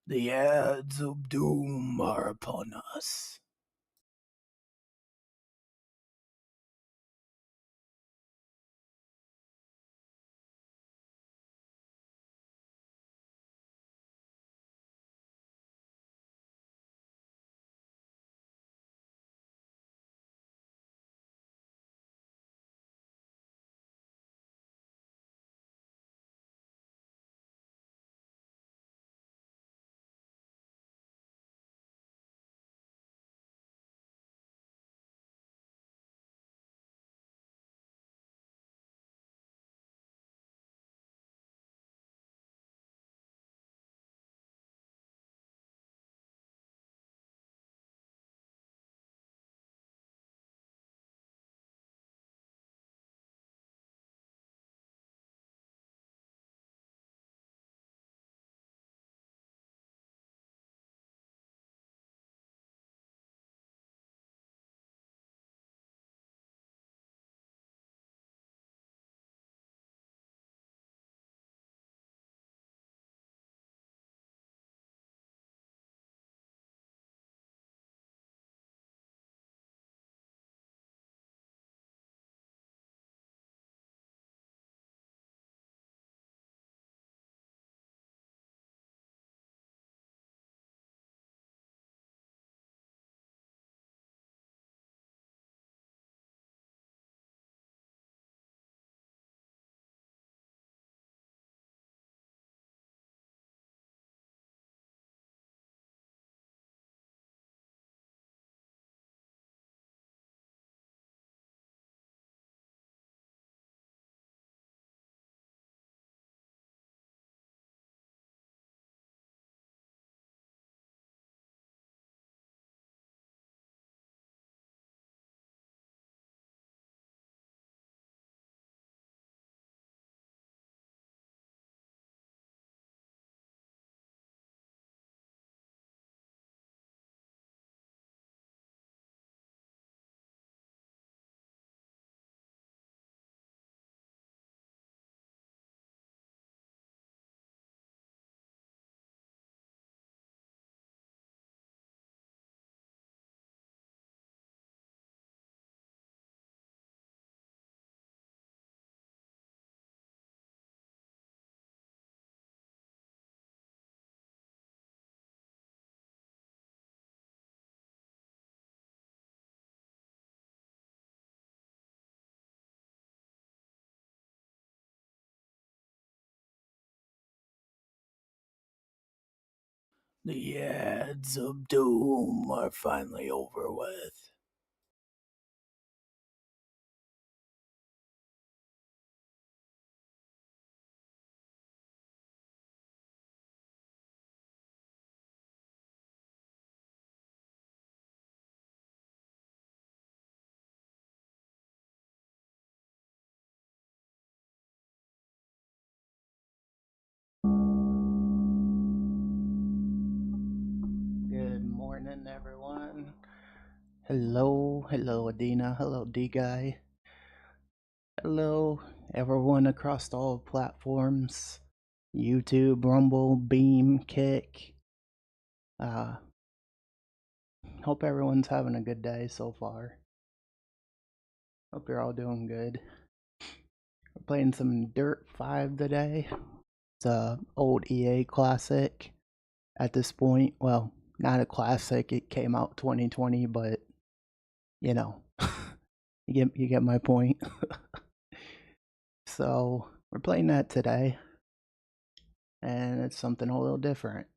The ads of doom are upon us. The ads of doom are finally over with. Good morning, everyone. Hello, Adina. Hello, D-Guy. Hello, everyone across all platforms. YouTube, Rumble, Beam, Kick. Hope everyone's having a good day so far. Hope you're all doing good. We're playing some Dirt 5 today. It's a old EA classic at this point. Well, not a classic. It came out 2020, but you know, you get my point. So we're playing that today, and it's something a little different.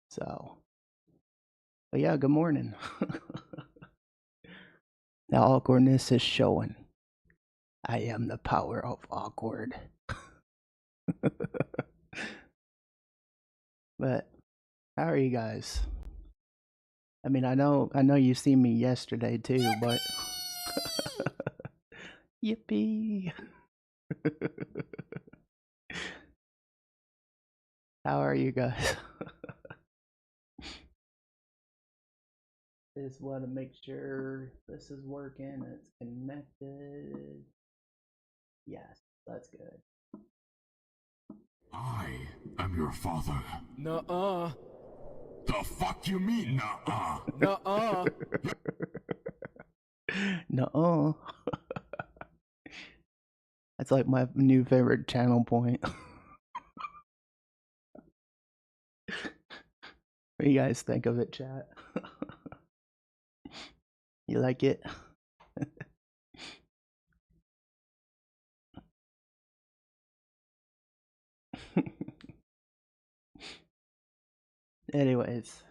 So, but yeah, good morning. The awkwardness is showing. I am the power of awkward. But how are you guys? I mean, I know you seen me yesterday too, but yippee! How are you guys? Just want to make sure this is working. It's connected. Yes, that's good. I am your father. Nuh-uh. The fuck you mean, nuh-uh? Nuh-uh. Nuh-uh. That's like my new favorite channel point. What do you guys think of it, chat? You like it? Anyways,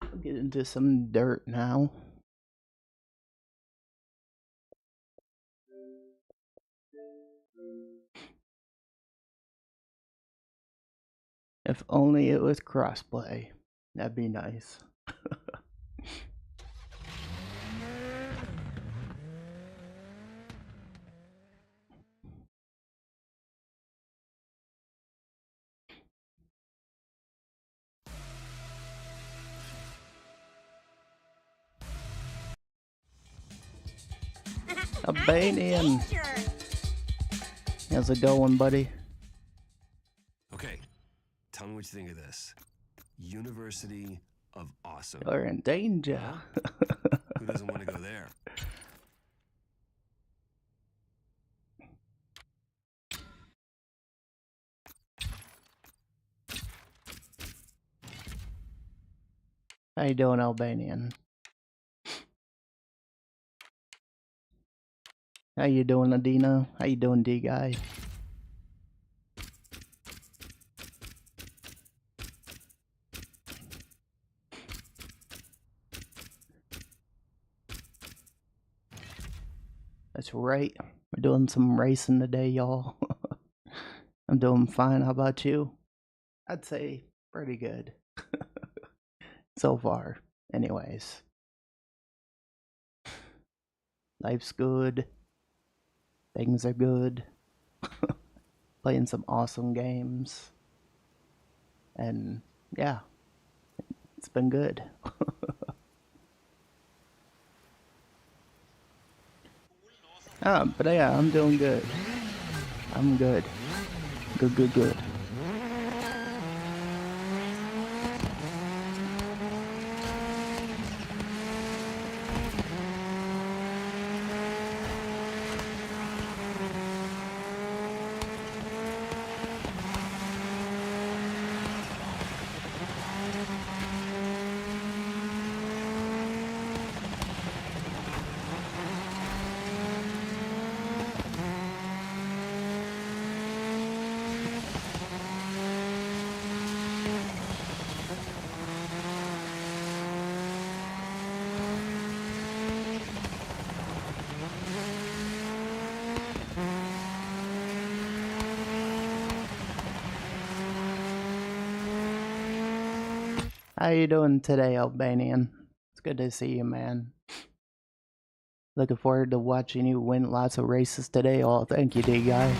I'll get into some dirt now. If only it was crossplay. That'd be nice. Albanian. How's it going, buddy? Okay, tell me what you think of this. University of Awesome. You're in danger. Huh? Who doesn't want to go there? How you doing, Albanian? How you doing, Adina? How you doing, D-Guy? That's right. We're doing some racing today, y'all. I'm doing fine. How about you? I'd say pretty good. So far. Anyways. Life's good. Things are good. Playing some awesome games. And yeah, it's been good. But yeah, I'm doing good. I'm good. Good. How you doing today, Albanian? It's good to see you, man. Looking forward to watching you win lots of races today. Oh, thank you, D-Guy.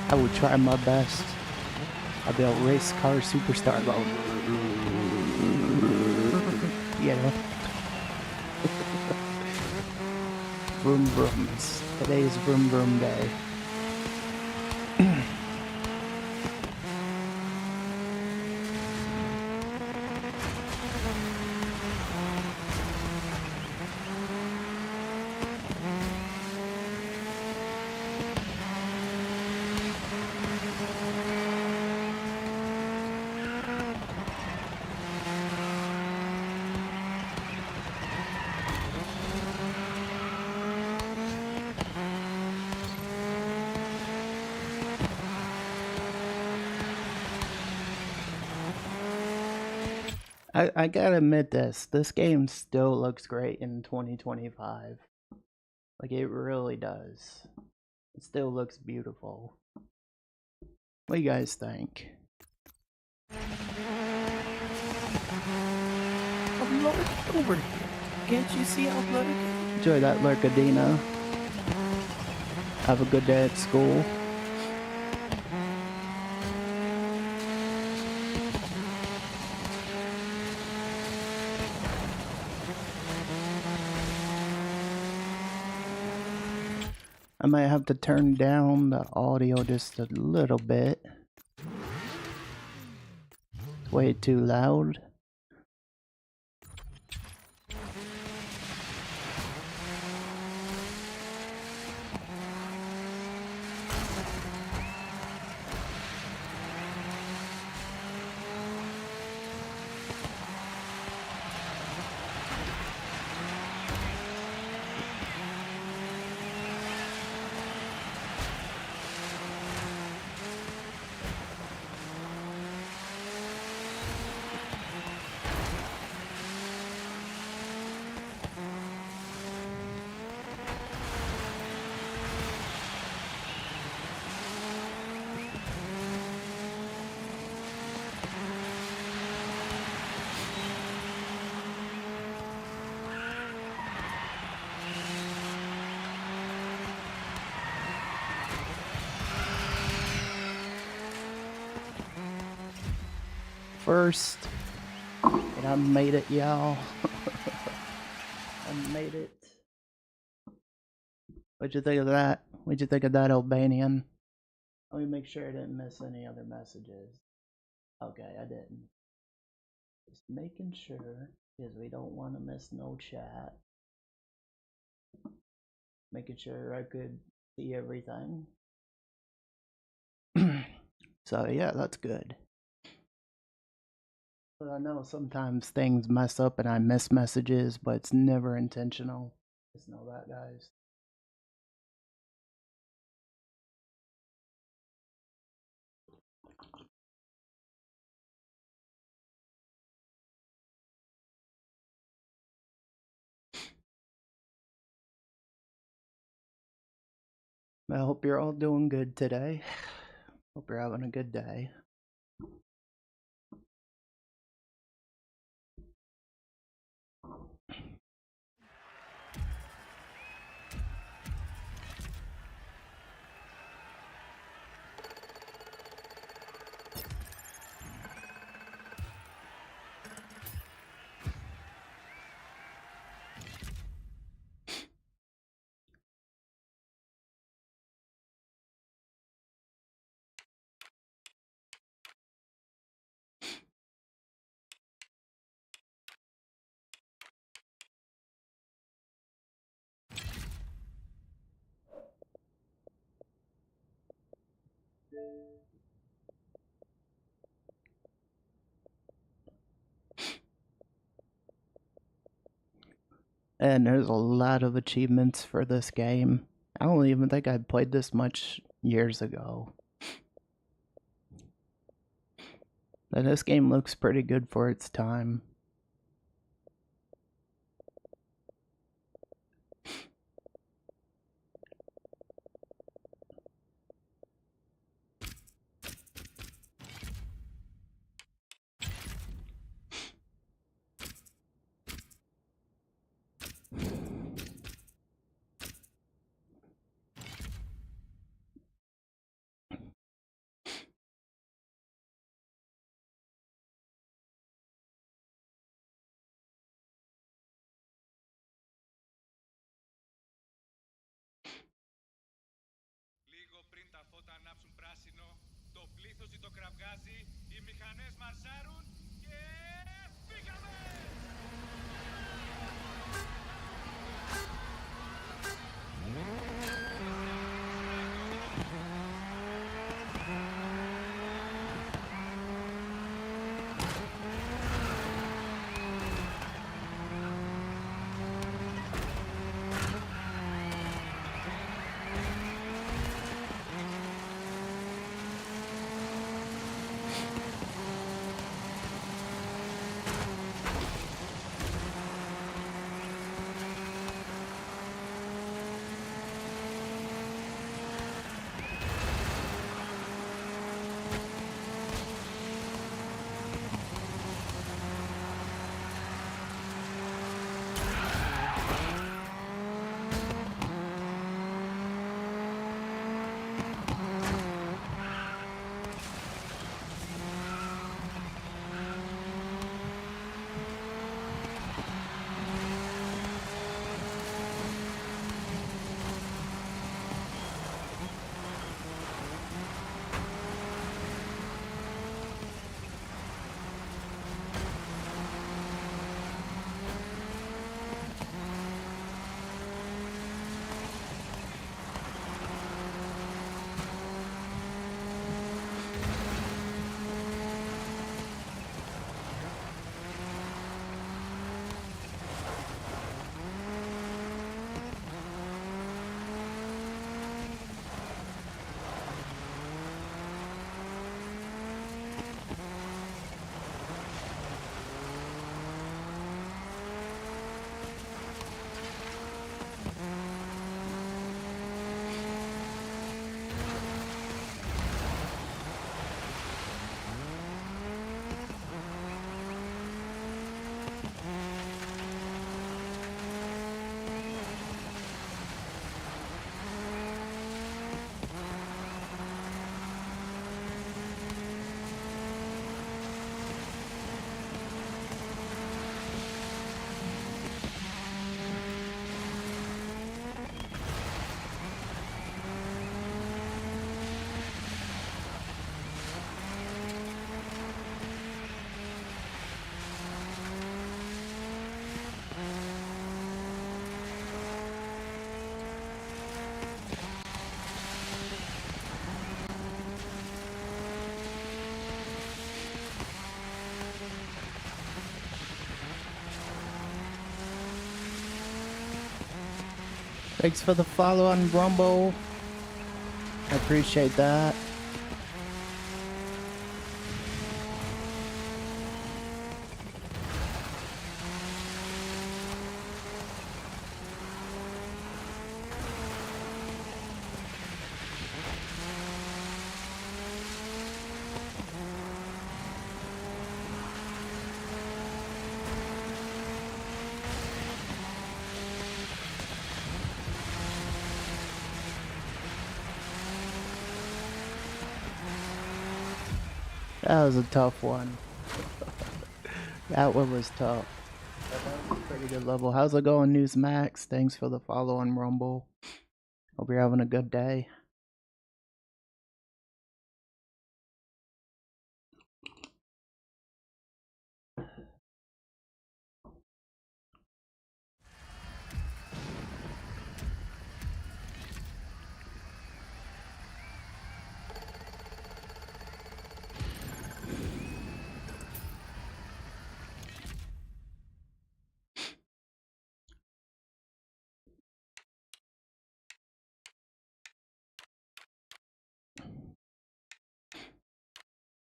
I will try my best. I'll be a race car superstar going. You know? Vroom vrooms. Today's vroom vroom day. I gotta admit this game still looks great in 2025. Like, it really does. It still looks beautiful. What do you guys think? I'm lurking over here. Can't you see I'm lurking? Enjoy that, Lurkadina. Have a good day at school. I might have to turn down the audio just a little bit. It's way too loud. First, and I made it, y'all. I made it. What'd you think of that? What'd you think of that, Albanian? Let me make sure I didn't miss any other messages. Okay, I didn't. Just making sure, because we don't want to miss no chat. Making sure I could see everything. So yeah, that's good. But I know sometimes things mess up and I miss messages, but it's never intentional. Just know that, guys. I hope you're all doing good today. Hope you're having a good day. And there's a lot of achievements for this game. I don't even think I played this much years ago. And this game looks pretty good for its time. Λίγο πριν τα φώτα ανάψουν πράσινο, το πλήθος ζητοκραυγάζει, οι μηχανές μαρσάρουν και φύγαμε! Thanks for the follow on Rumble. I appreciate that. That was a tough one. That one was tough. But that was a pretty good level. How's it going, Newsmax? Thanks for the follow on Rumble. Hope you're having a good day.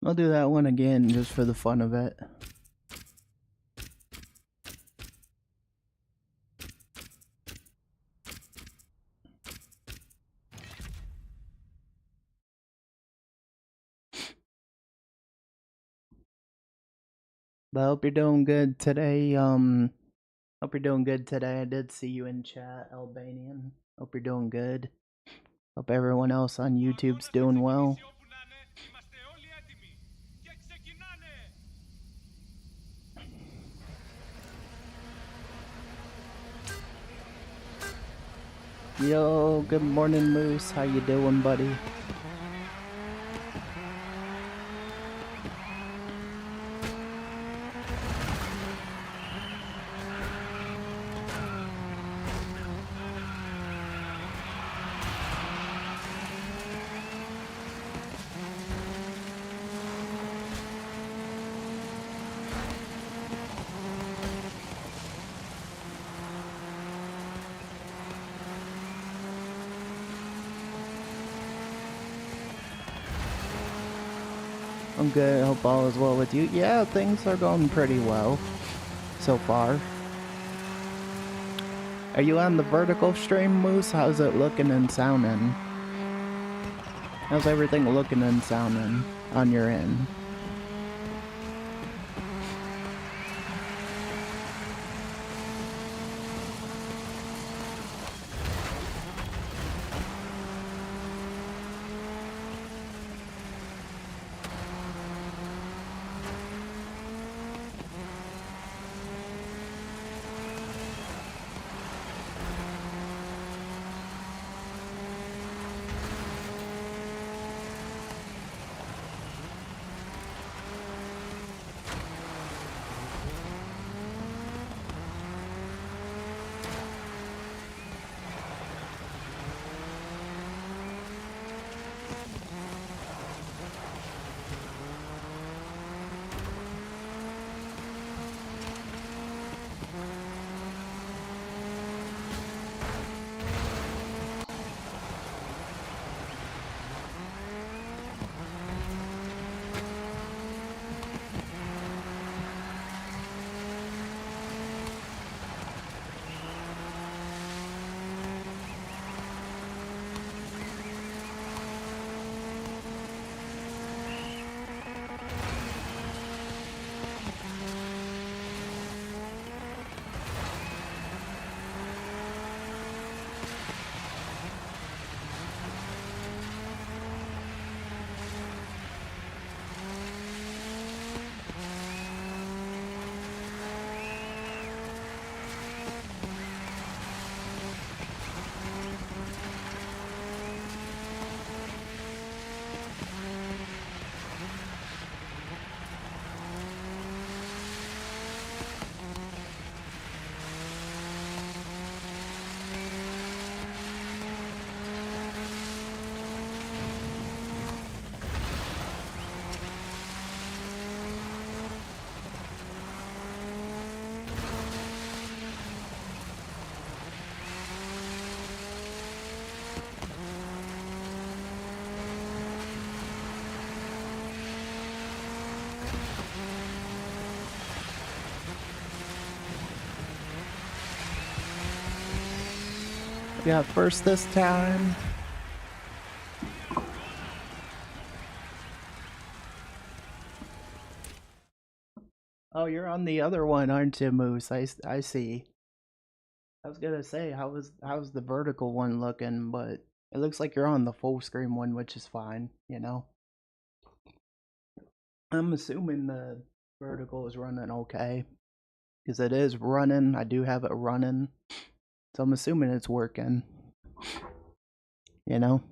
I'll do that one again just for the fun of it. But I hope you're doing good today. Hope you're doing good today. I did see you in chat, Albanian. Hope you're doing good. Hope everyone else on YouTube's doing well. Όπου να είναι, είμαστε όλοι έτοιμοι. Και ξεκινάνε! Yo, good morning, Moose. How you doing, buddy? I'm good. Hope all is well with you. Yeah, things are going pretty well so far. Are you on the vertical stream, Moose? How's it looking and sounding? How's everything looking and sounding on your end? Got first this time. Oh, you're on the other one, aren't you, Moose? I see. I was gonna say, how's the vertical one looking, but it looks like you're on the full screen one, which is fine, you know? I'm assuming the vertical is running okay. Because it is running. I do have it running. So I'm assuming it's working. You know?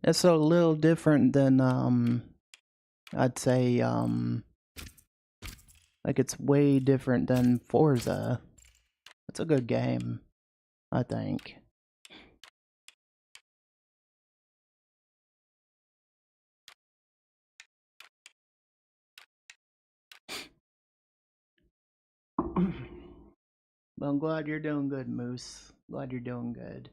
It's a little different than I'd say like it's way different than Forza. It's a good game, I think. Well, I'm glad you're doing good, Moose. Glad you're doing good.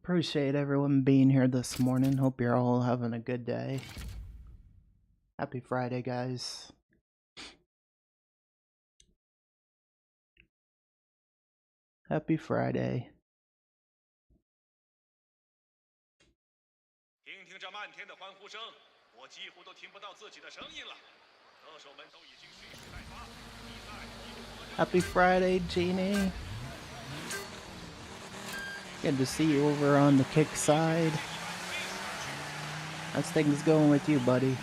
Appreciate everyone being here this morning. Hope you're all having a good day. Happy Friday, guys. Happy Friday. 听听这漫天的欢呼声，我几乎都听不到自己的声音了。歌手们都已经蓄势待发，比赛一路和 Happy Friday, Jeannie. Good to see you over on the kick side. How's things going with you, buddy?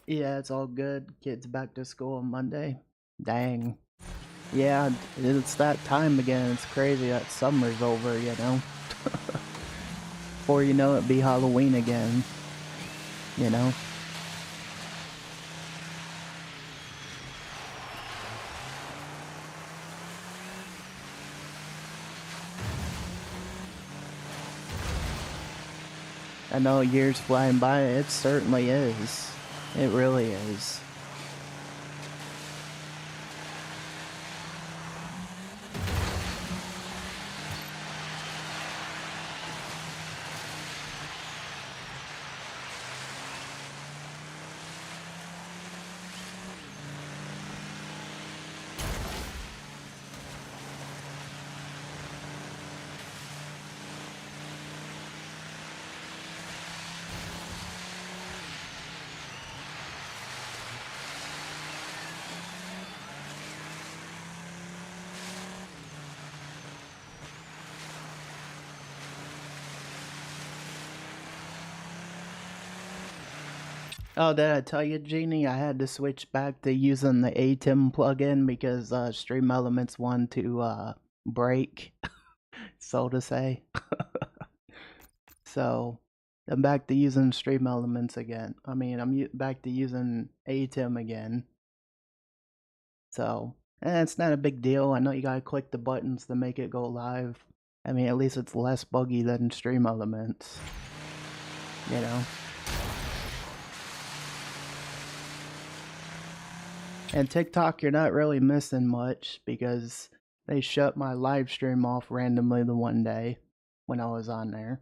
Yeah, it's all good. Kids back to school on Monday. Dang. Yeah, it's that time again. It's crazy that summer's over, you know? Before you know it, be Halloween again. You know? I know years flying by, it certainly is. It really is. Oh, did I tell you, Jeannie? I had to switch back to using the ATEM plugin because Stream Elements wanted to break, so to say. So I'm back to using Stream Elements again. I mean, I'm back to using ATEM again. So, it's not a big deal. I know you gotta click the buttons to make it go live. I mean, at least it's less buggy than Stream Elements. You know? And TikTok, you're not really missing much because they shut my live stream off randomly the one day when I was on there.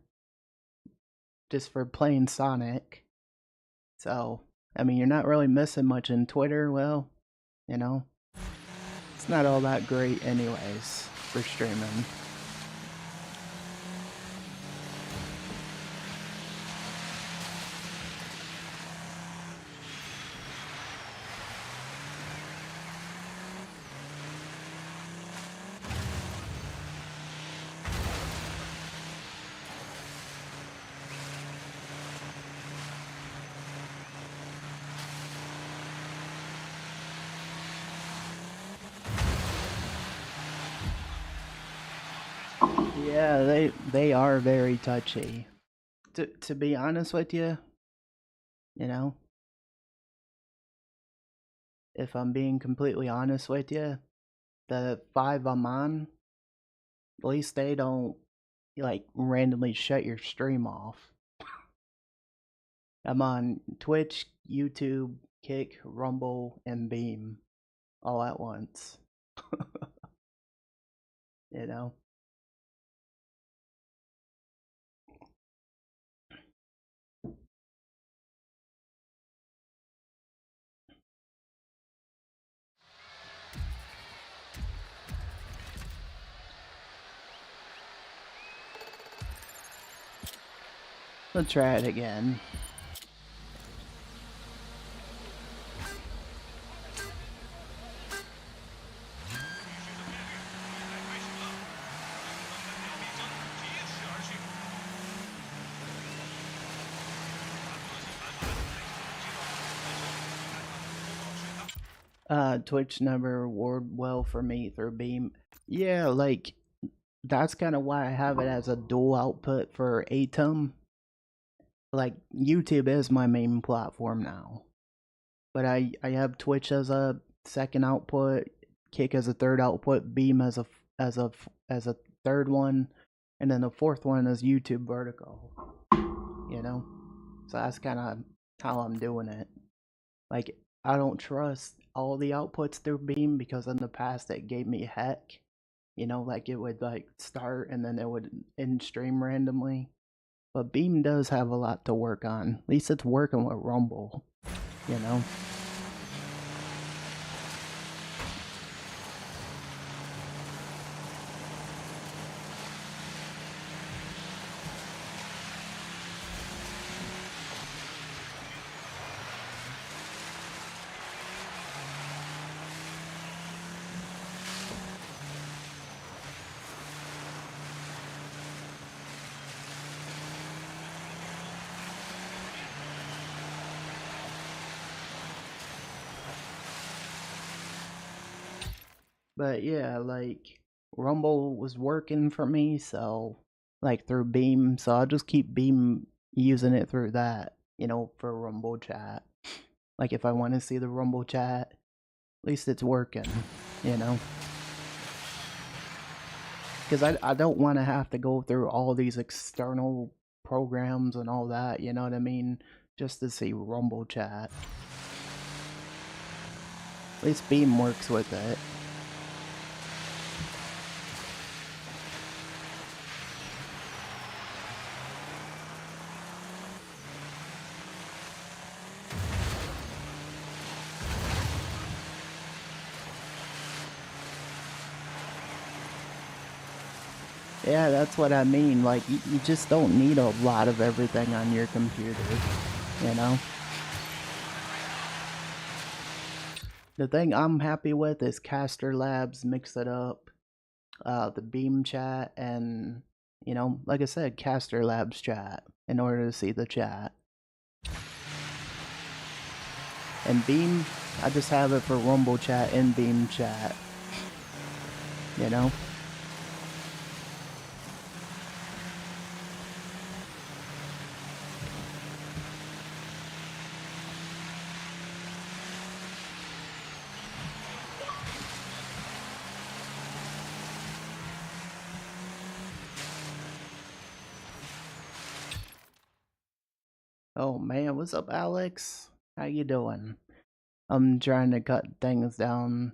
Just for playing Sonic. So, I mean, you're not really missing much in Twitter. Well, you know, it's not all that great anyways for streaming. Yeah, they are very touchy. To be honest with you, you know, if I'm being completely honest with you, the 5 I'm on, at least they don't like randomly shut your stream off. I'm on Twitch, YouTube, Kick, Rumble, and Beam all at once. You know? Let's try it again. Twitch never worked well for me through Beam. Yeah, like that's kind of why I have it as a dual output for ATEM. Like YouTube is my main platform now, but I have Twitch as a second output, Kick as a third output, Beam as a third one, and then the fourth one is YouTube vertical. You know, so that's kind of how I'm doing it. Like I don't trust all the outputs through Beam because in the past it gave me heck. You know, like it would like start and then it would end stream randomly. But Beam does have a lot to work on. At least it's working with Rumble, you know? But yeah, like Rumble was working for me, so like through Beam, so I'll just keep Beam using it through that, you know, for Rumble chat. Like if I want to see the Rumble chat, at least it's working, you know. Because I don't want to have to go through all these external programs and all that, you know what I mean? Just to see Rumble chat. At least Beam works with it. Yeah, that's what I mean. Like, you just don't need a lot of everything on your computer, you know? The thing I'm happy with is Caster Labs, Mix It Up, the Beam chat, and, you know, like I said, Caster Labs chat in order to see the chat. And Beam, I just have it for Rumble chat and Beam chat, you know? Oh man, what's up, Alex? How you doing? I'm trying to cut things down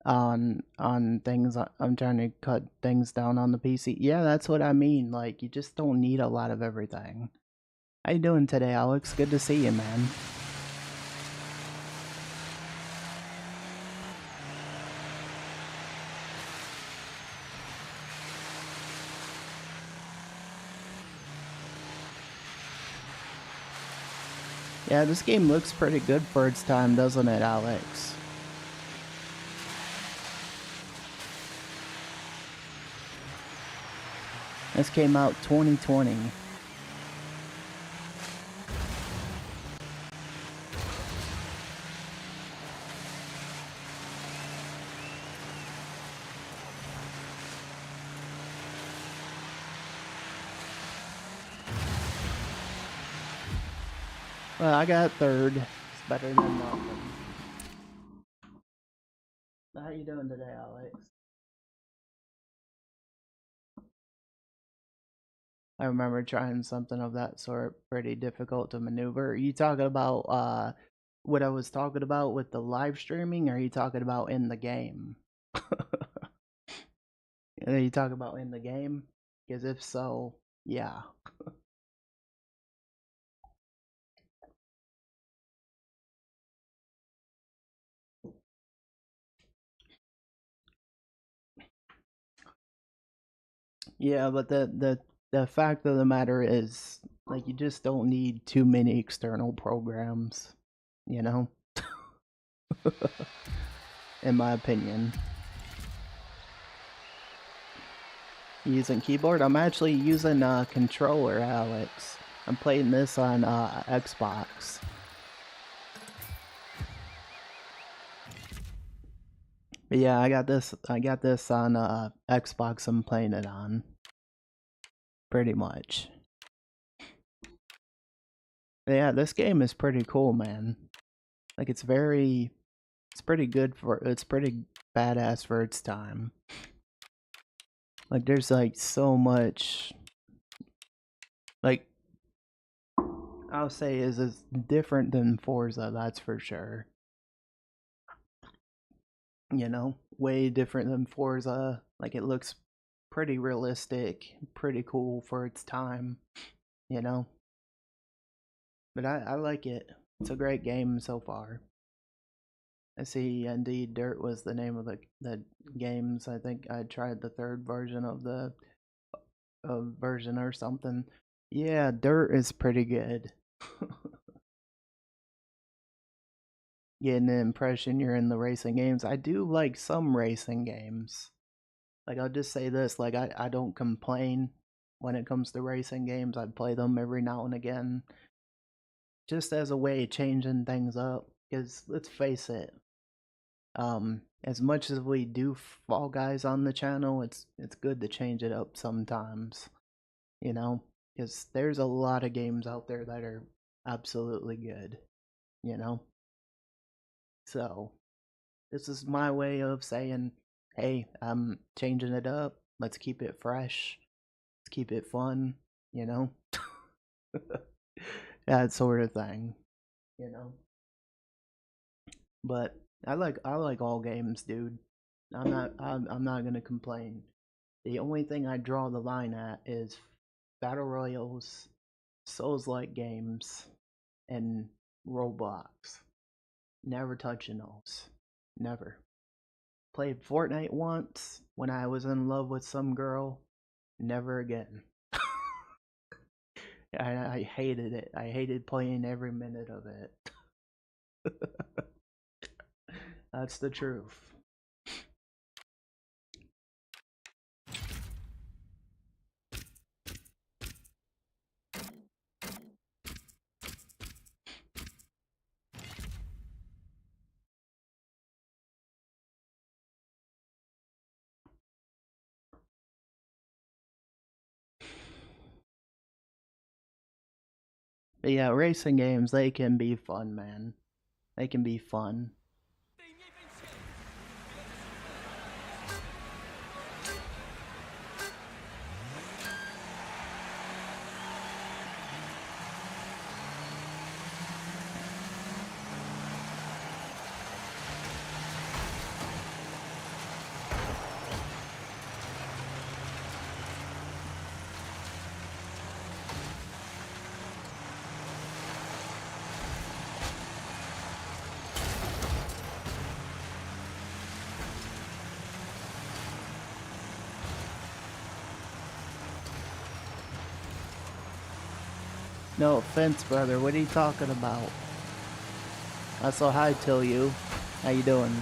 on things. I'm trying to cut things down on the PC. Yeah, that's what I mean. Like, you just don't need a lot of everything. How you doing today, Alex? Good to see you, man. Yeah, this game looks pretty good for its time, doesn't it, Alex? This came out 2020. Well, I got third. It's better than nothing. How you doing today, Alex? I remember trying something of that sort. Pretty difficult to maneuver. Are you talking about what I was talking about with the live streaming, or are you talking about in the game? Are you talking about in the game? Because if so, yeah. Yeah, but the fact of the matter is, like, you just don't need too many external programs, you know? In my opinion. Using keyboard? I'm actually using a controller, Alex. I'm playing this on Xbox. But yeah, I got this on Xbox. I'm playing it on. Pretty much. But yeah, this game is pretty cool, man. Like, it's pretty good it's pretty badass for its time. Like, there's like so much, like, I'll say is different than Forza, that's for sure. You know, way different than Forza. Like, it looks pretty realistic, pretty cool for its time, you know. But I like it. It's a great game so far. I see. Indeed, Dirt was the name of the games. I think I tried the third version of the version or something. Yeah, Dirt is pretty good. Getting the impression you're in the racing games. I do like some racing games. Like, I'll just say this, like, I don't complain when it comes to racing games. I play them every now and again, just as a way of changing things up. Because let's face it, as much as we do Fall Guys on the channel, it's good to change it up sometimes, you know, because there's a lot of games out there that are absolutely good, you know. So this is my way of saying, hey, I'm changing it up. Let's keep it fresh. Let's keep it fun, you know. That sort of thing, you know. But I like all games, dude. I'm not gonna complain. The only thing I draw the line at is battle royals, Souls-like games, and Roblox. Never touching those. Never. Played Fortnite once when I was in love with some girl. Never again. I hated it. I hated playing every minute of it. That's the truth. But yeah, racing games, they can be fun, man. They can be fun. No offense, brother. What are you talking about? I saw hi to you. How you doing?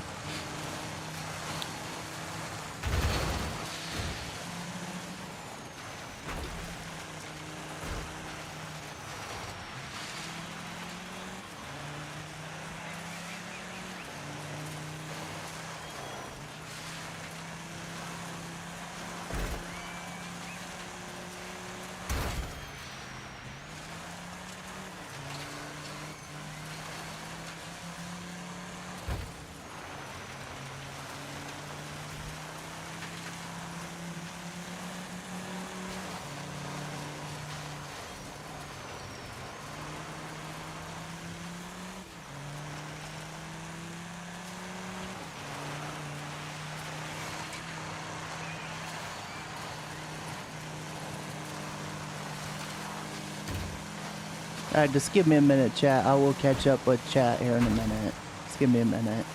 Alright, just give me a minute, chat. I will catch up with chat here in a minute. Just give me a minute.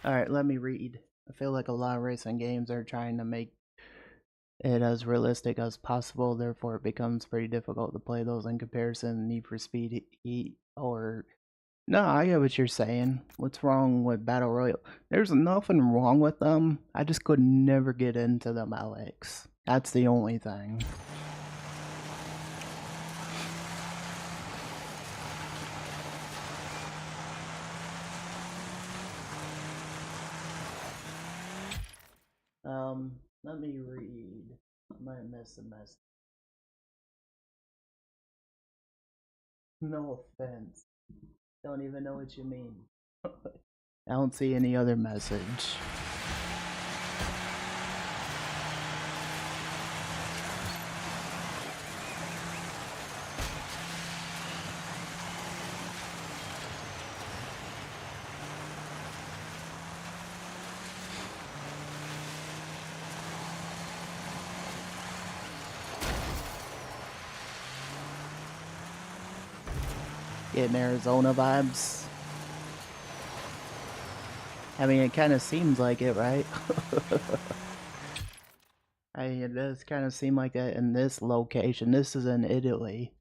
Alright, let me read. I feel like a lot of racing games are trying to make it as realistic as possible, therefore it becomes pretty difficult to play those in comparison. Need for Speed Heat or... No, I get what you're saying. What's wrong with Battle Royale? There's nothing wrong with them. I just could never get into them, Alex. That's the only thing. Let me read. I might miss a message. No offense. Don't even know what you mean. I don't see any other message. Getting Arizona vibes. I mean, it kind of seems like it, right? I mean, it does kind of seem like that in this location. This is in Italy.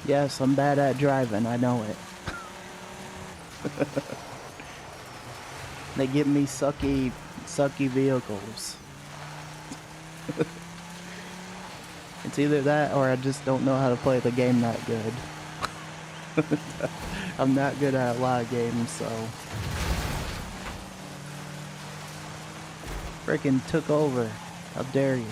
Yes, I'm bad at driving, I know it. They give me sucky vehicles. It's either that or I just don't know how to play the game that good. I'm not good at a lot of games, so... Frickin' took over. How dare you?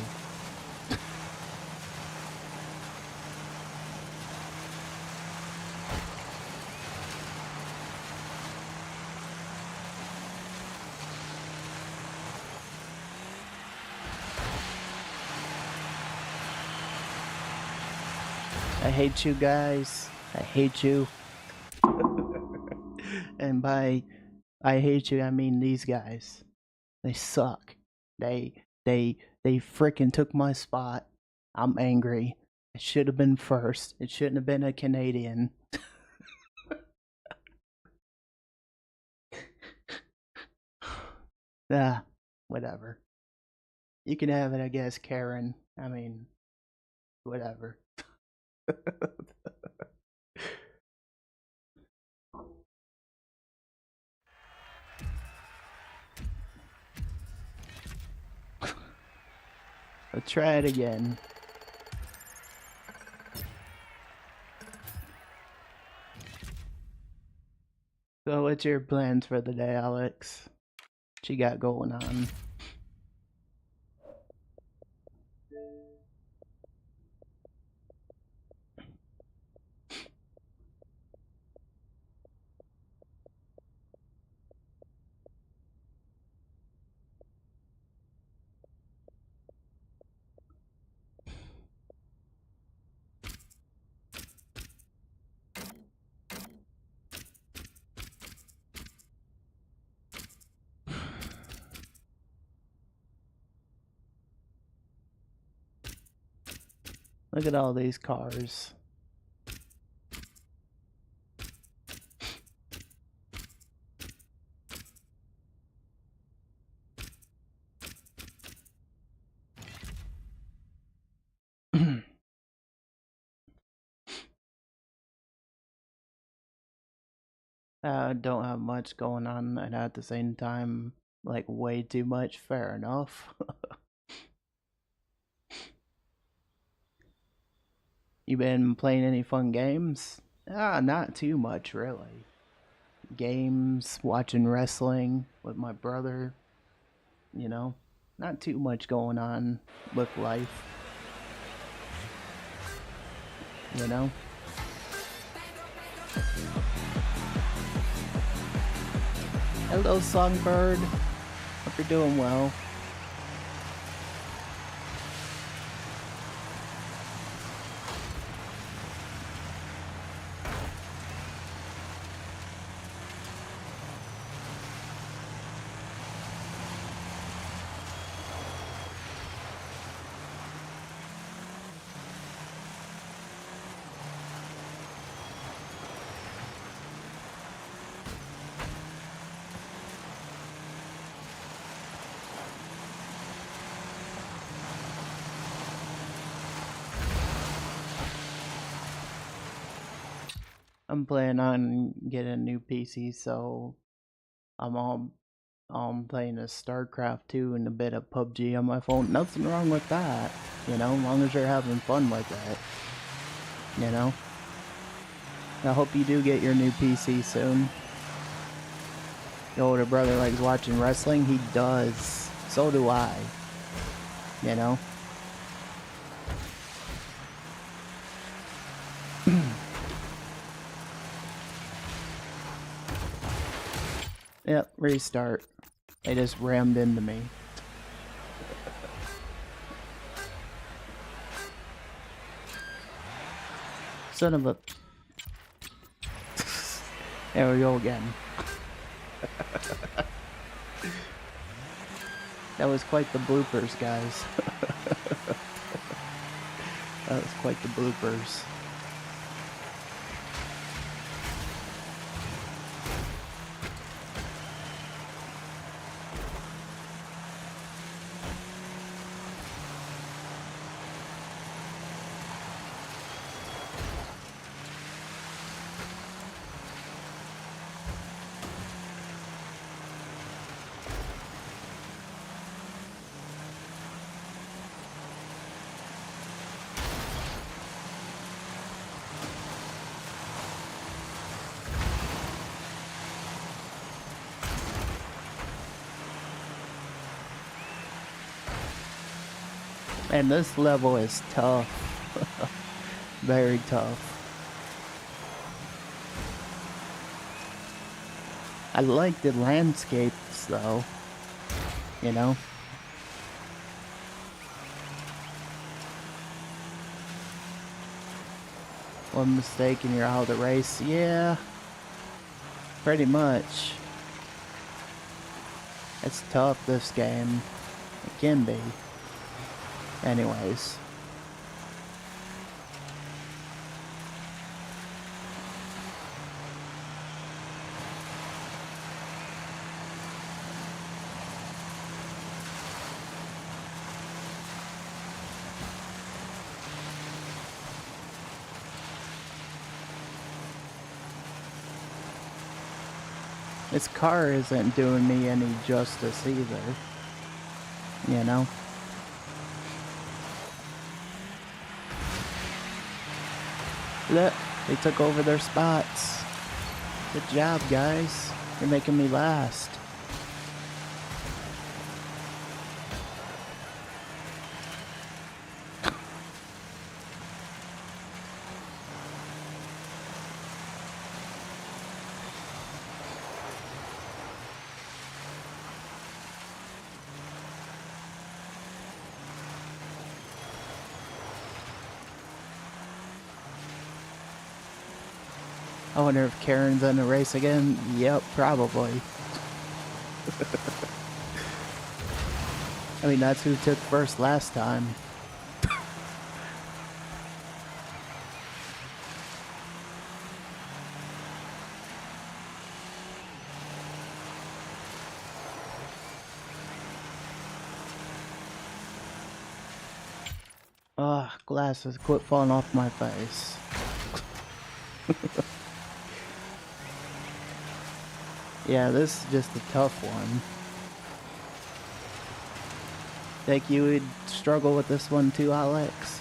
I hate you guys. I hate you. And by I hate you, I mean these guys. They suck. They frickin' took my spot. I'm angry. It should have been first. It shouldn't have been a Canadian. Ah, whatever. You can have it, I guess, Karen. I mean, whatever. Let's try it again. So, what's your plans for the day, Alex? What you got going on? Look at all these cars. Don't have much going on, and at the same time, like way too much. Fair enough. You been playing any fun games? Not too much, really. Games, watching wrestling with my brother, you know? Not too much going on with life, you know? Hello, Songbird. Hope you're doing well. I'm planning on getting a new PC, so I'm all playing a StarCraft 2 and a bit of PUBG on my phone. Nothing wrong with that, you know, as long as you're having fun with it, you know. I hope you do get your new PC soon. Your older brother likes watching wrestling. He does. So do I. You know. Yep, restart. They just rammed into me. Son of a... There we go again. That was quite the bloopers, guys. That was quite the bloopers. And this level is tough. Very tough. I like the landscapes though. You know? One mistake and you're out of the race. Yeah. Pretty much. It's tough, this game. It can be. Anyways. This car isn't doing me any justice either. You know? Look, they took over their spots. Good job, guys. You're making me last. I wonder if Karen's in the race again. Yep, probably. I mean, that's who took first last time. Ah, glasses, quit falling off my face. Yeah, this is just a tough one. Think you would struggle with this one too, Alex?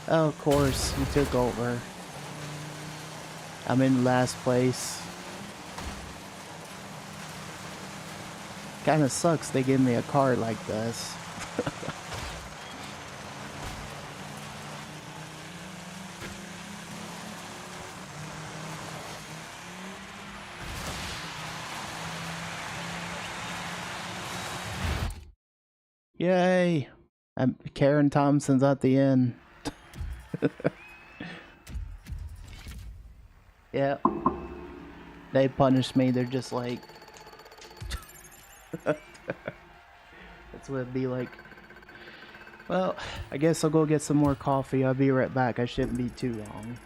Oh, of course, you took over. I'm in last place. Kinda sucks they give me a car like this. Yay! Karen Thompson's at the end. Yep. They punished me, they're just like... That's what it'd be like. Well, I guess I'll go get some more coffee. I'll be right back. I shouldn't be too long.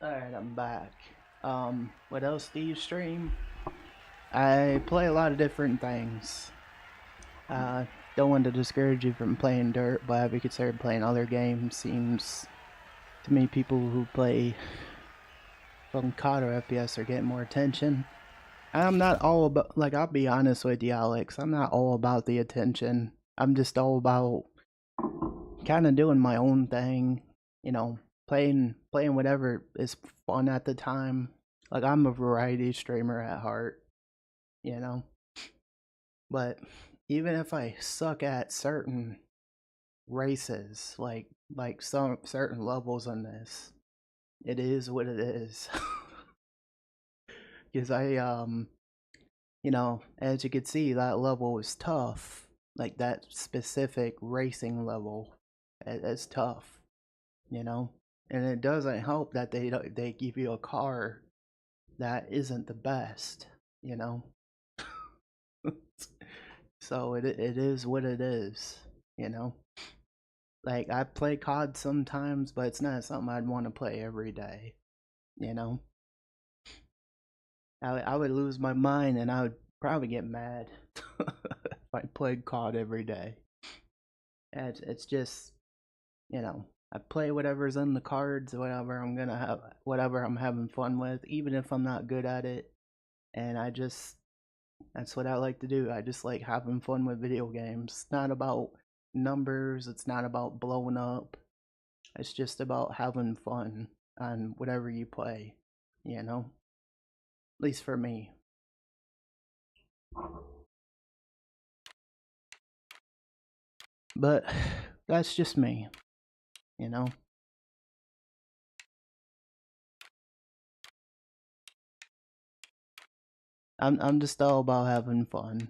Alright, I'm back. What else do you stream? I play a lot of different things. Don't want to discourage you from playing Dirt, but have you considered playing other games? Seems too many people who play from COD or FPS are getting more attention. I'm not all about, like, I'll be honest with you, Alex. I'm not all about the attention. I'm just all about kind of doing my own thing, you know, playing whatever is fun at the time. Like, I'm a variety streamer at heart, you know. But even if I suck at certain races, like some certain levels on this, it is what it is. Because you know, as you can see, that level is tough. Like that specific racing level, it's tough, you know. And it doesn't help that they give you a car that isn't the best, you know. So it is what it is, you know. Like I play COD sometimes, but it's not something I'd want to play every day, you know. I would lose my mind and I would probably get mad if I played COD every day. And it's just, you know, I play whatever's in the cards, whatever I'm gonna have, whatever I'm having fun with, even if I'm not good at it. And that's what I like to do. I just like having fun with video games. It's not about numbers, it's not about blowing up. It's just about having fun on whatever you play, you know? At least for me. But that's just me, you know? I'm just all about having fun.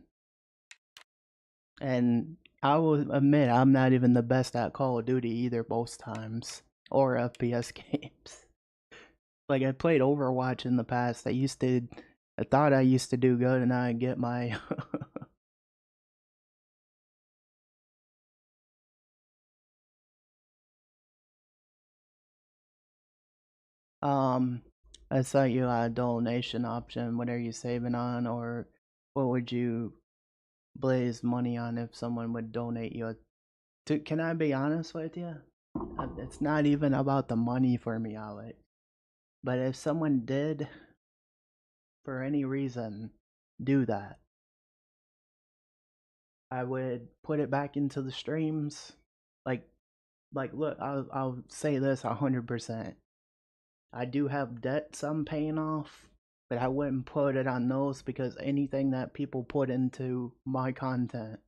And I will admit I'm not even the best at Call of Duty either most times. Or FPS games. Like I played Overwatch in the past. I thought I used to do good and I get my I sent you a donation option. What are you saving on, or what would you blaze money on if someone would donate you? Can I be honest with you? It's not even about the money for me, Alex. But if someone did, for any reason, do that, I would put it back into the streams. Like, look, I'll say this 100%. I do have debts I'm paying off, but I wouldn't put it on those because anything that people put into my content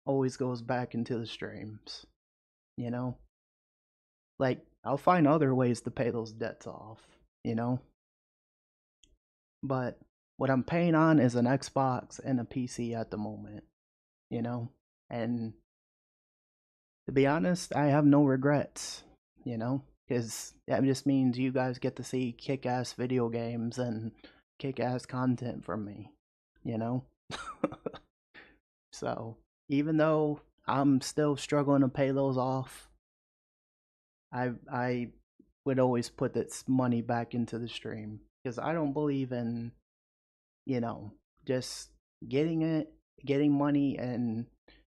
always goes back into the streams, you know? Like, I'll find other ways to pay those debts off, you know? But what I'm paying on is an Xbox and a PC at the moment, you know? And to be honest, I have no regrets, you know? Because that just means you guys get to see kick-ass video games and kick-ass content from me, you know? So, even though I'm still struggling to pay those off, I would always put this money back into the stream because I don't believe in, you know, just getting money and,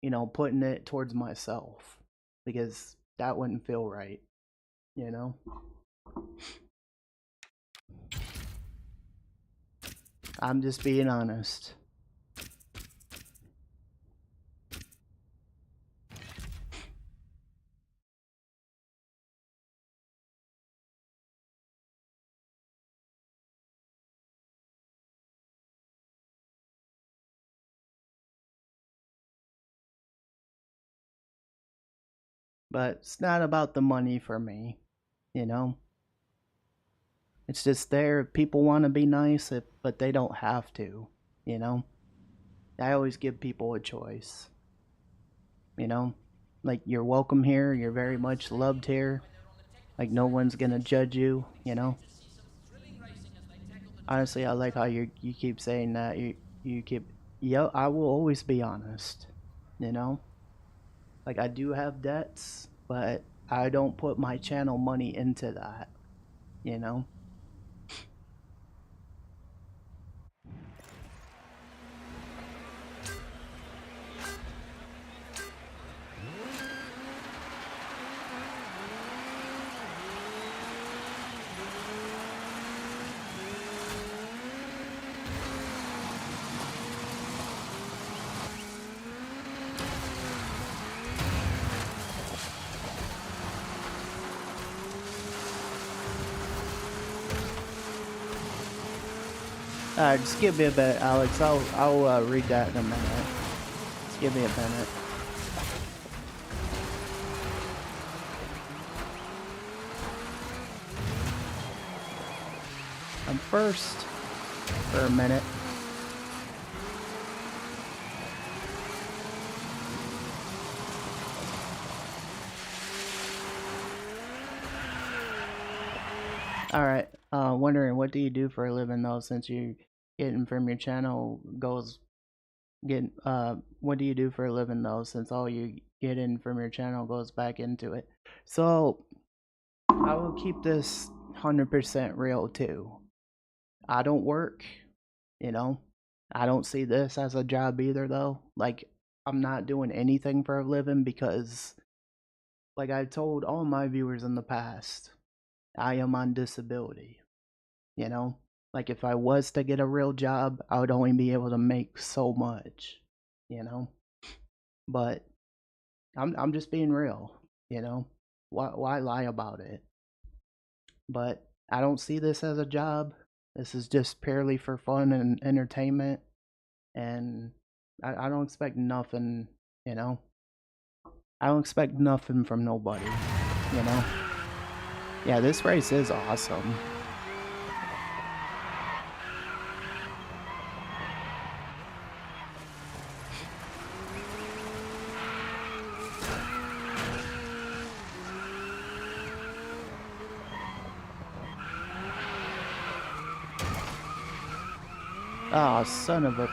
you know, putting it towards myself because that wouldn't feel right, you know? I'm just being honest. But it's not about the money for me, you know? It's just there. People want to be nice, but they don't have to, you know? I always give people a choice, you know? Like, you're welcome here, you're very much loved here. Like, no one's gonna judge you, you know? Honestly, I like how you keep saying that. You keep, yeah, I will always be honest, you know? Like, I do have debts, but I don't put my channel money into that, you know? Just give me a bit, Alex. I'll read that in a minute. Just give me a minute. First, for a minute. Alright, wondering what do you do for a living though, since you getting from your channel goes what do you do for a living though, since all you get in from your channel goes back into it? So I will keep this 100% real too. I don't work, you know. I don't see this as a job either though. Like, I'm not doing anything for a living because, like I've told all my viewers in the past, I am on disability, you know? Like, if I was to get a real job, I would only be able to make so much, you know? But I'm just being real, you know? Why lie about it? But I don't see this as a job. This is just purely for fun and entertainment, and I don't expect nothing, you know? I don't expect nothing from nobody, you know? Yeah, this race is awesome. Oh, son of a...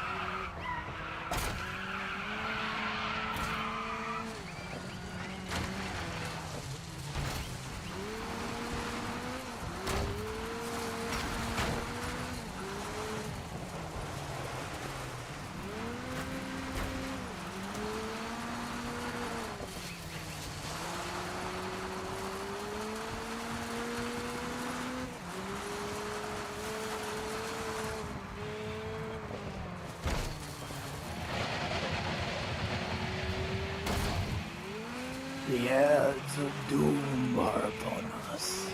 The ads of doom are upon us.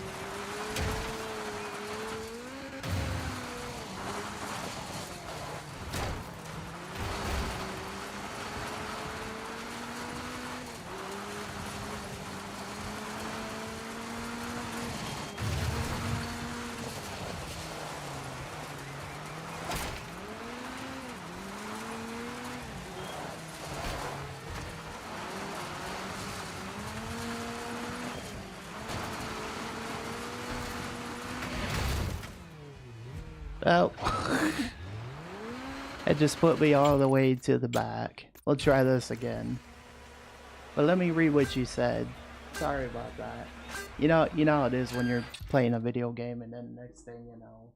Well, it just put me all the way to the back. We'll try this again. But let me read what you said. Sorry about that. You know how it is when you're playing a video game and then next thing you know,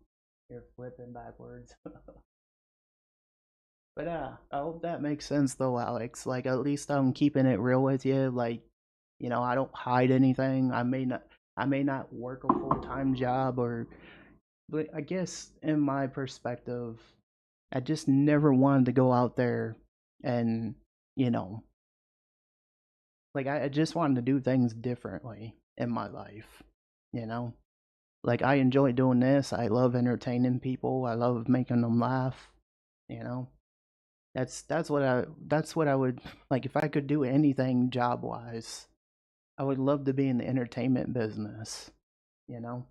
you're flipping backwards. But I hope that makes sense though, Alex. Like, at least I'm keeping it real with you. Like, you know, I don't hide anything. I may not work a full-time job, or, but I guess in my perspective, I just never wanted to go out there and, you know, like I just wanted to do things differently in my life, you know? Like, I enjoy doing this. I love entertaining people. I love making them laugh, you know? That's what I would like if I could do anything job-wise. I would love to be in the entertainment business, you know?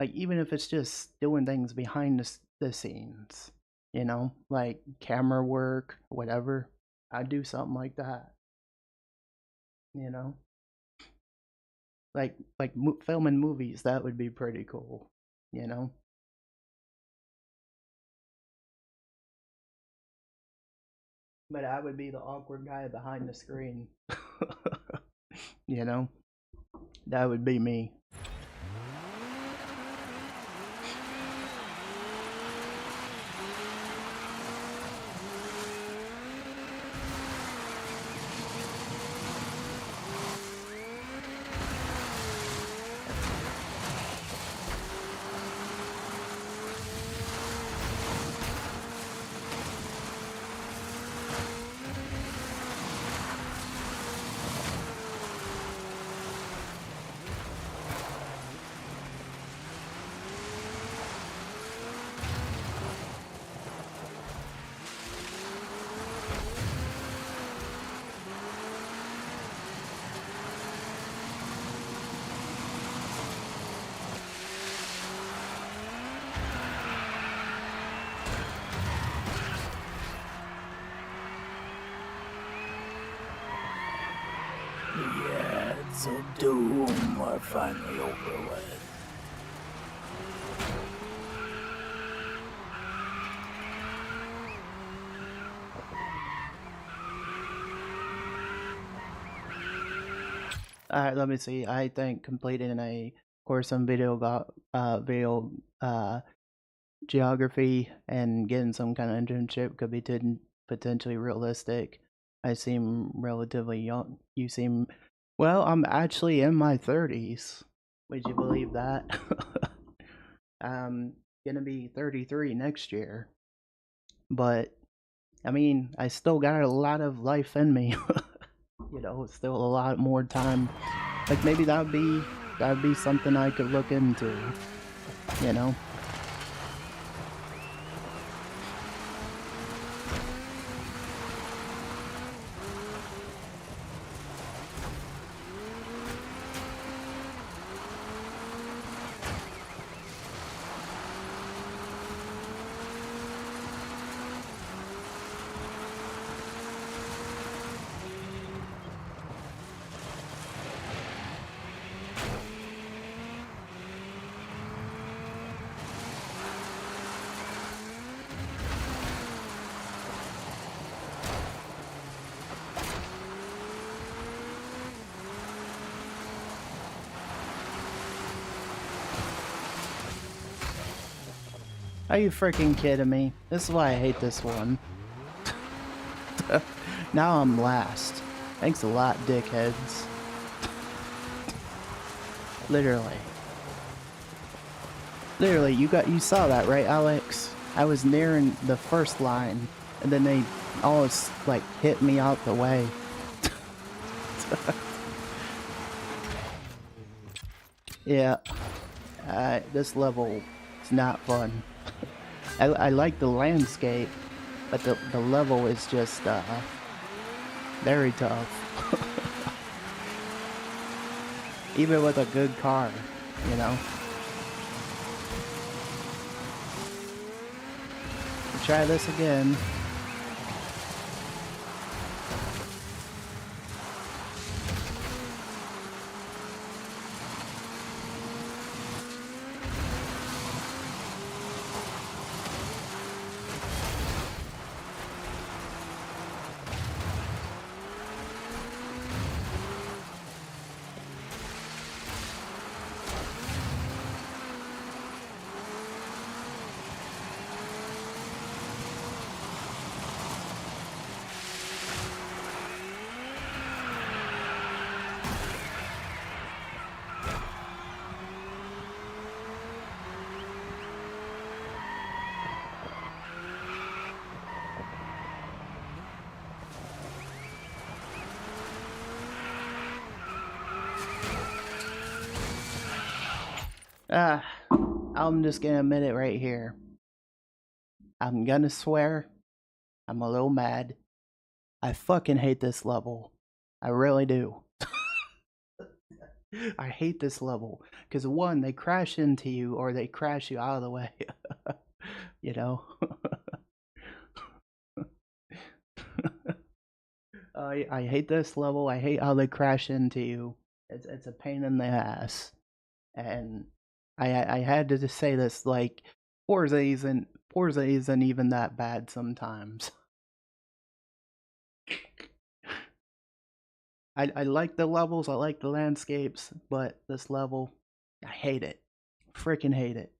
Like, even if it's just doing things behind the scenes, you know, like camera work, whatever. I'd do something like that, you know, like filming movies. That would be pretty cool, you know. But I would be the awkward guy behind the screen, you know. That would be me. of doom are finally over with. Alright, let me see. I think completing a course on video geography and getting some kind of internship could be potentially realistic. I seem relatively young. You seem, well, I'm actually in my 30s. Would you believe that? I'm gonna be 33 next year. But, I mean, I still got a lot of life in me. You know, still a lot more time. Like, maybe that'd be something I could look into. You know? Are you freaking kidding me? This is why I hate this one. Now I'm last. Thanks a lot, dickheads. Literally. Literally, you saw that, right, Alex? I was nearing the first line, and then they all like hit me out the way. Yeah. This level is not fun. I like the landscape, but the level is just very tough. Even with a good car, you know. Try this again. I'm just gonna admit it right here. I'm gonna swear. I'm a little mad. I fucking hate this level. I really do. I hate this level. Because one, they crash into you or they crash you out of the way. You know? I hate this level. I hate how they crash into you. It's a pain in the ass. And I had to just say this, like, Forza isn't even that bad sometimes. I like the levels, I like the landscapes, but this level, I hate it. Freaking hate it.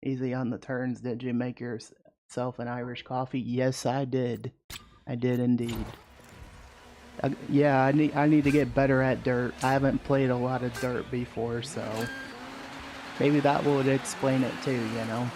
Easy on the turns. Did you make yourself an Irish coffee? Yes, I did. I did indeed. Yeah, I need to get better at dirt. I haven't played a lot of dirt before, so maybe that would explain it too, you know?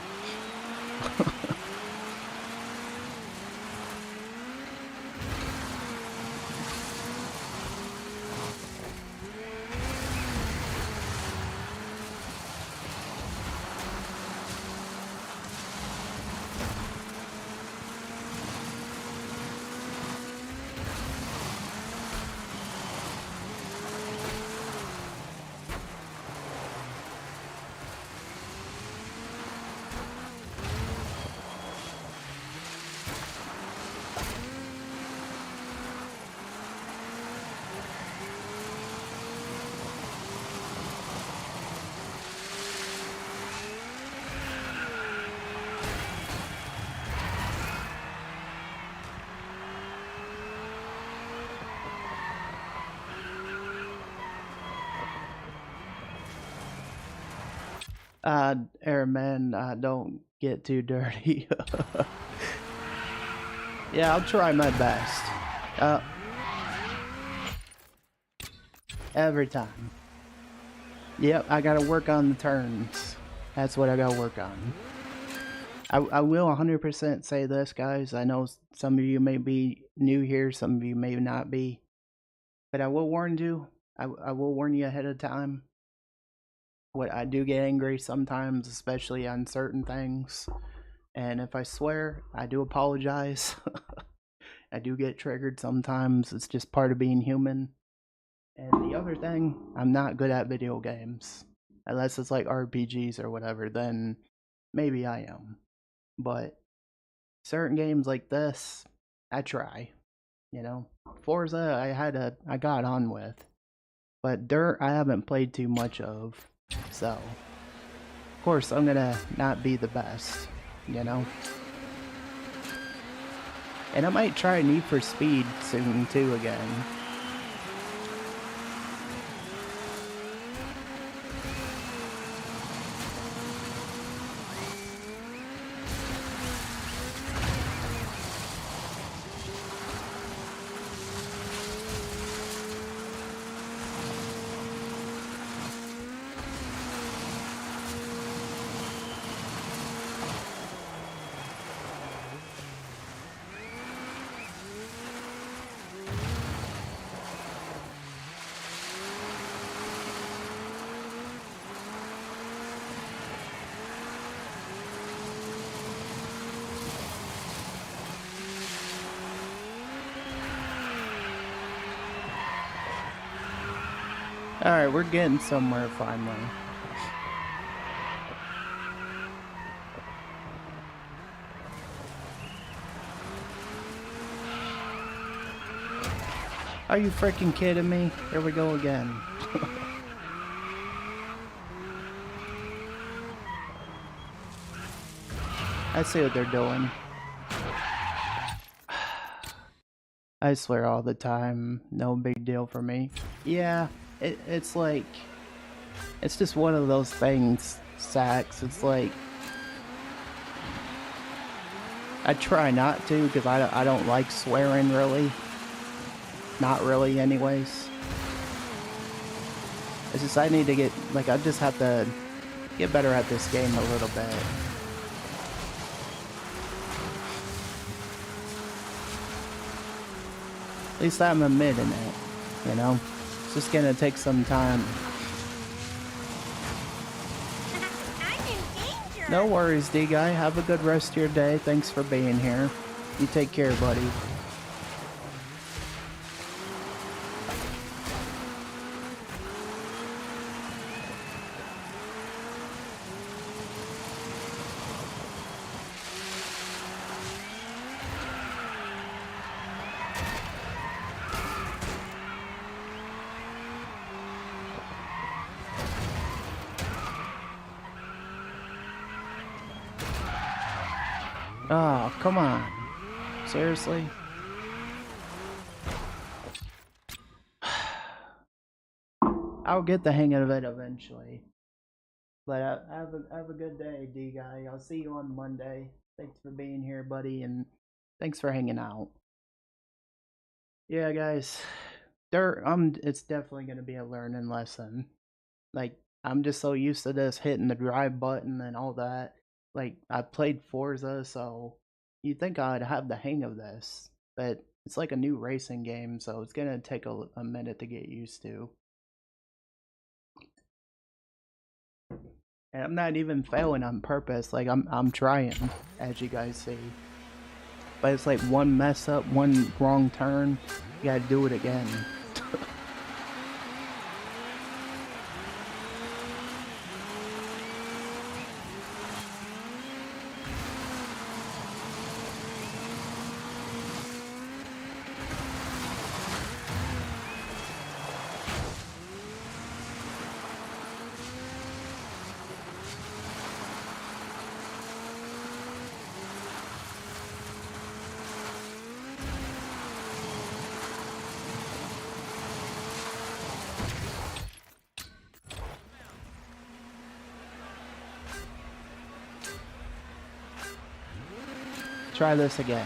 Airman, don't get too dirty. Yeah, I'll try my best. Every time. Yep, I gotta work on the turns. That's what I gotta work on. I will 100% say this, guys. I know some of you may be new here, some of you may not be. But I will warn you. I will warn you ahead of time. What I do get angry sometimes, especially on certain things. And if I swear, I do apologize. I do get triggered sometimes. It's just part of being human. And the other thing, I'm not good at video games. Unless it's like RPGs or whatever, then maybe I am. But certain games like this, I try. You know, Forza, I got on with, but Dirt, I haven't played too much of. So, of course, I'm gonna not be the best. You know, and I might try Need for Speed soon too again. Alright, we're getting somewhere finally. Are you freaking kidding me? Here we go again. I see what they're doing. I swear all the time, no big deal for me. Yeah, it's like, it's just one of those things, Sax. It's like, I try not to because I don't like swearing really. Not really anyways. It's just I need to get, like, I just have to get better at this game a little bit. At least I'm admitting it, you know? It's just gonna take some time. I'm in danger. No worries, D-Guy. Have a good rest of your day. Thanks for being here. You take care, buddy. Oh, come on. Seriously? I'll get the hang of it eventually. But have a good day, D-Guy. I'll see you on Monday. Thanks for being here, buddy, and thanks for hanging out. Yeah, guys. It's definitely going to be a learning lesson. Like, I'm just so used to this hitting the drive button and all that. Like, I played Forza, so you'd think I'd have the hang of this. But it's like a new racing game, so it's gonna take a minute to get used to. And I'm not even failing on purpose. Like, I'm trying, as you guys see. But it's like one mess up, one wrong turn, you gotta do it again. try this again.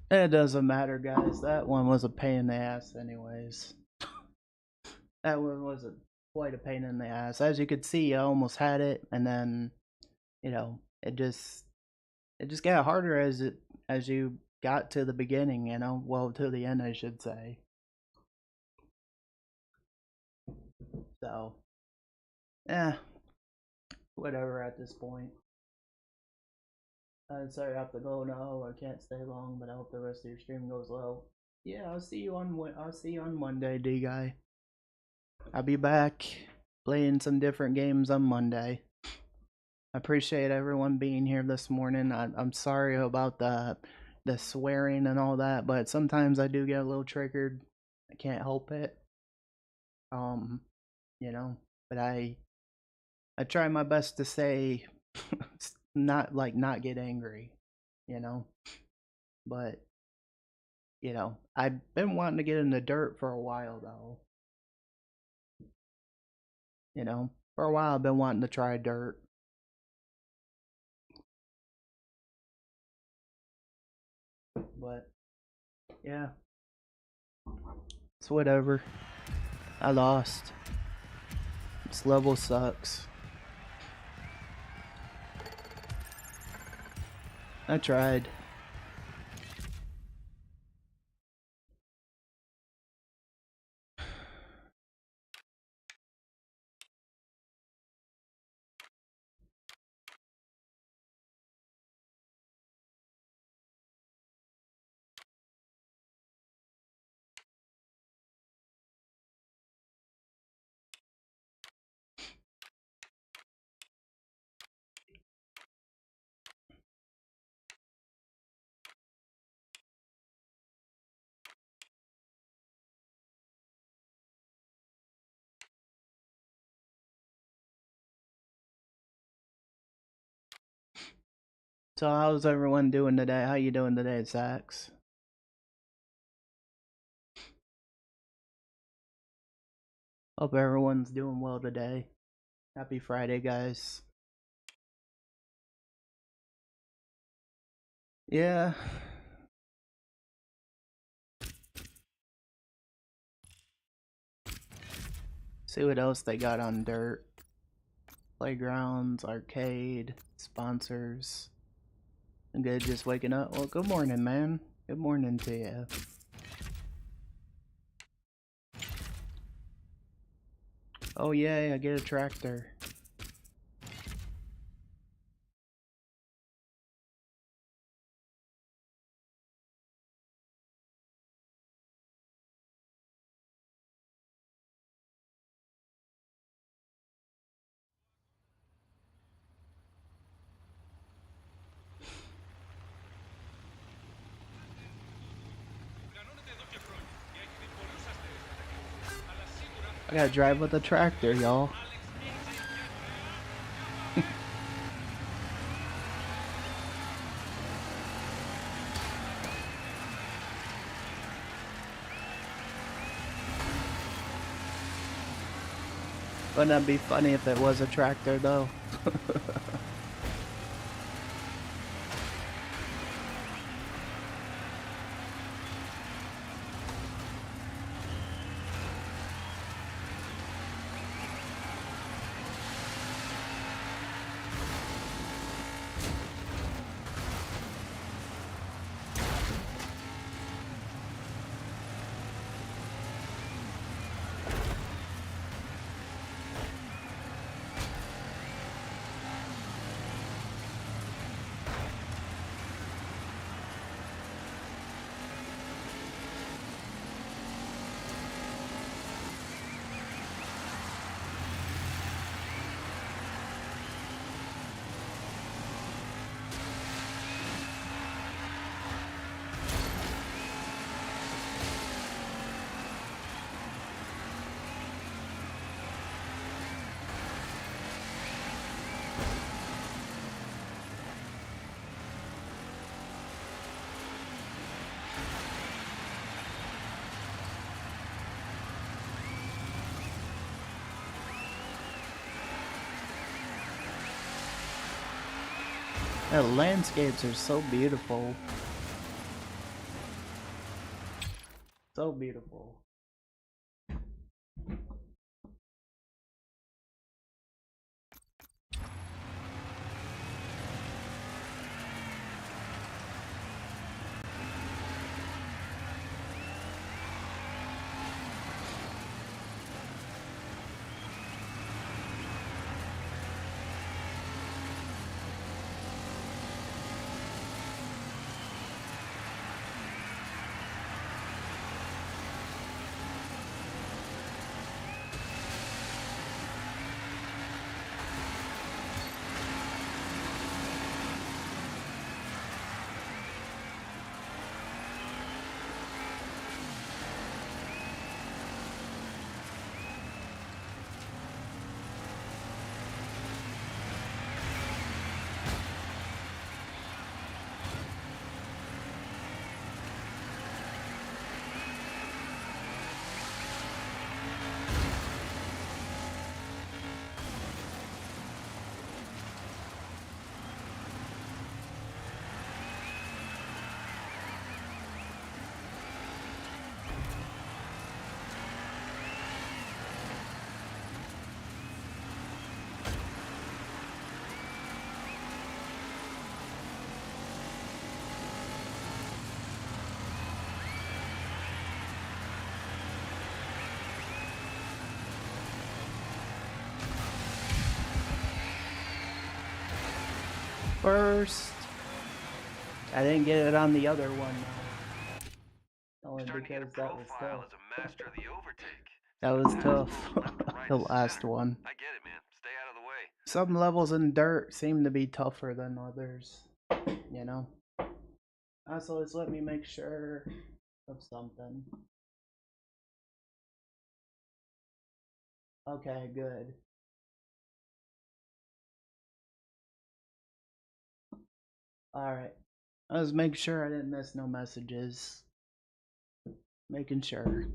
It doesn't matter, guys. That one was a pain in the ass, anyways. That one was quite a pain in the ass. As you could see, I almost had it, and then, you know, it just got harder as you got to the beginning. You know, well, to the end, I should say. So, yeah, whatever at this point. I'm sorry I have to go now. I can't stay long, but I hope the rest of your stream goes well. Yeah, I'll see you on Monday, D guy. I'll be back playing some different games on Monday. I appreciate everyone being here this morning. I'm sorry about the swearing and all that, but sometimes I do get a little triggered. I can't help it. You know, but I try my best to say not get angry, you know. But you know, I've been wanting to get in the dirt for a while though. You know, for a while I've been wanting to try dirt. But yeah, it's whatever. I lost. This level sucks. I tried. So how's everyone doing today? How you doing today, Sax? Hope everyone's doing well today. Happy Friday, guys. Yeah. See what else they got on Dirt. Playgrounds, arcade, sponsors. I'm good, just waking up. Well, good morning, man. Good morning to you. Oh yay, I get a tractor. I gotta drive with a tractor, y'all. Wouldn't that be funny if it was a tractor, though? The landscapes are so beautiful. So beautiful. First, I didn't get it on the other one though. Only because that was tough. As a master of the overtake. That was tough. The last one. I get it, man. Stay out of the way. Some levels in Dirt seem to be tougher than others. You know? Also, just let me make sure of something. Okay, good. Alright. I was making sure I didn't miss no messages. Making sure.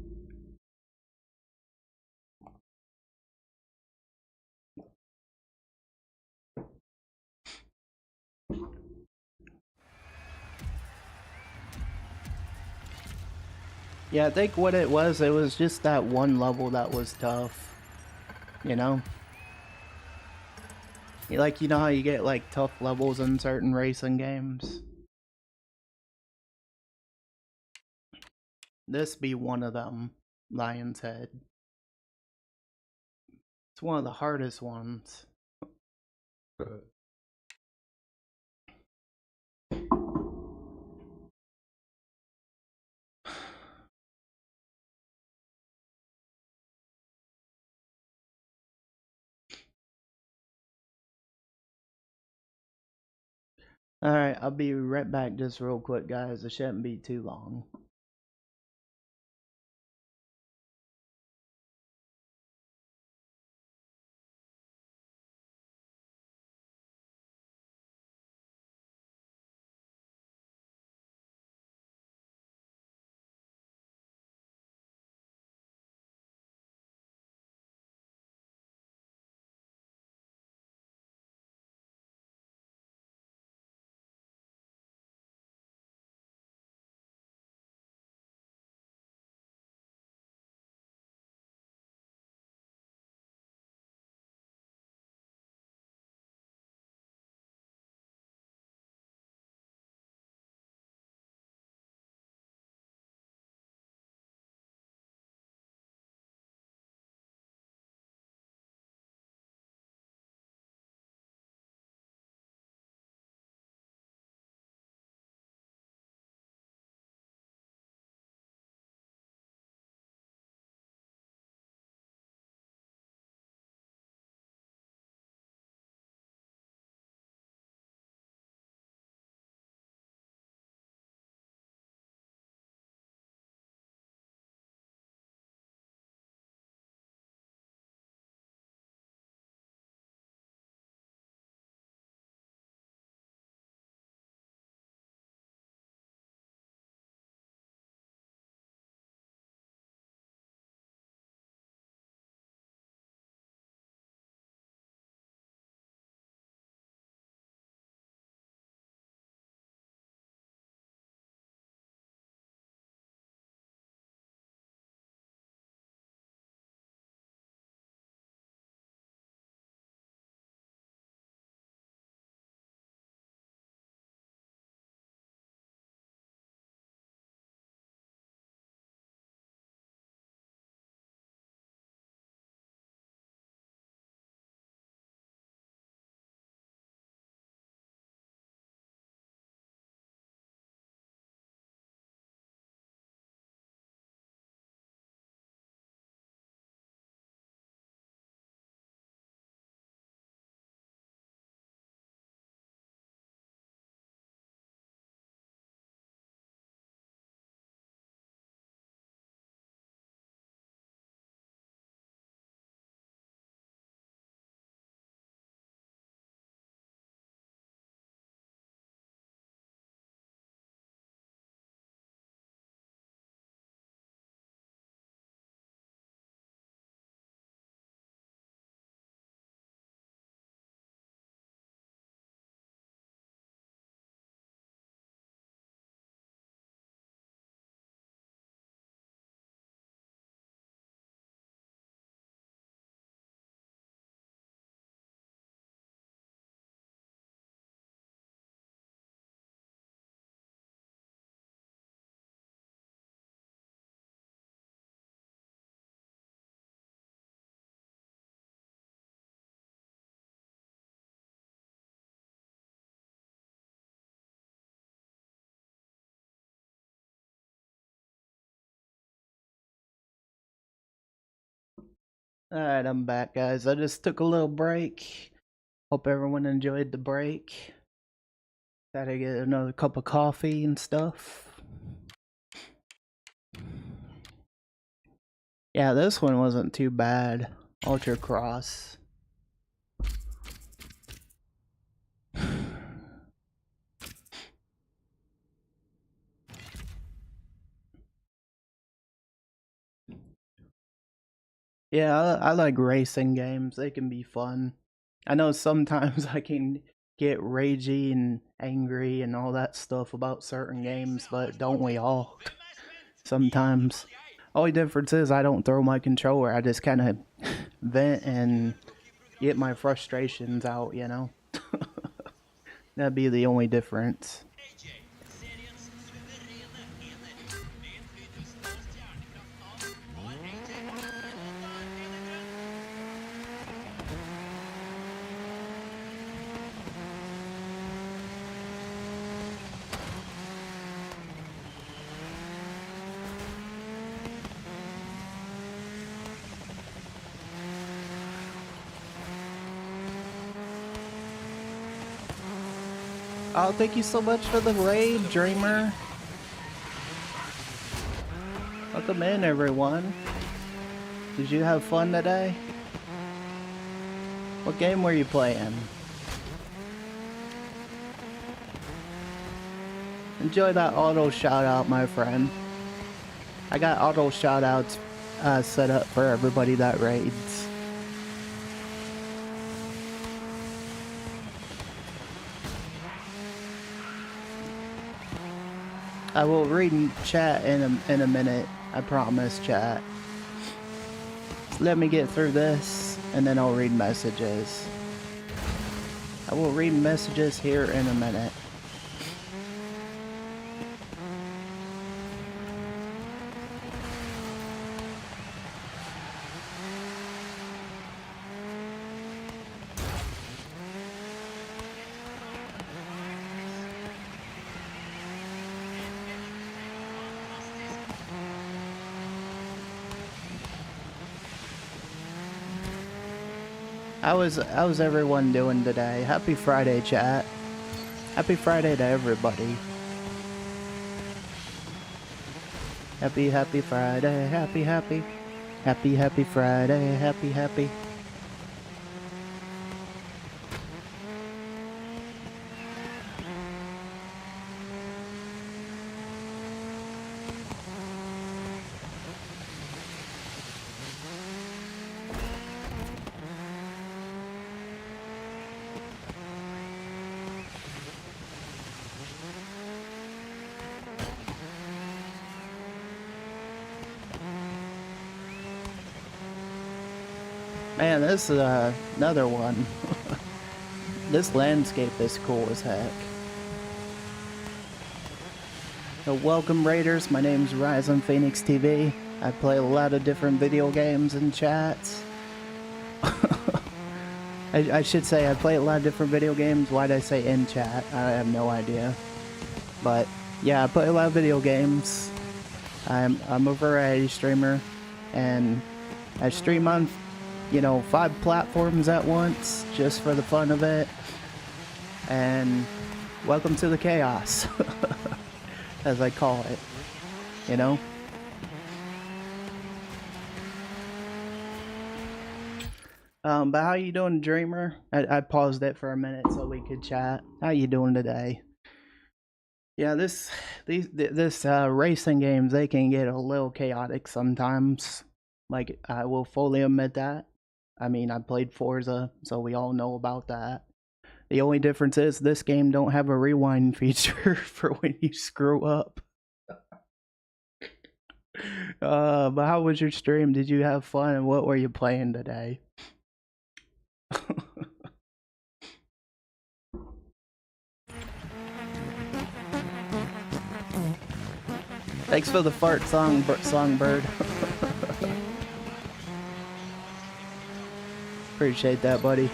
Yeah, I think what it was just that one level that was tough. You know? Like, you know how you get like tough levels in certain racing games? This be one of them, Lion's Head. It's one of the hardest ones. Alright, I'll be right back just real quick, guys. It shouldn't be too long. Alright, I'm back, guys. I just took a little break. Hope everyone enjoyed the break. Gotta get another cup of coffee and stuff. Yeah, this one wasn't too bad. Ultra Cross. Yeah, I like racing games. They can be fun. I know sometimes I can get ragey and angry and all that stuff about certain games, but don't we all? Sometimes. Only difference is I don't throw my controller. I just kind of vent and get my frustrations out, you know? That'd be the only difference. Oh, thank you so much for the raid, Dreamer. Welcome in, everyone. Did you have fun today? What game were you playing? Enjoy that auto shout out, my friend. I got auto shout outs set up for everybody that raids. I will read in chat in a minute. I promise, chat. Let me get through this, and then I'll read messages. I will read messages here in a minute. How's everyone doing today? Happy Friday, chat. Happy Friday to everybody. Happy Friday, happy Friday, happy. Man, this is another one. This landscape is cool as heck. So welcome Raiders, my name's Ryzen Phoenix TV. I play a lot of different video games and chats. I should say I play a lot of different video games. Why'd I say in chat? I have no idea. But yeah, I play a lot of video games. I'm a variety streamer, and I stream on, you know, 5 platforms at once, just for the fun of it. And welcome to the chaos, as I call it, you know? But how you doing, Dreamer? I paused it for a minute so we could chat. How you doing today? Yeah, this racing games, they can get a little chaotic sometimes. Like, I will fully admit that. I mean, I played Forza, so we all know about that. The only difference is this game don't have a rewind feature for when you screw up. But how was your stream? Did you have fun, and what were you playing today? Thanks for the fart songbird. Appreciate that, buddy.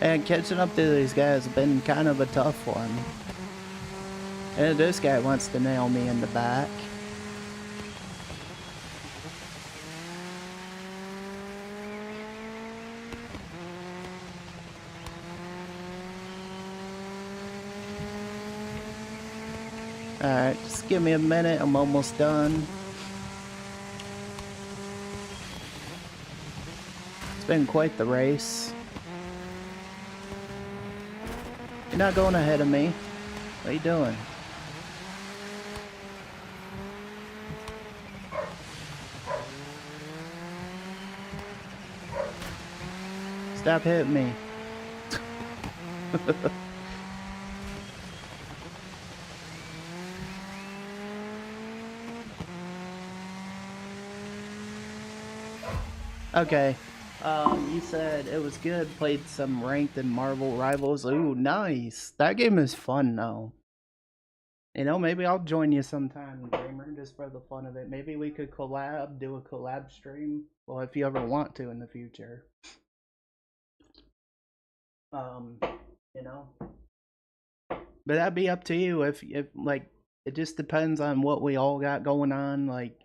And catching up to these guys has been kind of a tough one. And this guy wants to nail me in the back. Alright, just give me a minute, I'm almost done. It's been quite the race. You're not going ahead of me. What are you doing? Stop hitting me. Okay. You said it was good, played some ranked and Marvel Rivals. Ooh, nice. That game is fun though. You know, maybe I'll join you sometime, Gamer, just for the fun of it. Maybe we could collab, do a collab stream. Well, if you ever want to in the future. You know. But that'd be up to you if like it just depends on what we all got going on. Like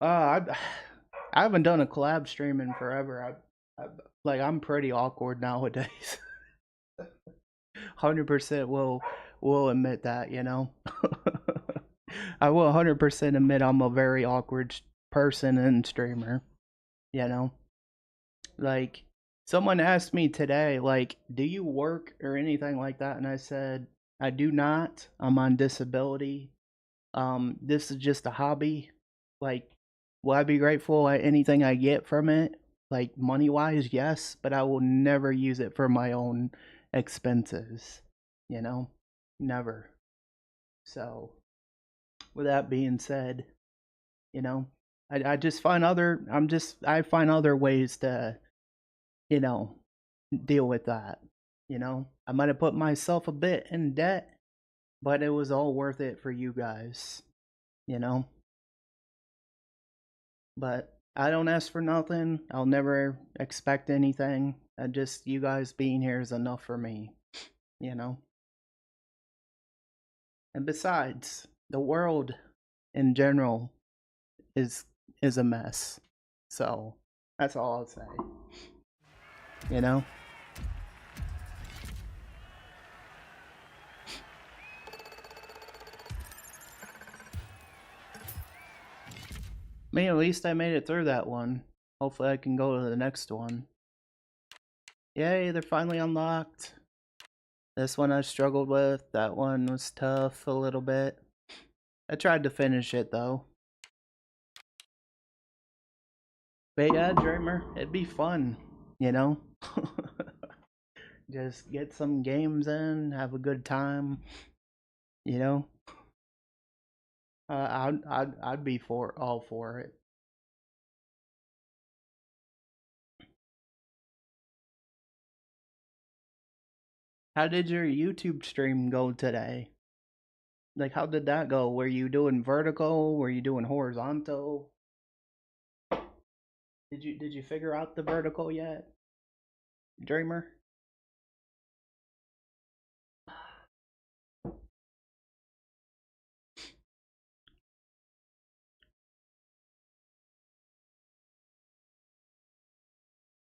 I haven't done a collab stream in forever. Like I'm pretty awkward nowadays. 100% will admit that, you know. I will 100% admit I'm a very awkward person and streamer, you know. Like someone asked me today like, "Do you work or anything like that?" And I said, "I do not. I'm on disability. This is just a hobby. Like, will I be grateful at anything I get from it? Like money wise, yes, but I will never use it for my own expenses, you know? Never." So, with that being said, you know, I just find I find other ways to, you know, deal with that. You know, I might have put myself a bit in debt, but it was all worth it for you guys, you know? But I don't ask for nothing. I'll never expect anything. Just you guys being here is enough for me, you know? And besides, the world in general is a mess. So, that's all I'll say. You know? Me, at least I made it through that one. Hopefully I can go to the next one. Yay, they're finally unlocked. This one I struggled with. That one was tough a little bit. I tried to finish it though. But yeah, Dreamer, it'd be fun, you know? Just get some games in, have a good time, you know? I'd be all for it. How did your YouTube stream go today? Like, how did that go? Were you doing vertical? Were you doing horizontal? Did you figure out the vertical yet, Dreamer?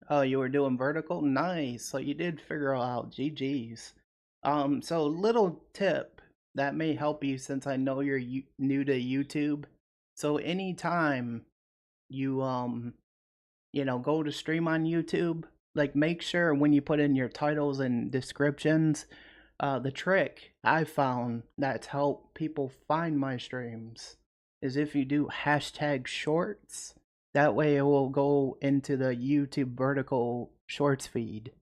Oh, you were doing vertical? Nice. So you did figure out GG's. So little tip that may help you since I know you're new to YouTube. So anytime you you know, go to stream on YouTube, like make sure when you put in your titles and descriptions, the trick I found that's helped people find my streams is if you do hashtag shorts. That way it will go into the YouTube vertical shorts feed.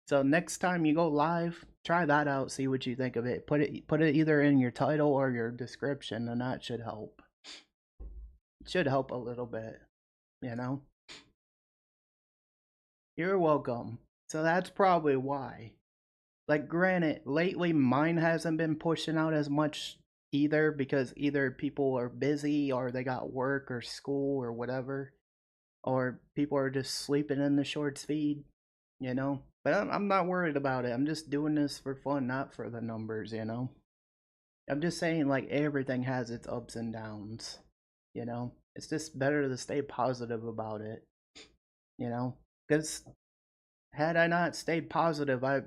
So next time you go live, try that out, see what you think of it. Put it either in your title or your description, and that should help. It should help a little bit, you know? You're welcome. So that's probably why. Like, granted, lately mine hasn't been pushing out as much either because either people are busy or they got work or school or whatever, or people are just sleeping in the shorts feed. you know? But I'm not worried about it. I'm just doing this for fun, not for the numbers, you know? I'm just saying, like, everything has its ups and downs, you know? It's just better to stay positive about it, you know? Because had I not stayed positive, I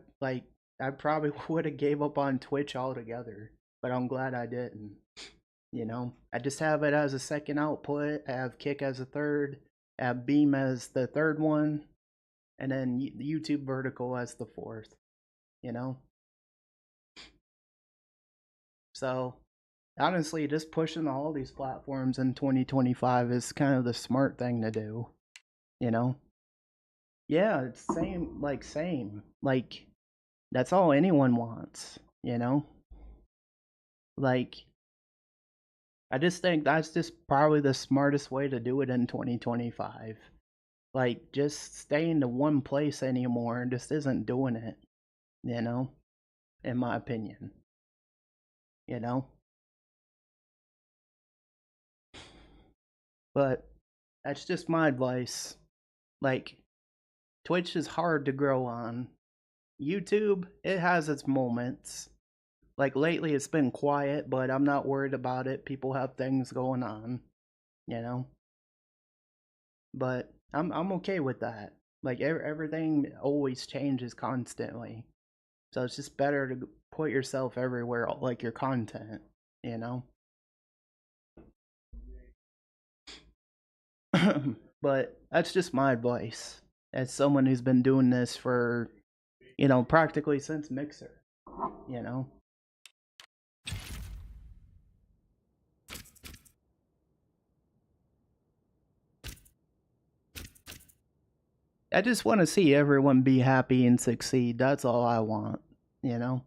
probably would have gave up on Twitch altogether. But I'm glad I didn't. You know, I just have it as a second output. I have Kick as a third. I have Beam as the third one, and then YouTube Vertical as the fourth. You know, so honestly, just pushing all these platforms in 2025 is kind of the smart thing to do. You know, yeah, it's same. Like that's all anyone wants. You know, like I just think that's just probably the smartest way to do it in 2025. Like, just staying to one place anymore just isn't doing it, you know? In my opinion, you know? But that's just my advice. Like, Twitch is hard to grow on. YouTube, it has its moments. Like, lately it's been quiet, but I'm not worried about it. People have things going on, you know? But I'm okay with that. Like everything always changes constantly, so it's just better to put yourself everywhere, like your content, you know. But that's just my advice as someone who's been doing this for, you know, practically since Mixer, you know. I just want to see everyone be happy and succeed. That's all I want, you know.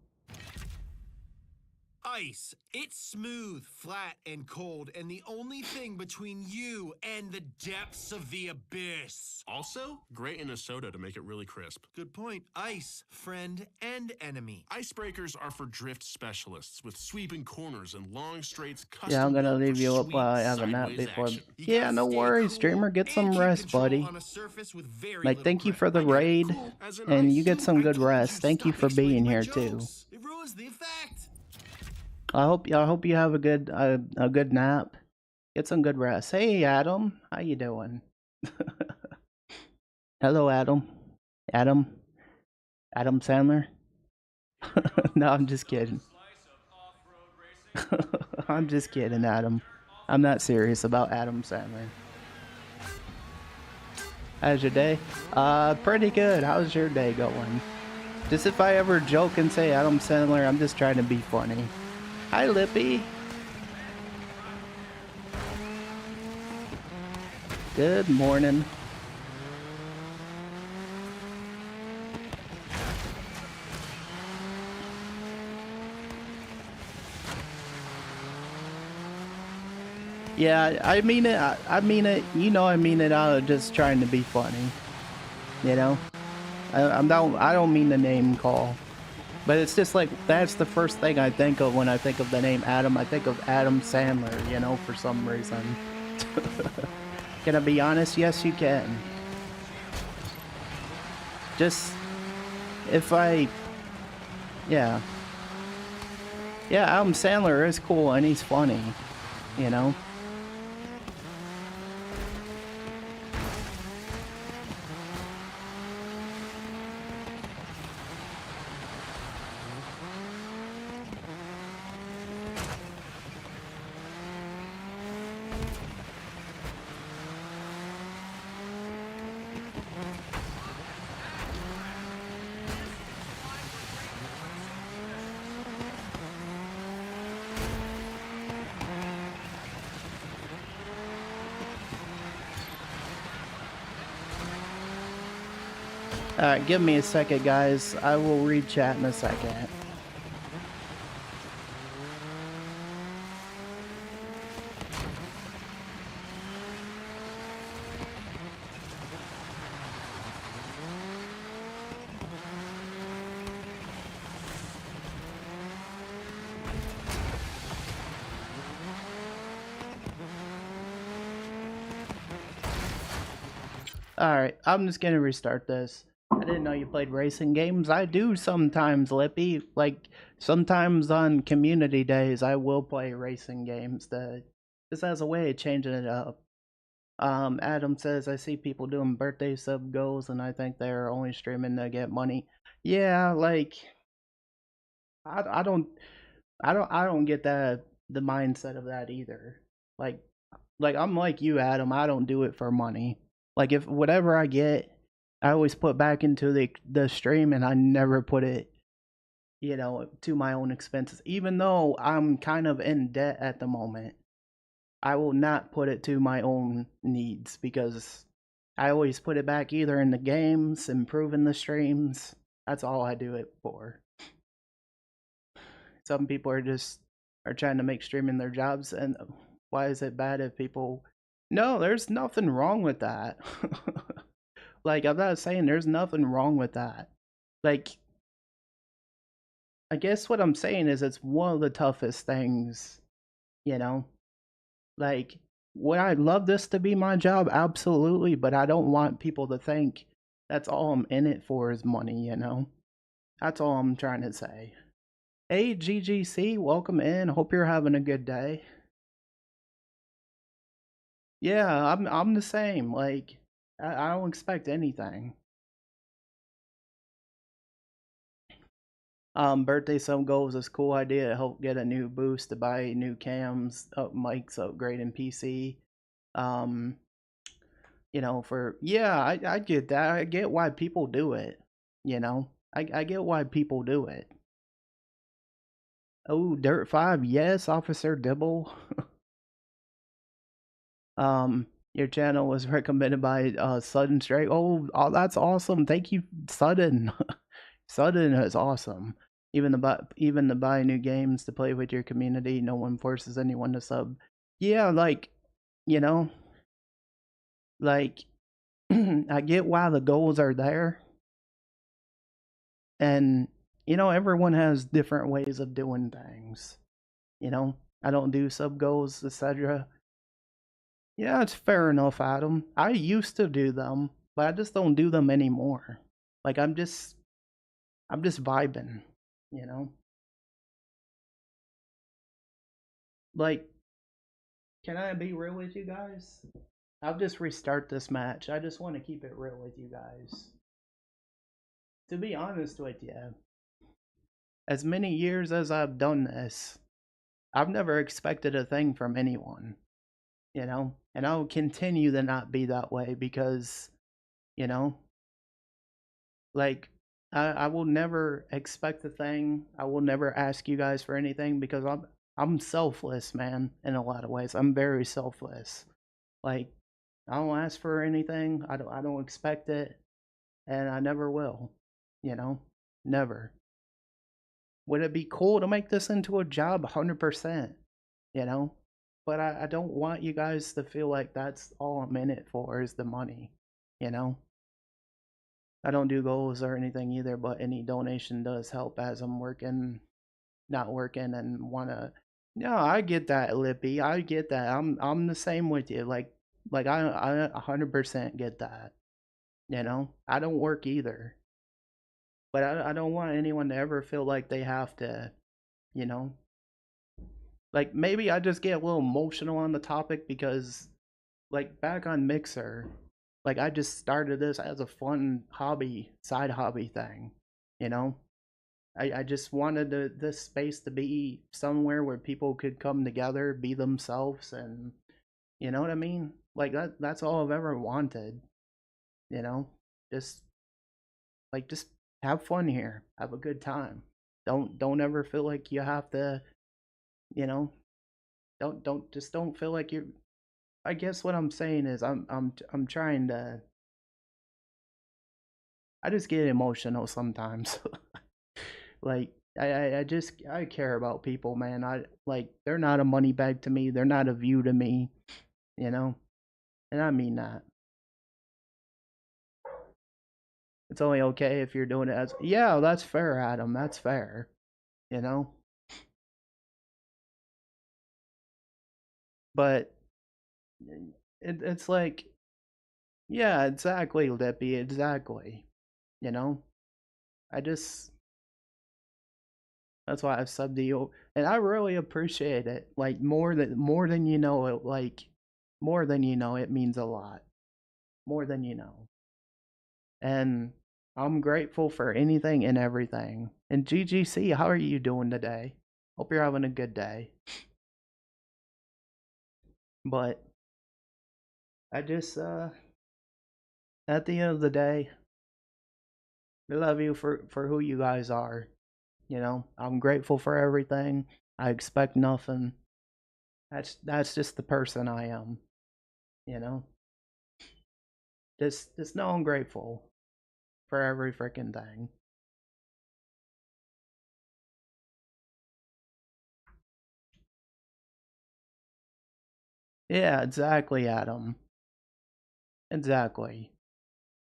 Ice. It's smooth, flat, and cold, and the only thing between you and the depths of the abyss. Also, grate in a soda to make it really crisp. Good point. Ice, friend and enemy. Icebreakers are for drift specialists with sweeping corners and long straights. Yeah, I'm gonna leave you up while I have a nap before. Yeah, no worries, streamer. Get some rest, buddy. Like, thank you for the raid, and you get some good rest. Thank you for being here too. It ruins the effect. I hope you have a good nap. Get some good rest. Hey, Adam, how you doing? Hello, Adam. Adam Sandler. No, I'm just kidding. I'm just kidding, Adam. I'm not serious about Adam Sandler. How's your day? Pretty good. How's your day going? Just if I ever joke and say Adam Sandler, I'm just trying to be funny. Hi, Lippy. Good morning. Yeah, I mean it. I mean it. You know, I mean it out of just trying to be funny. You know, I don't mean the name call. But it's just like, that's the first thing I think of when I think of the name Adam. I think of Adam Sandler, you know, for some reason. Can I be honest? Yes, you can. Just, if I, yeah. Yeah, Adam Sandler is cool and he's funny, you know. Alright, give me a second, guys. I will read chat in a second. Alright, I'm just gonna restart this. I didn't know you played racing games. I do sometimes, Lippy. Like, sometimes on community days, I will play racing games. Just as a way of changing it up. Adam says, I see people doing birthday sub goals, and I think they're only streaming to get money. Yeah, like, I don't, I don't get the mindset of that either. Like, I'm like you, Adam. I don't do it for money. Like, if whatever I get, I always put back into the stream, and I never put it, to my own expenses. Even though I'm kind of in debt at the moment, I will not put it to my own needs because I always put it back either in the games, improving the streams. That's all I do it for. Some people are trying to make streaming their jobs, and why is it bad if people? No, there's nothing wrong with that. Like, I'm not saying there's nothing wrong with that. Like, I guess what I'm saying is it's one of the toughest things, you know? Like, would I love this to be my job? Absolutely, but I don't want people to think that's all I'm in it for is money, That's all I'm trying to say. Hey, GGC, welcome in. Hope you're having a good day. Yeah, I'm the same. Like, I don't expect anything. Birthday some goals is a cool idea. Help get a new boost to buy new cams, mics, upgrading PC. I get that. I get why people do it. I get why people do it. Oh, Dirt 5, yes, Officer Dibble. Your channel was recommended by Sudden Strike. Oh, that's awesome. Thank you, Sudden. Sudden is awesome. Even to buy new games to play with your community. No one forces anyone to sub. Yeah, like, you know, like I get why the goals are there. And everyone has different ways of doing things. I don't do sub goals, etc. Yeah, it's fair enough, Adam. I used to do them, but I just don't do them anymore. Like, I'm just vibing, you know? Like, can I be real with you guys? I'll just restart this match. I just want to keep it real with you guys. To be honest with you, as many years as I've done this, I've never expected a thing from anyone, And I'll continue to not be that way because, you know, like, I will never expect a thing. I will never ask you guys for anything because I'm selfless, man, in a lot of ways. I'm very selfless. Like, I don't ask for anything. I don't expect it, and I never will. Never. Would it be cool to make this into a job? 100%. But I don't want you guys to feel like that's all I'm in it for is the money. I don't do goals or anything either, but any donation does help as I'm not working, and wanna. No, I get that, Lippy. I get that. I'm the same with you. Like I 100% get that. I don't work either, but I don't want anyone to ever feel like they have to. You know, like maybe I just get a little emotional on the topic because, like, back on Mixer, like, I just started this as a fun side hobby thing, you know? I just wanted this space to be somewhere where people could come together, be themselves, and you know what I mean? Like, that's all I've ever wanted, you know? Just just have fun here. Have a good time. Don't ever feel like you have to, you know, don't feel like you're. I guess what I'm saying is I'm trying to. I just get emotional sometimes. Like, I care about people, man. They're not a money bag to me. They're not a view to me, you know? And I mean that. It's only okay if you're doing it as, yeah, that's fair, Adam. That's fair, you know? But it's like, yeah, exactly, Lippy, exactly. You know, I just that's why I've subbed to you, and I really appreciate it. Like more than you know. It like more than you know. It means a lot. More than you know. And I'm grateful for anything and everything. And GGC, how are you doing today? Hope you're having a good day. But I just at the end of the day, I love you for who you guys are. You know, I'm grateful for everything. I expect nothing. That's just the person I am. You know, just know I'm grateful for every freaking thing. Yeah, exactly, Adam. Exactly.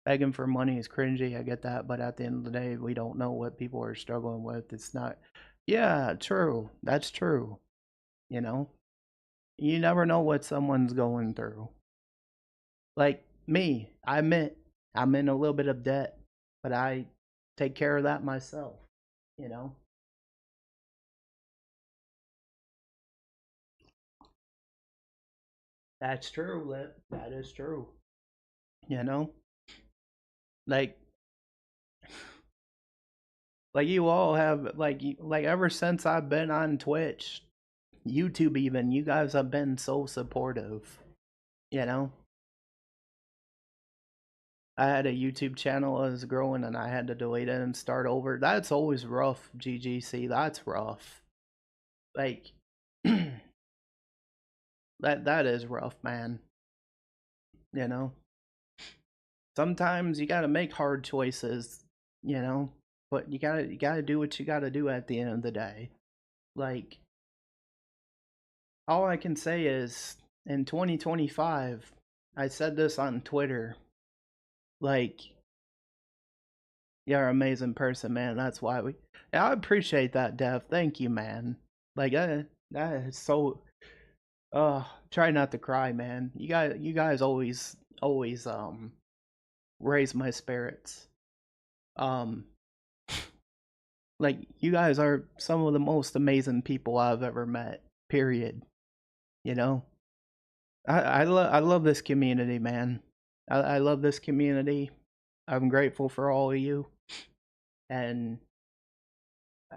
Begging for money is cringy, I get that, but at the end of the day, we don't know what people are struggling with. It's not. Yeah, true. That's true. You know, you never know what someone's going through. Like me, I'm in a little bit of debt, but I take care of that myself. You know, that's true, Lip. That is true. You know, like you all have like ever since I've been on Twitch, YouTube even, you guys have been so supportive. You know, I had a YouTube channel that was growing and I had to delete it and start over. That's always rough, GGC. That's rough. Like that is rough, man. You know. Sometimes you got to make hard choices, you know, but you got to do what you got to do at the end of the day. Like all I can say is in 2025, I said this on Twitter, like you're an amazing person, man. That's why I appreciate that, Dev. Thank you, man. Like that is so. Try not to cry, man. You guys always raise my spirits. Um, like you guys are some of the most amazing people I've ever met. Period. You know, I love this community, man. I love this community. I'm grateful for all of you, and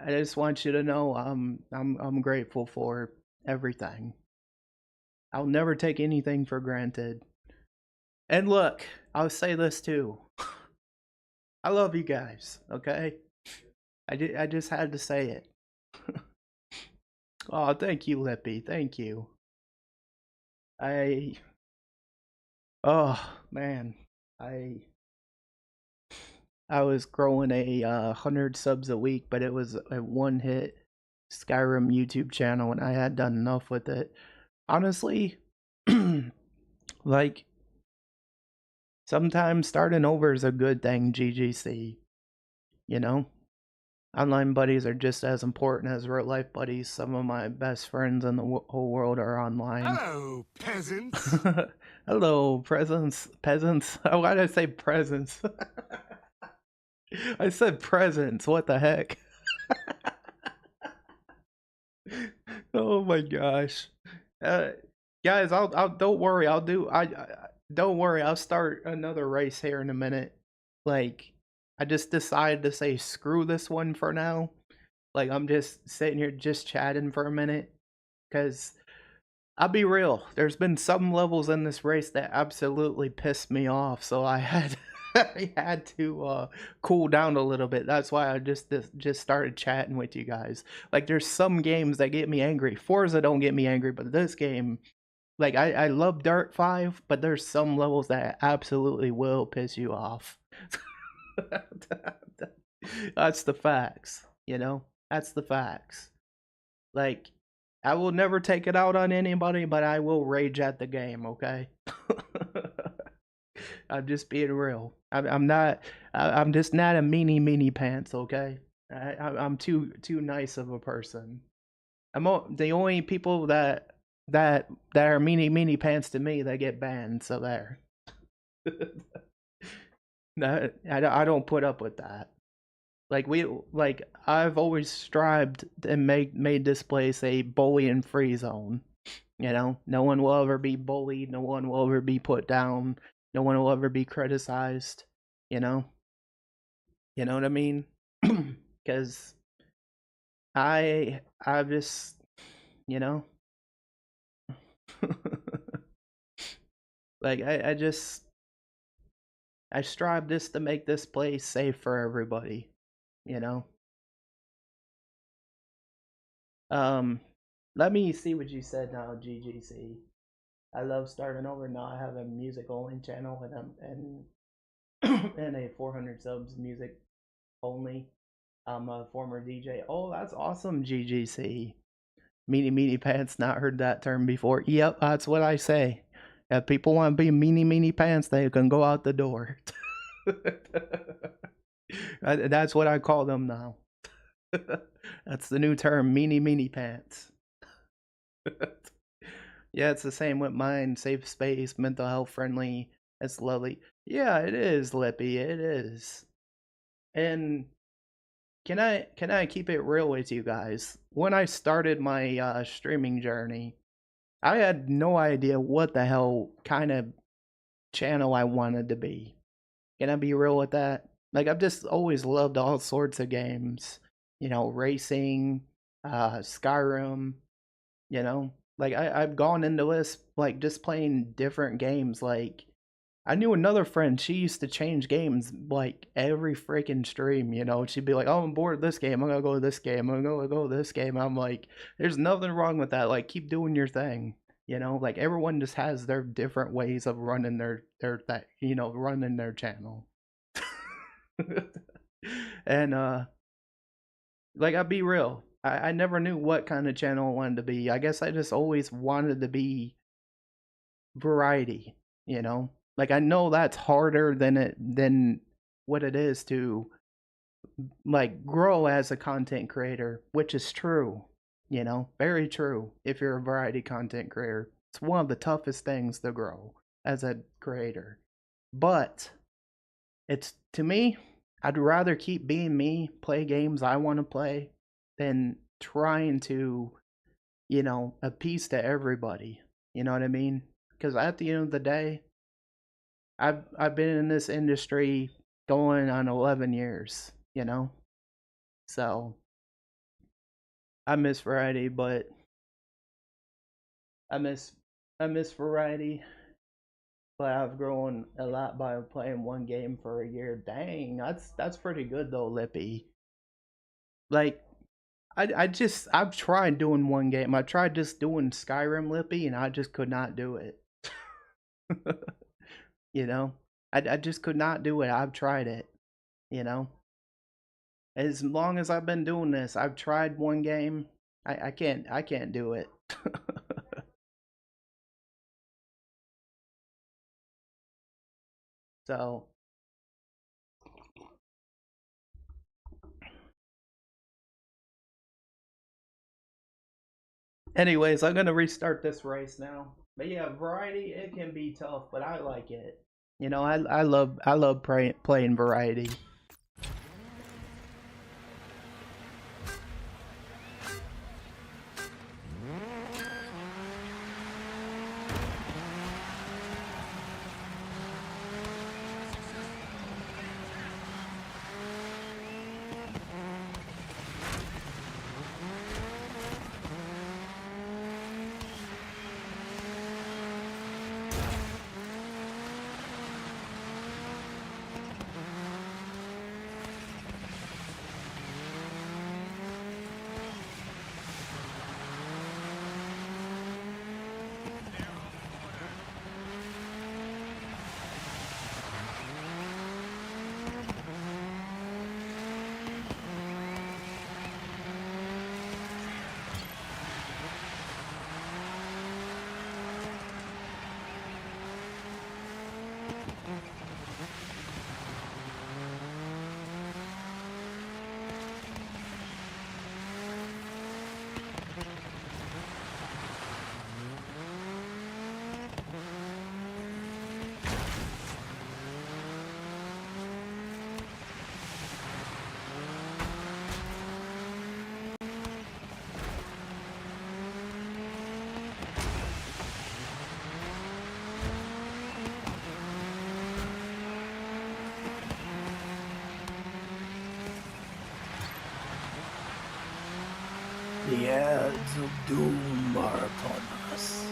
I just want you to know I'm grateful for everything. I'll never take anything for granted. And look, I'll say this too. I love you guys, okay? I just had to say it. Oh, thank you, Lippy. Thank you. I oh man. I I was growing a 100 subs a week, but it was a one hit Skyrim YouTube channel and I had done enough with it. Honestly, like sometimes starting over is a good thing, GGC. You know? Online buddies are just as important as real life buddies. Some of my best friends in the whole world are online. Hello, peasants. Hello, peasants. Oh, why did I say presents? I said presents. What the heck? Oh my gosh. Guys, I'll don't worry. Don't worry. I'll start another race here in a minute. Like, I just decided to say screw this one for now. Like, I'm just sitting here just chatting for a minute. Because I'll be real, there's been some levels in this race that absolutely pissed me off. So I had I had to cool down a little bit. That's why I just started chatting with you guys. Like, there's some games that get me angry. Forza don't get me angry, but this game, like, I love Dirt 5, but there's some levels that absolutely will piss you off. That's the facts, you know? That's the facts. Like, I will never take it out on anybody, but I will rage at the game, okay? I'm just being real. I'm not. I'm just not a meanie pants, okay? I'm too nice of a person. The only people that are meanie pants to me, they get banned. So there. I don't put up with that. Like I've always strived and made this place a bullying free zone. You know, no one will ever be bullied, no one will ever be put down, no one will ever be criticized, you know? You know what I mean? Cuz I just, you know, like I strive this to make this place safe for everybody, you know? Um, let me see what you said now, GGC. I love starting over. Now I have a music only channel and a 400 subs music only. I'm a former DJ. Oh, that's awesome, GGC. Meanie pants. Not heard that term before. Yep, that's what I say. If people want to be meanie pants, they can go out the door. That's what I call them now. That's the new term, meanie pants. Yeah, it's the same with mine. Safe space, mental health friendly. It's lovely. Yeah, it is, Lippy. It is. And can I keep it real with you guys? When I started my streaming journey, I had no idea what the hell kind of channel I wanted to be. Can I be real with that? Like I've just always loved all sorts of games. You know, racing, Skyrim, you know. Like I've gone into this like just playing different games. Like I knew another friend, she used to change games like every freaking stream, you know. She'd be like, "Oh, I'm bored of this game. I'm gonna go to this game. I'm gonna go to this game." I'm like, "There's nothing wrong with that. Like, keep doing your thing." You know, like everyone just has their different ways of running their that you know running their channel. And like I'll be real, I never knew what kind of channel I wanted to be. I guess I just always wanted to be variety, you know. Like I know that's harder than what it is to like grow as a content creator, which is true, you know, very true. If you're a variety content creator, it's one of the toughest things to grow as a creator. But it's to me, I'd rather keep being me, play games I want to play, than trying to, you know, appease to everybody. You know what I mean? Because at the end of the day, I've been in this industry going on 11 years, you know? So I miss variety, but I miss I miss variety, but I've grown a lot by playing one game for a year. Dang, that's pretty good though, Lippy. Like I've tried doing one game. I tried just doing Skyrim, Lippy, and I just could not do it. You know? I just could not do it. I've tried it, you know? As long as I've been doing this, I've tried one game. I can't do it. So anyways, I'm gonna restart this race now. But yeah, variety it can be tough, but I like it. You know, I love playing variety. The ads of doom are upon us.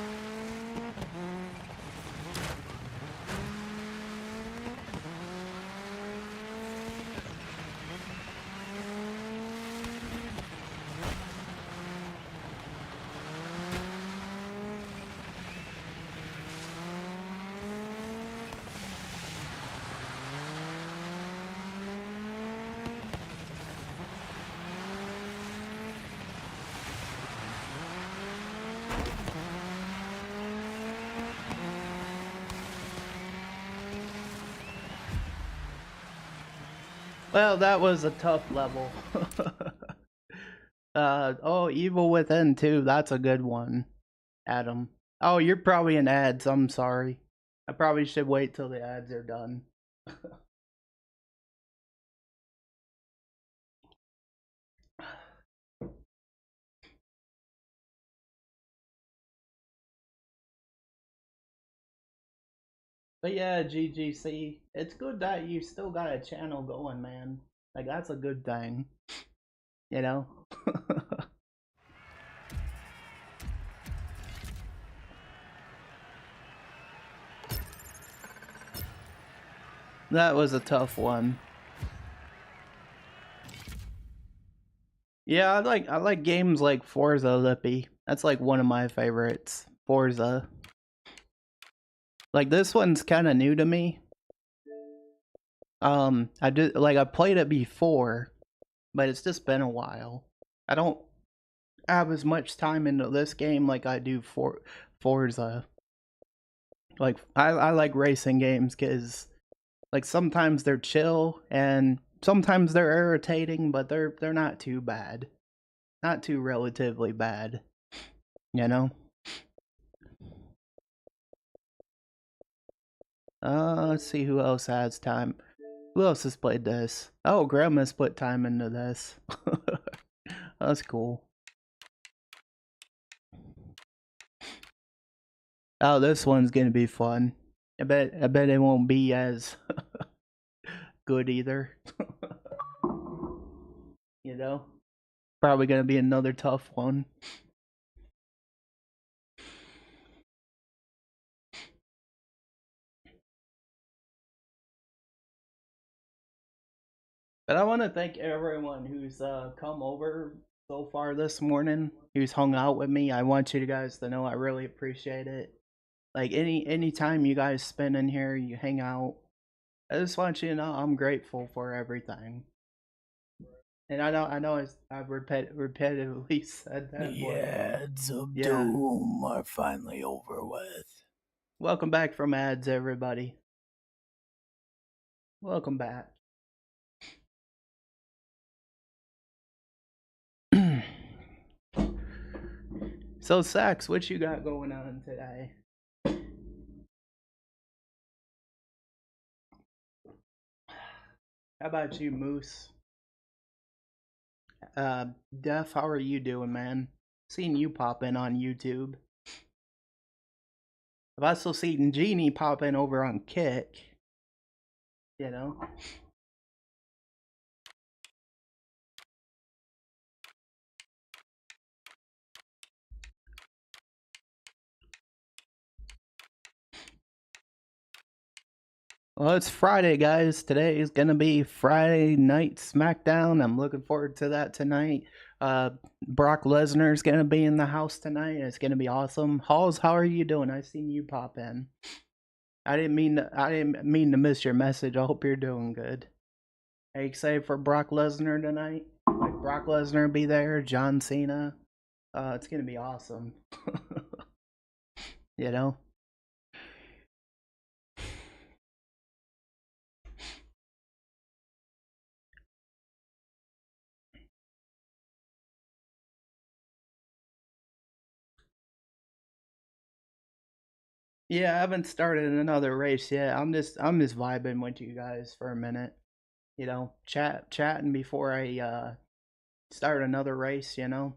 Well, that was a tough level. Oh, Evil Within 2, that's a good one, Adam. Oh, you're probably in ads, I'm sorry. I probably should wait till the ads are done. But yeah, GGC, it's good that you still got a channel going, man. Like, that's a good thing. You know? That was a tough one. Yeah, I like games like Forza Lippy. That's like one of my favorites. Forza. Like this one's kind of new to me. I played it before, but it's just been a while. I don't have as much time into this game like I do for Forza. Like I like racing games cuz like sometimes they're chill and sometimes they're irritating, but they're not too bad. Not too relatively bad, you know? Let's see who else has time. Who else has played this? Oh, Grandma's put time into this. That's cool. Oh, this one's gonna be fun. I bet it won't be as good either. You know? Probably gonna be another tough one. But I want to thank everyone who's come over so far this morning, who's hung out with me. I want you guys to know I really appreciate it. Like any time you guys spend in here, you hang out. I just want you to know I'm grateful for everything. And I've repetitively said that. The But, ads of yeah. doom are finally over with. Welcome back from ads, everybody. Welcome back. So, Sax, what you got going on today? How about you, Moose? Def, how are you doing, man? Seen you pop in on YouTube. I've also seen Genie pop in over on Kick. You know? Well, it's Friday, guys. Today is gonna be Friday Night SmackDown. I'm looking forward to that tonight. Brock Lesnar's gonna be in the house tonight. It's gonna be awesome. Halls, how are you doing? I seen you pop in. I didn't mean to miss your message. I hope you're doing good. Are you excited for Brock Lesnar tonight? Like Brock Lesnar be there, John Cena. It's gonna be awesome. You know? Yeah, I haven't started another race yet. I'm just vibing with you guys for a minute. You know, chatting before I start another race, you know.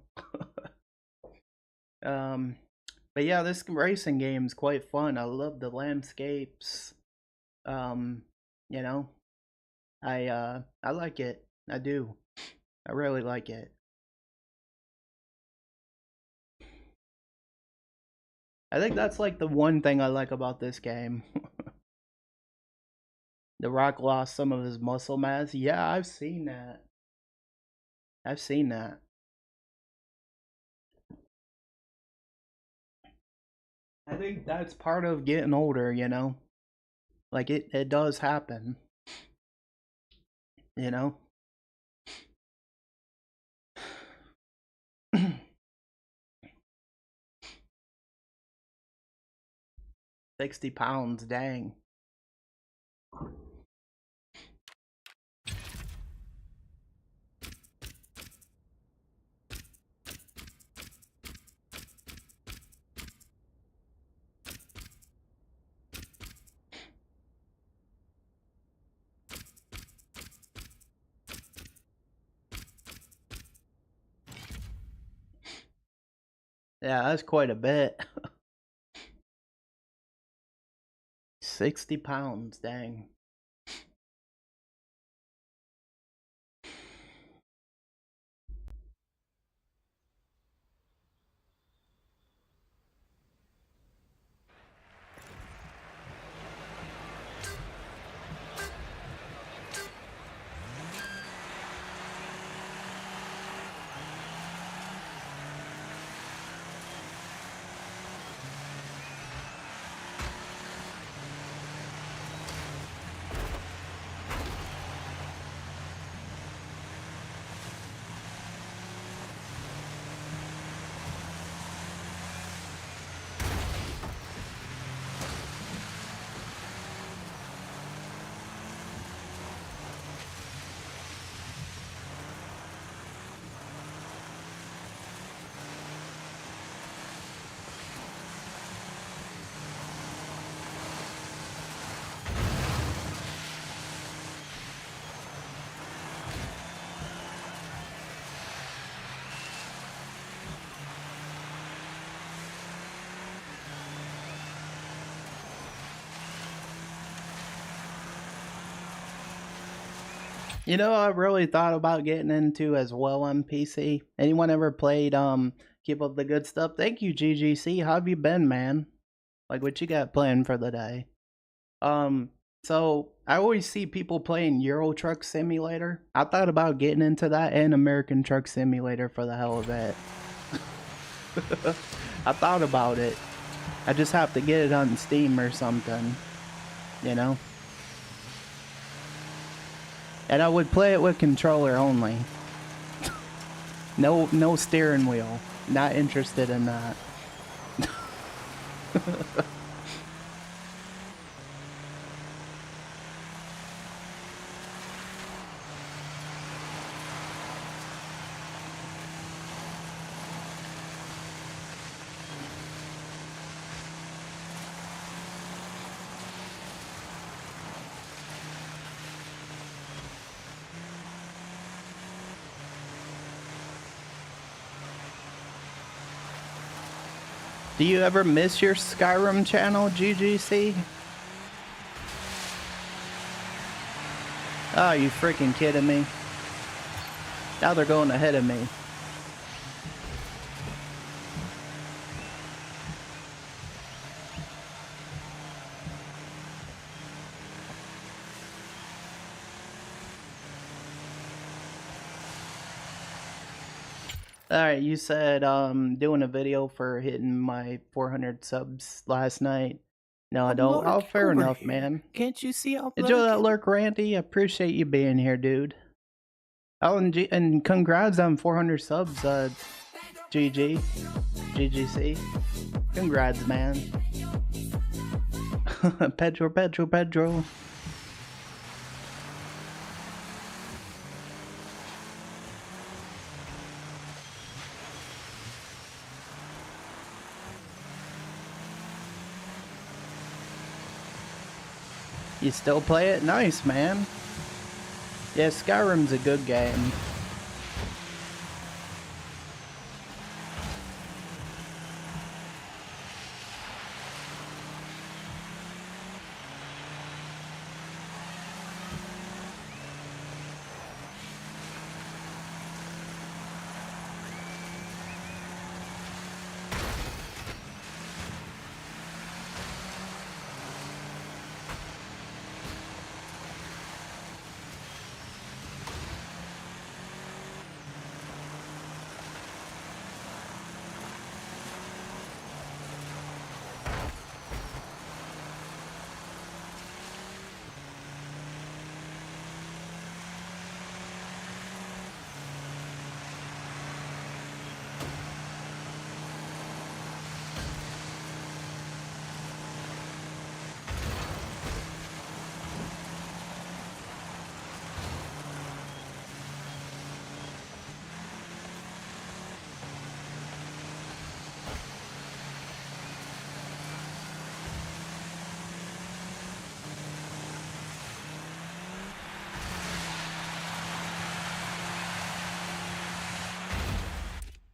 um but yeah, this racing game's quite fun. I love the landscapes. Um, you know, I like it. I do. I really like it. I think that's like the one thing I like about this game. The Rock lost some of his muscle mass. Yeah, I've seen that. I've seen that. I think that's part of getting older, you know? Like it does happen. You know? 60 pounds, dang. Yeah, that's quite a bit. 60 pounds, dang. You know, I really thought about getting into as well on PC. Anyone ever played Keep Up the Good Stuff? Thank you, GGC. How have you been, man? Like, what you got planned for the day? So I always see people playing Euro Truck Simulator. I thought about getting into that and American Truck Simulator for the hell of it. I thought about it. I just have to get it on Steam or something, you know? And I would play it with controller only. No steering wheel. Not interested in that. Do you ever miss your Skyrim channel, GGC? Oh, you freaking kidding me? Now they're going ahead of me. Alright, you said doing a video for hitting my 400 subs last night. No, I don't. Oh, fair enough, here. man. Can't you see how Enjoy that lurk, Randy. I appreciate you being here, dude. Oh, and congrats on 400 subs, GG. GGC. Congrats, man. Pedro. You still play it? Nice, man. Yeah, Skyrim's a good game.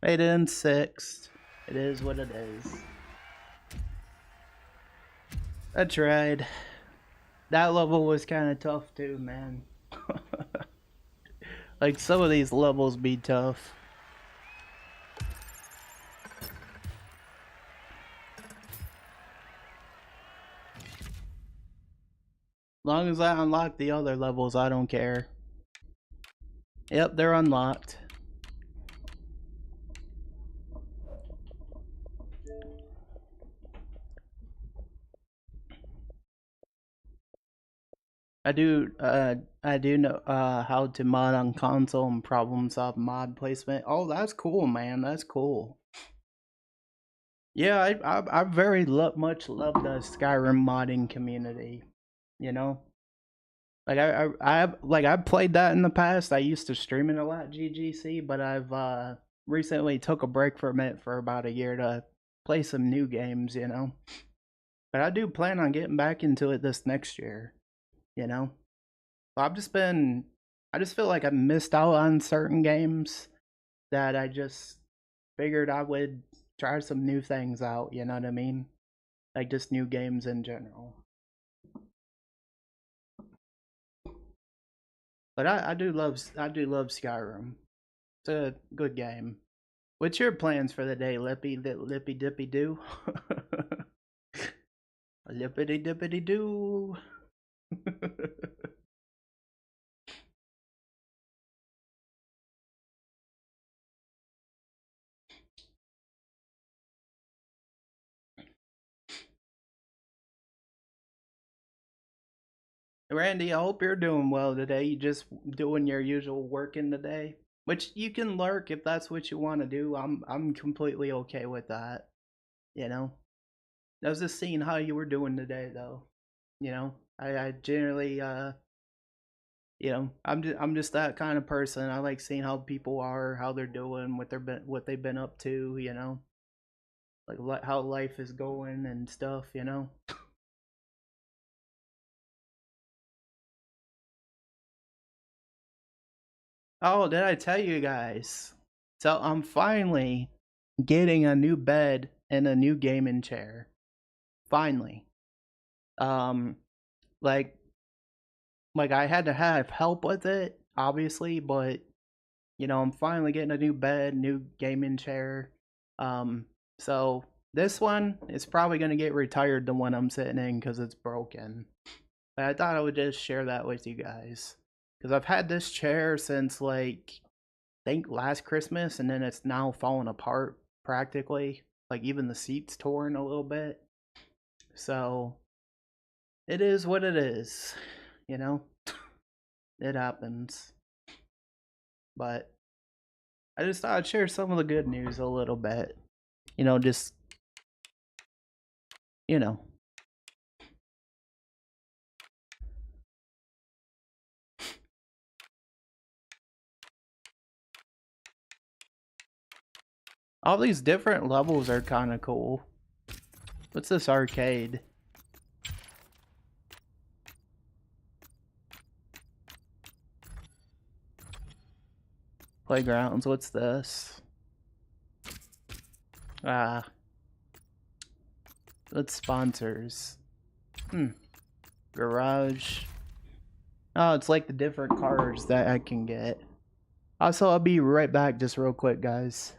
Made it in 6th. It is what it is. I tried. That level was kind of tough too, man. Like, some of these levels be tough. Long as I unlock the other levels, I don't care. Yep, they're unlocked. I do know how to mod on console and problem solve mod placement. Oh, that's cool, man. That's cool. Yeah, I very much love the Skyrim modding community. You know, like I've played that in the past. I used to stream it a lot, GGC, but I've recently took a break from it for about a year to play some new games. You know, but I do plan on getting back into it this next year. You know. I just feel like I missed out on certain games that I just figured I would try some new things out, you know what I mean? Like just new games in general. But I do love Skyrim. It's a good game. What's your plans for the day, Lippy Dippy Doo? Lippity Dippity Doo. Randy, I hope you're doing well today. You just doing your usual working today, which you can lurk if that's what you want to do. I'm completely okay with that. You know, I was just seeing how you were doing today, though. You know, I generally you know, I'm just that kind of person. I like seeing how people are, how they're doing, what they've been up to. You know, like how life is going and stuff. You know. Oh, did I tell you guys? So I'm finally getting a new bed and a new gaming chair. Finally. Um like I had to have help with it, obviously, but you know, I'm finally getting a new bed, new gaming chair. Um so this one is probably going to get retired, the one I'm sitting in, cuz it's broken. But I thought I would just share that with you guys, cuz I've had this chair since like think last Christmas, and then it's now falling apart practically. Like even the seats torn a little bit. So it is what it is, you know. It happens. But I just thought I'd share some of the good news a little bit. You know, just you know. All these different levels are kind of cool. What's this arcade? Playgrounds, what's this? Ah. Let's sponsors. Garage. Oh, it's like the different cars that I can get. Also, I'll be right back just real quick, guys.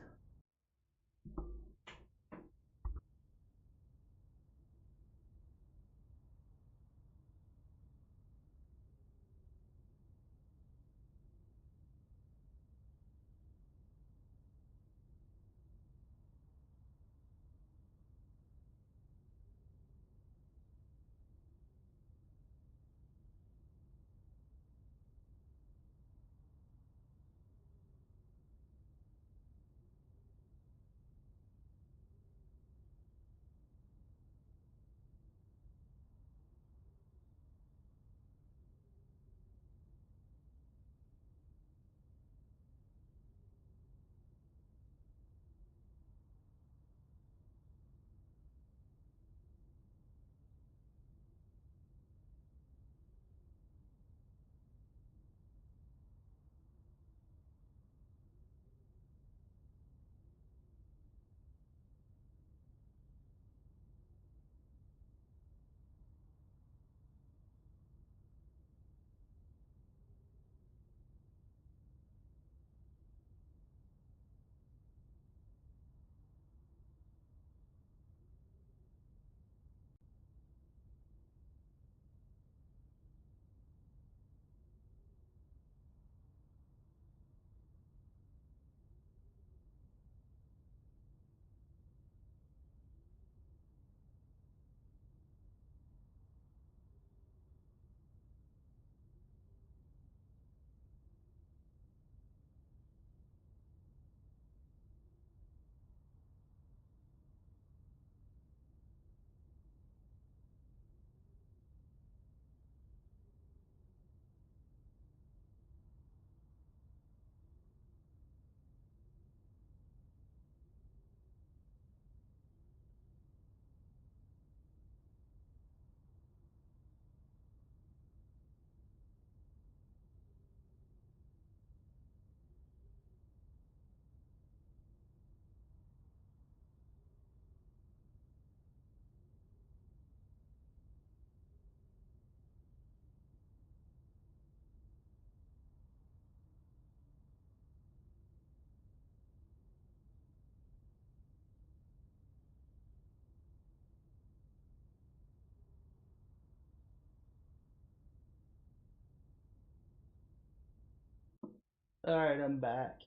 Alright, I'm back.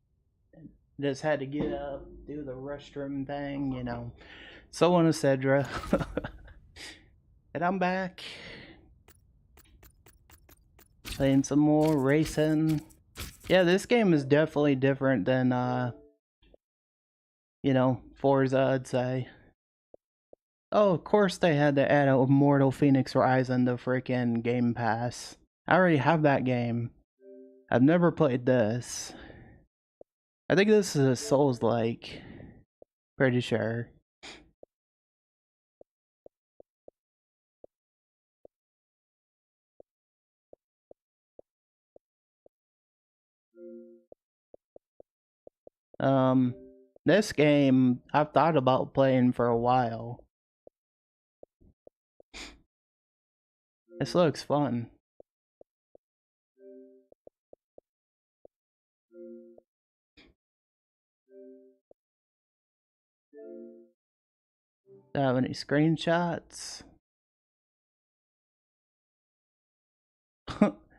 Just had to get up, do the restroom thing, you know. So on etc. And I'm back. Playing some more racing. Yeah, this game is definitely different than, you know, Forza, I'd say. Oh, of course they had to add Immortal Phoenix Rising to freaking Game Pass. I already have that game. I've never played this. I think this is a Souls-like. Pretty sure. This game I've thought about playing for a while. This looks fun. Do I have any screenshots?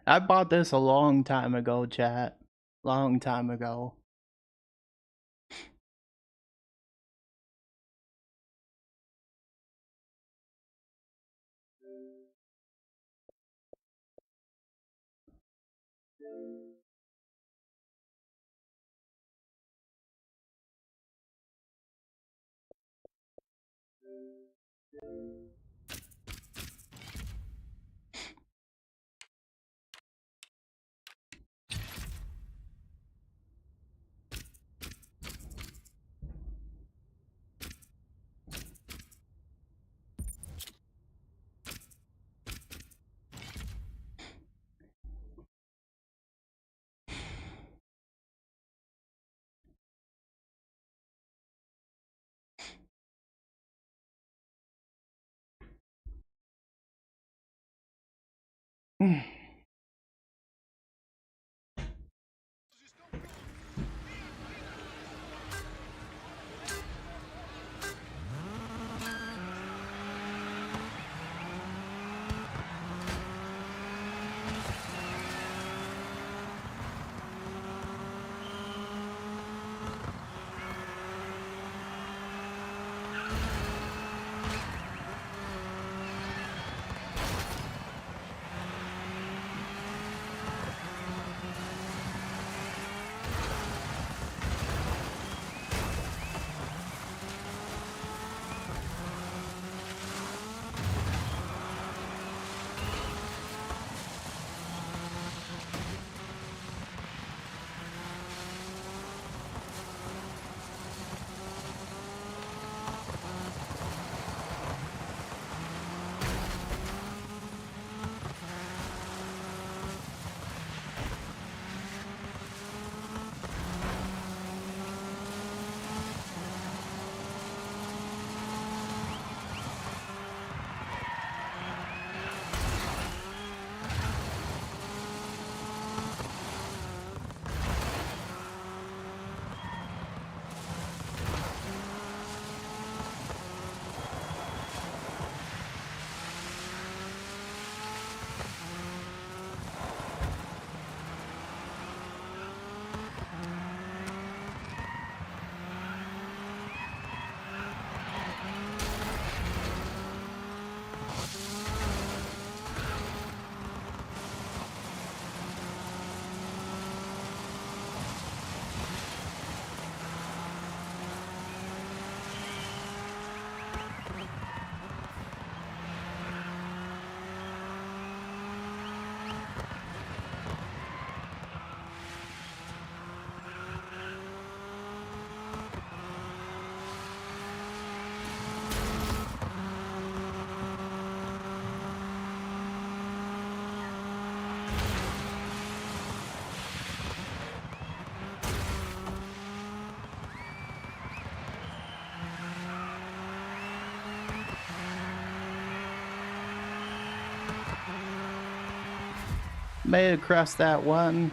I bought this a long time ago, chat. Long time ago. Made it across that one.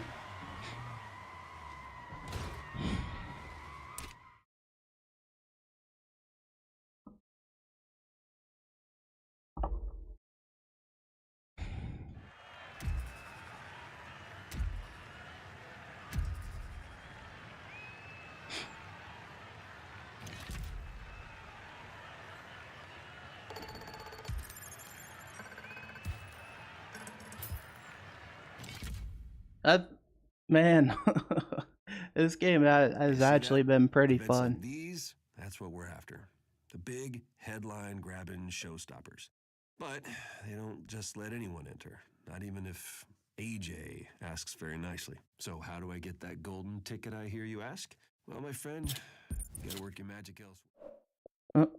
Man, this game has See actually that? been pretty Events fun. like these, that's what we're after. The big headline-grabbing showstoppers. But they don't just let anyone enter, not even if AJ asks very nicely. So how do I get that golden ticket, I hear you ask? Well, my friend, you gotta work your magic elsewhere. Uh,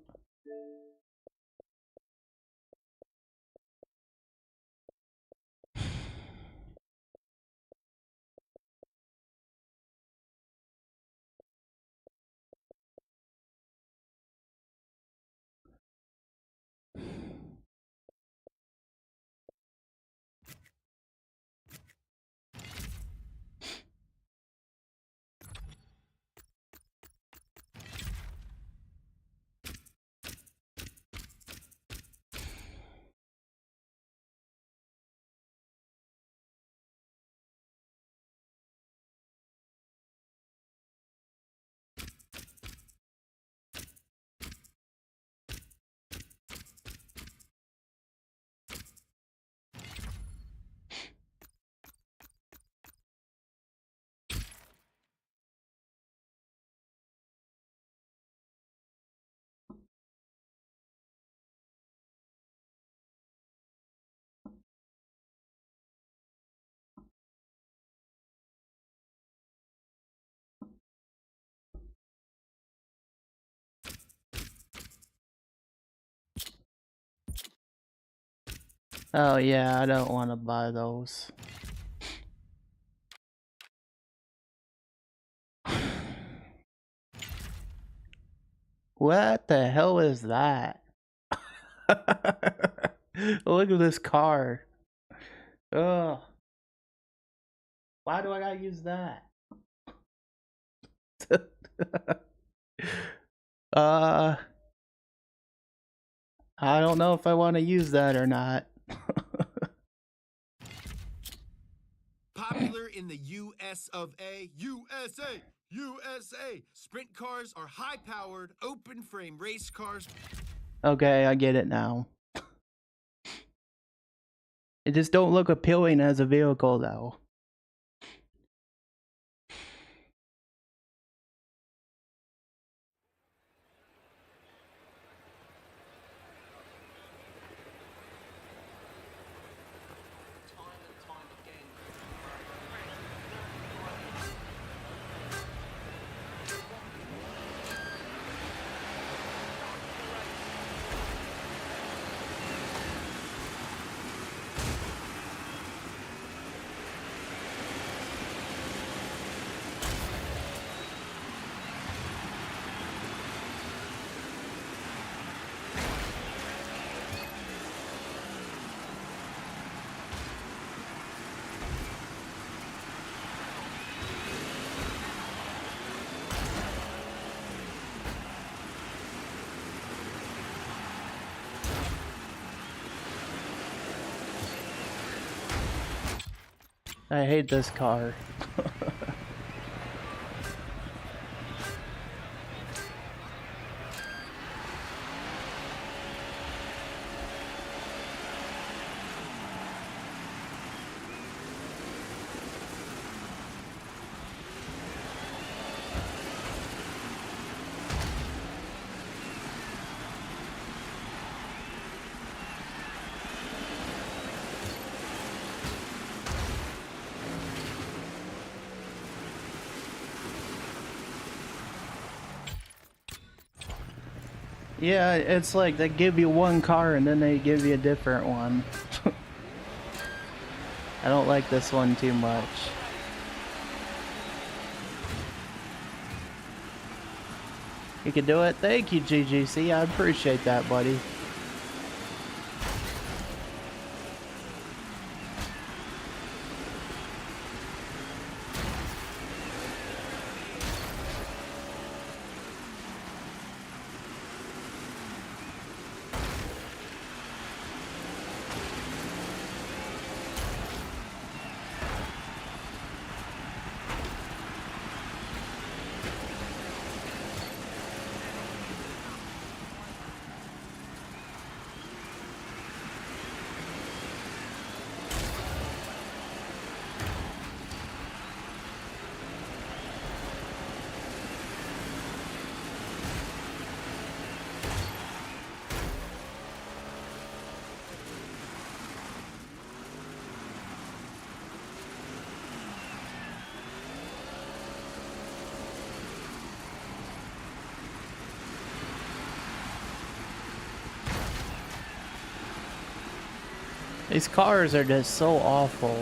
Oh yeah, I don't want to buy those. What the hell is that? Look at this car. Ugh. Why do I gotta use that? uh, I don't know if I want to use that or not. Popular in the US of A, USA, USA. Sprint cars are high-powered, open-frame race cars. Okay, I get it now. It just don't look appealing as a vehicle though. I hate this car. Yeah, it's like they give you one car and then they give you a different one. I don't like this one too much. You can do it? Thank you, GGC. I appreciate that, buddy. These cars are just so awful.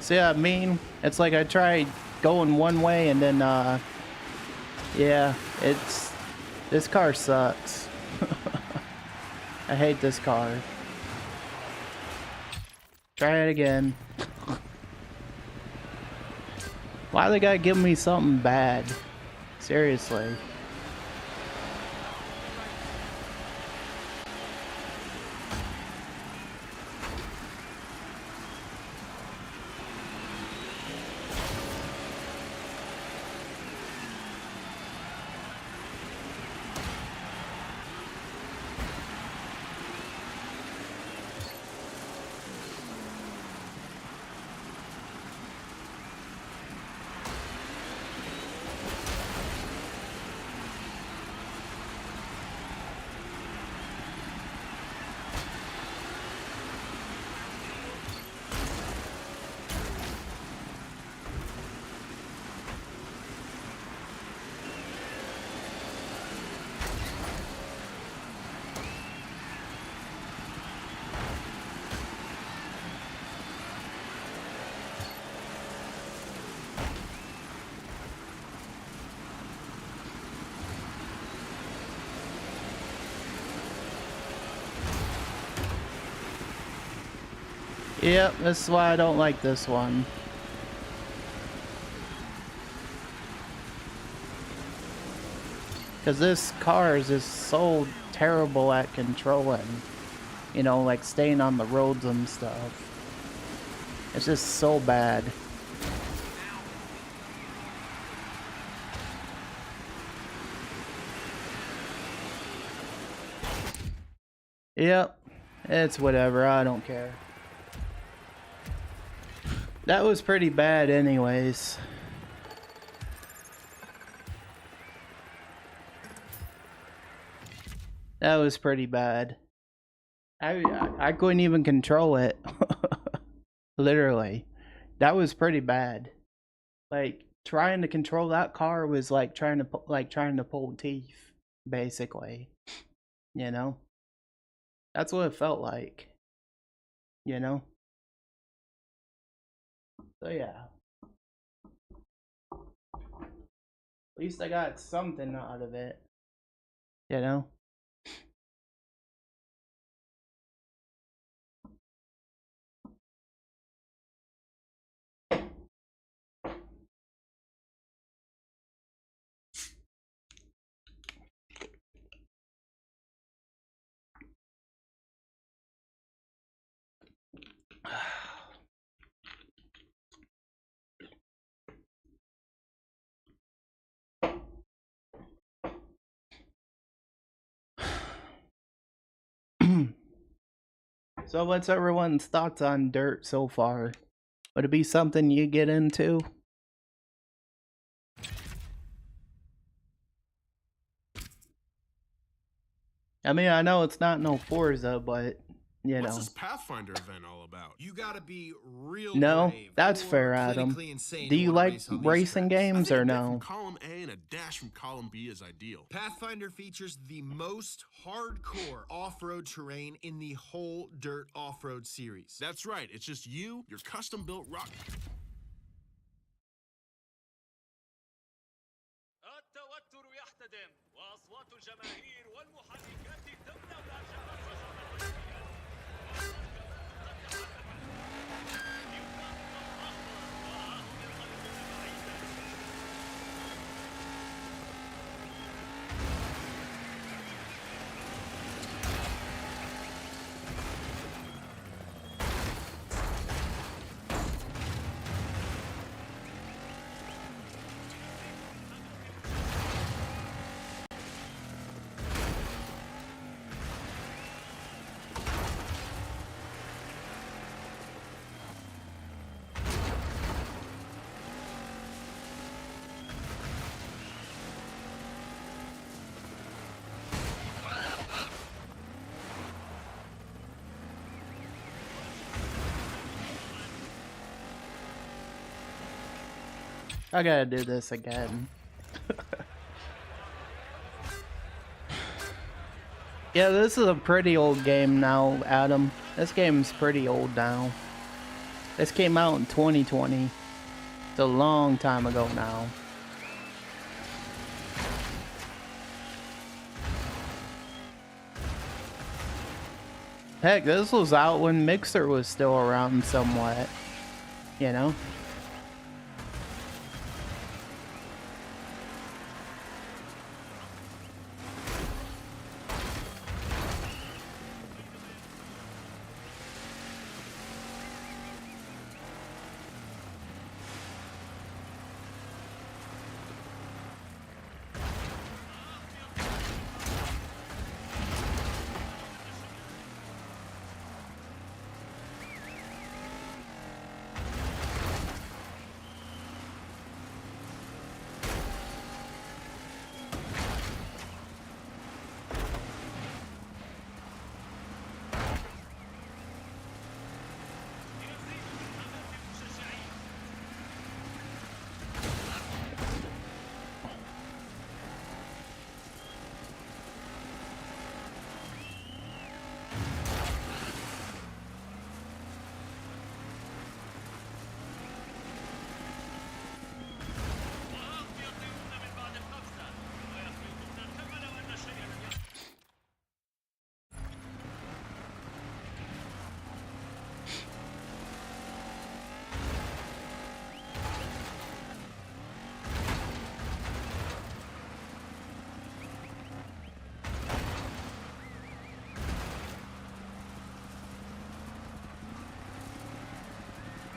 See what I mean? It's like I tried going one way and then, yeah, this car sucks. I hate this car. Try it again. Why they gotta give me something bad? Seriously. Yep, this is why I don't like this one. Because this car is just so terrible at controlling. You know, like staying on the roads and stuff. It's just so bad. Yep, it's whatever, I don't care. That was pretty bad anyways. That was pretty bad. I couldn't even control it. Literally. That was pretty bad. Like trying to control that car was like trying to pull teeth, basically. You know? That's what it felt like. You know? So yeah. At least I got something out of it. You know? So what's everyone's thoughts on Dirt so far? Would it be something you get into? I mean, I know it's not no Forza, but you What's know. this Pathfinder event all about? You gotta be real No, brave that's or fair, Adam. clinically insane Do to you wanna like race on these racing tracks. I games think or a bit no? from column A and a dash from column B is ideal. Pathfinder features the most hardcore off-road terrain in the whole Dirt off-road series. That's right. It's just you, your custom-built rock. التوتر يحتدم وأصوات الجماهير والمحركات تملأ العجلات I gotta do this again. Yeah, this is a pretty old game now, Adam. This game's pretty old now. This came out in 2020. It's a long time ago now. Heck, this was out when Mixer was still around somewhat, you know?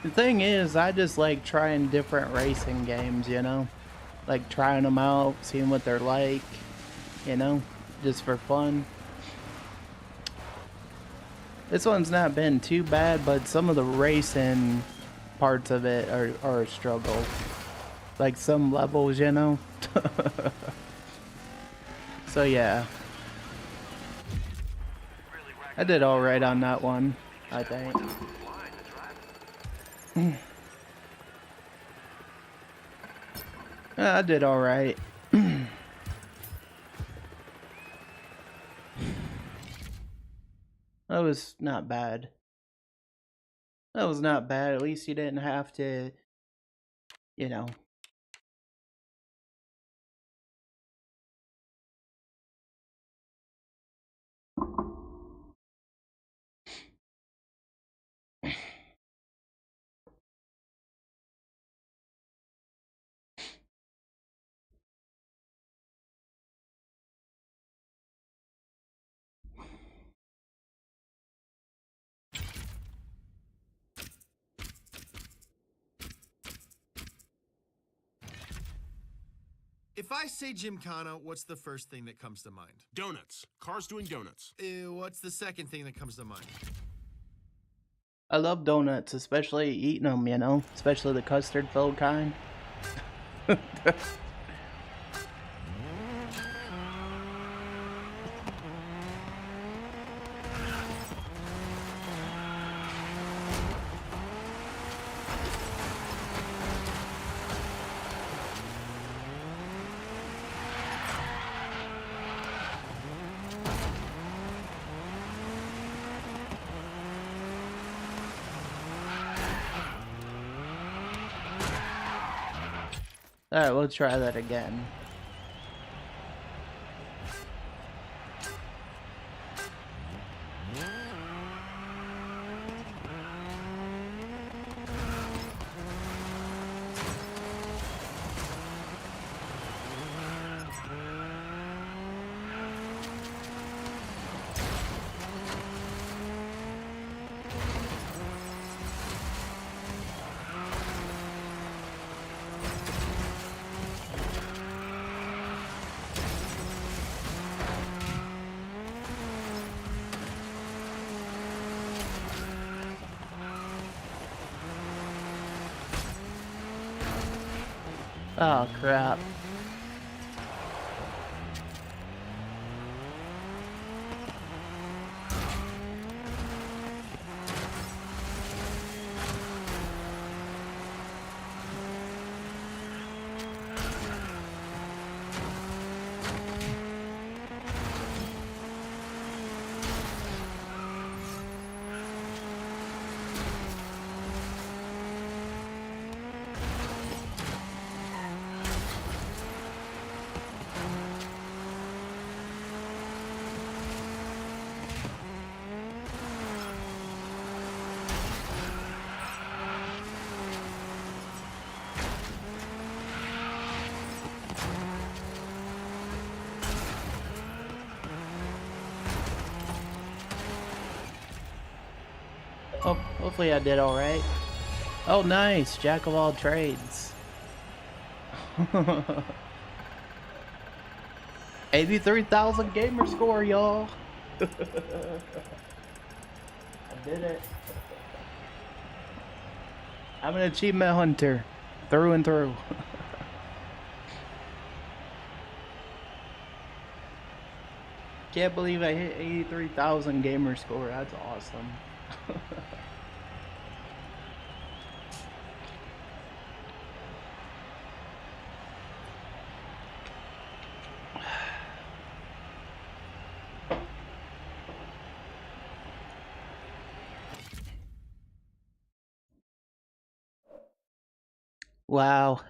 The thing is, I just like trying different racing games, you know? Like trying them out, seeing what they're like, you know? Just for fun. This one's not been too bad, but some of the racing parts of it are a struggle. Like some levels, you know? So yeah. I did alright on that one, I think. I did alright. That was not bad. That was not bad. At least you didn't have to, you know. If I say Gymkhana, what's the first thing that comes to mind? Donuts. Cars doing donuts. What's the second thing that comes to mind? I love donuts, especially eating them, you know? Especially the custard filled kind. Alright, we'll try that again. Oh crap. Hopefully I did alright. Oh, nice. Jack of all trades. 83,000 gamer score, y'all. I did it. I'm an achievement hunter. Through and through. Can't believe I hit 83,000 gamer score. That's awesome. Wow.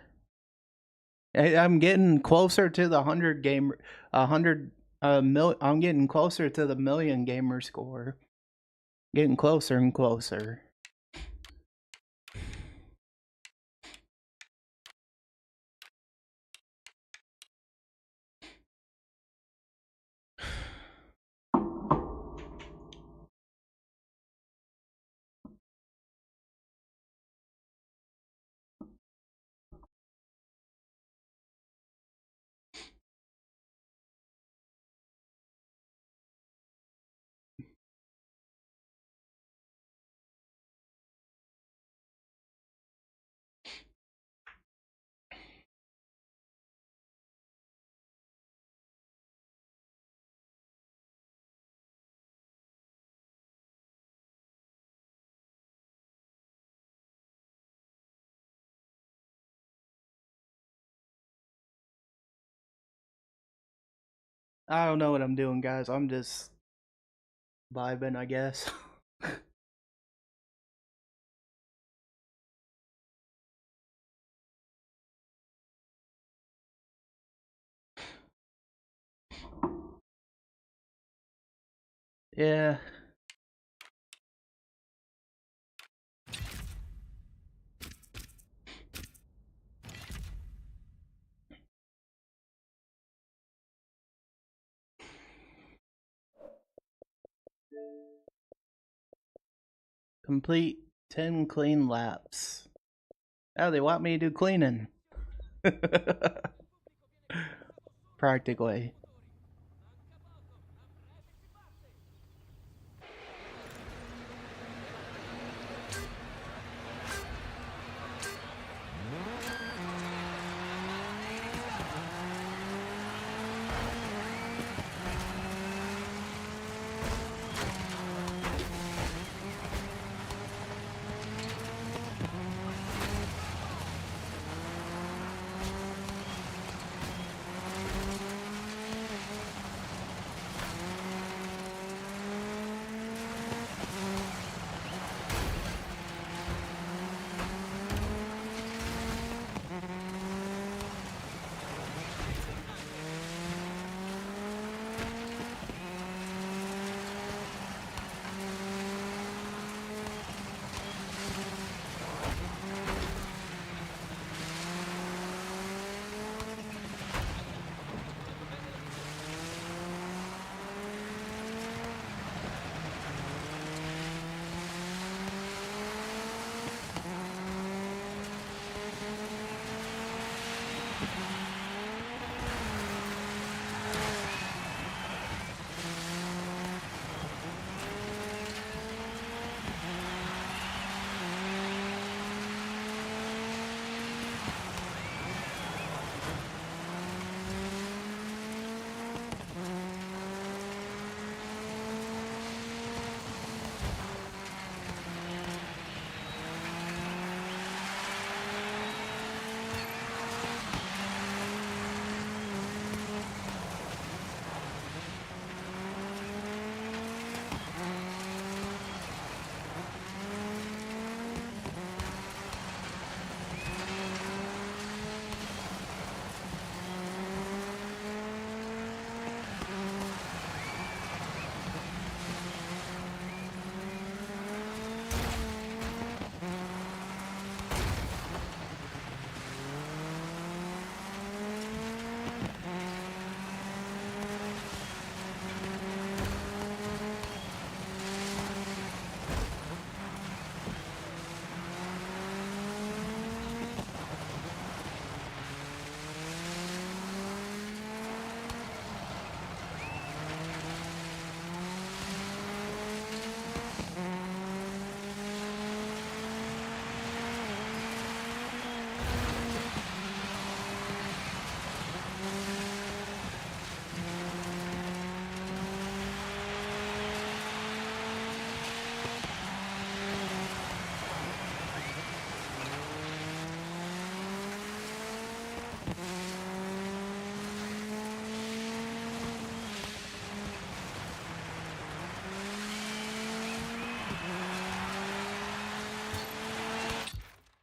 I'm getting closer to the 100 gamer, 100 I'm getting closer to the million gamer score. Getting closer and closer. I don't know what I'm doing, guys. I'm just vibing, I guess. Yeah. Complete 10 clean laps. Oh, they want me to do cleaning. Practically.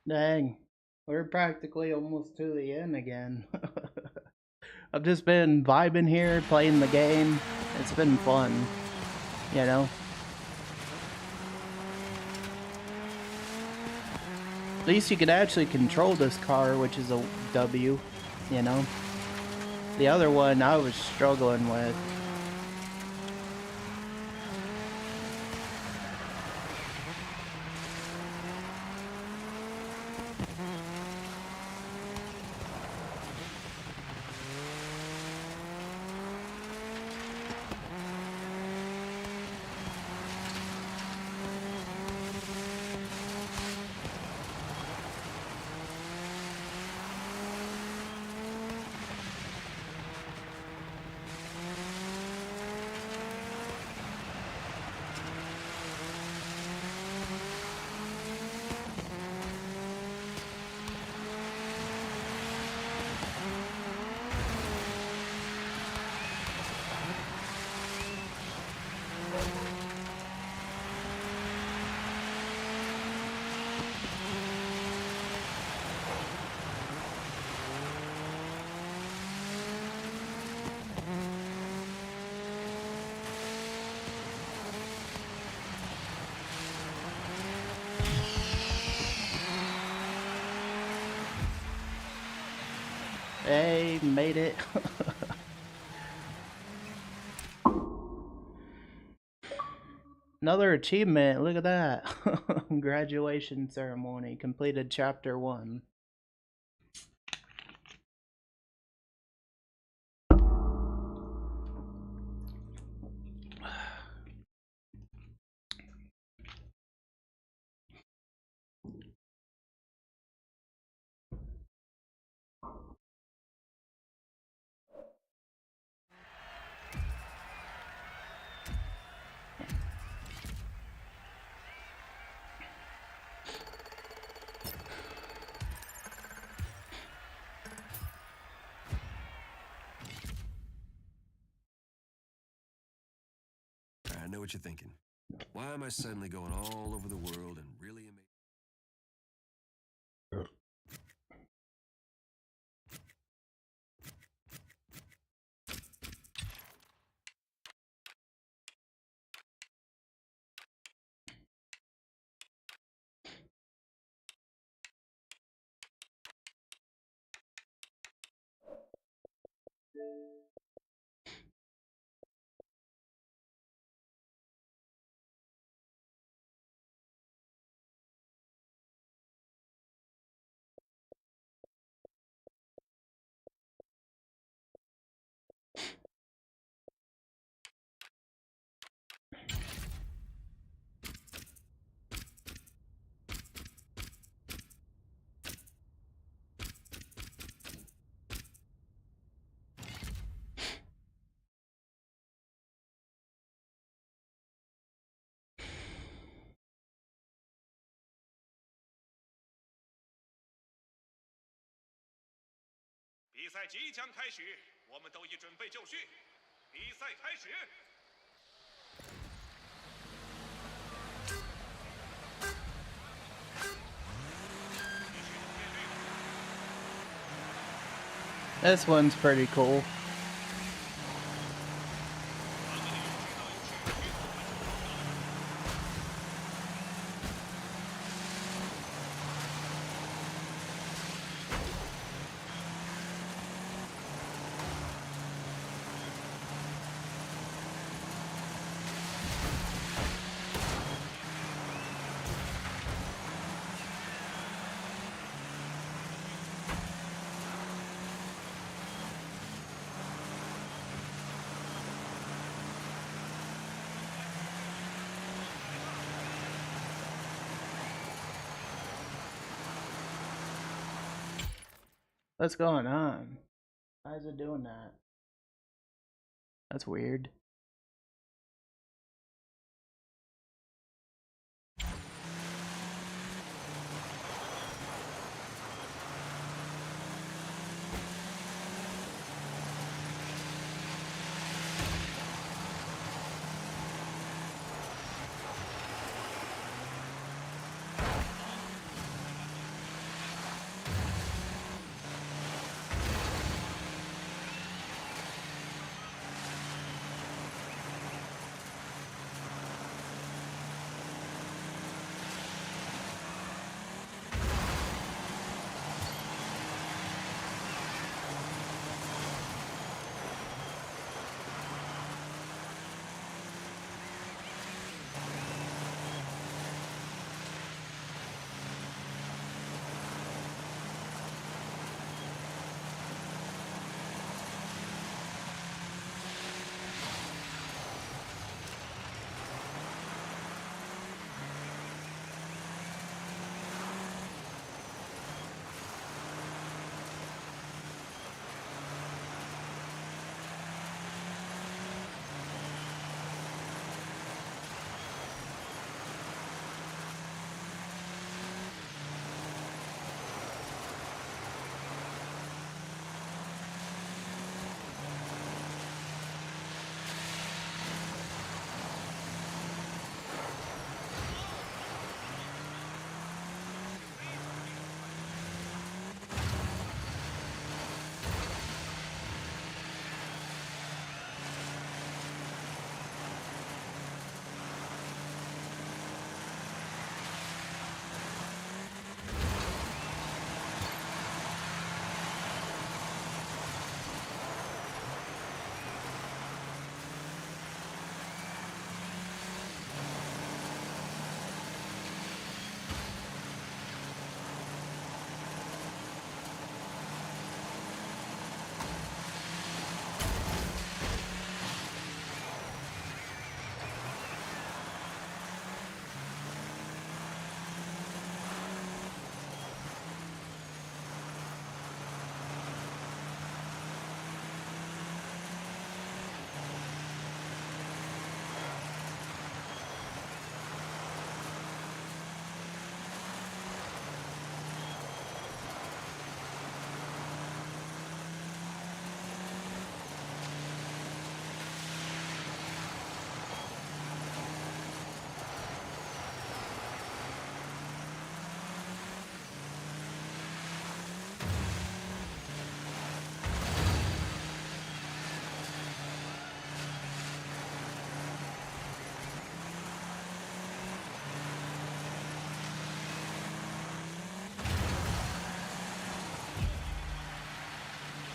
Dang, we're practically almost to the end again. I've just been vibing here, playing the game. It's been fun, you know? At least you can actually control this car, which is a W, you know? The other one I was struggling with. Hey, made it. Another achievement, look at that. Graduation ceremony, completed chapter 1. I know what you're thinking. Why am I suddenly going all over the world and really amazing? This one's pretty cool. What's going on? Why is it doing that? That's weird.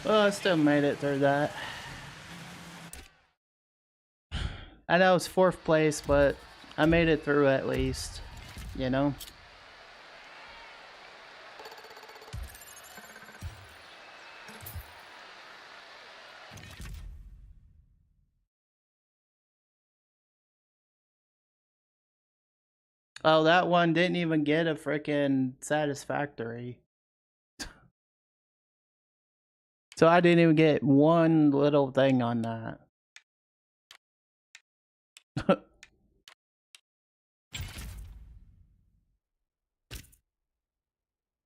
Well, I still made it through that. I know it's 4th place, but I made it through at least, you know? Oh, that one didn't even get a freaking satisfactory. So I didn't even get one little thing on that.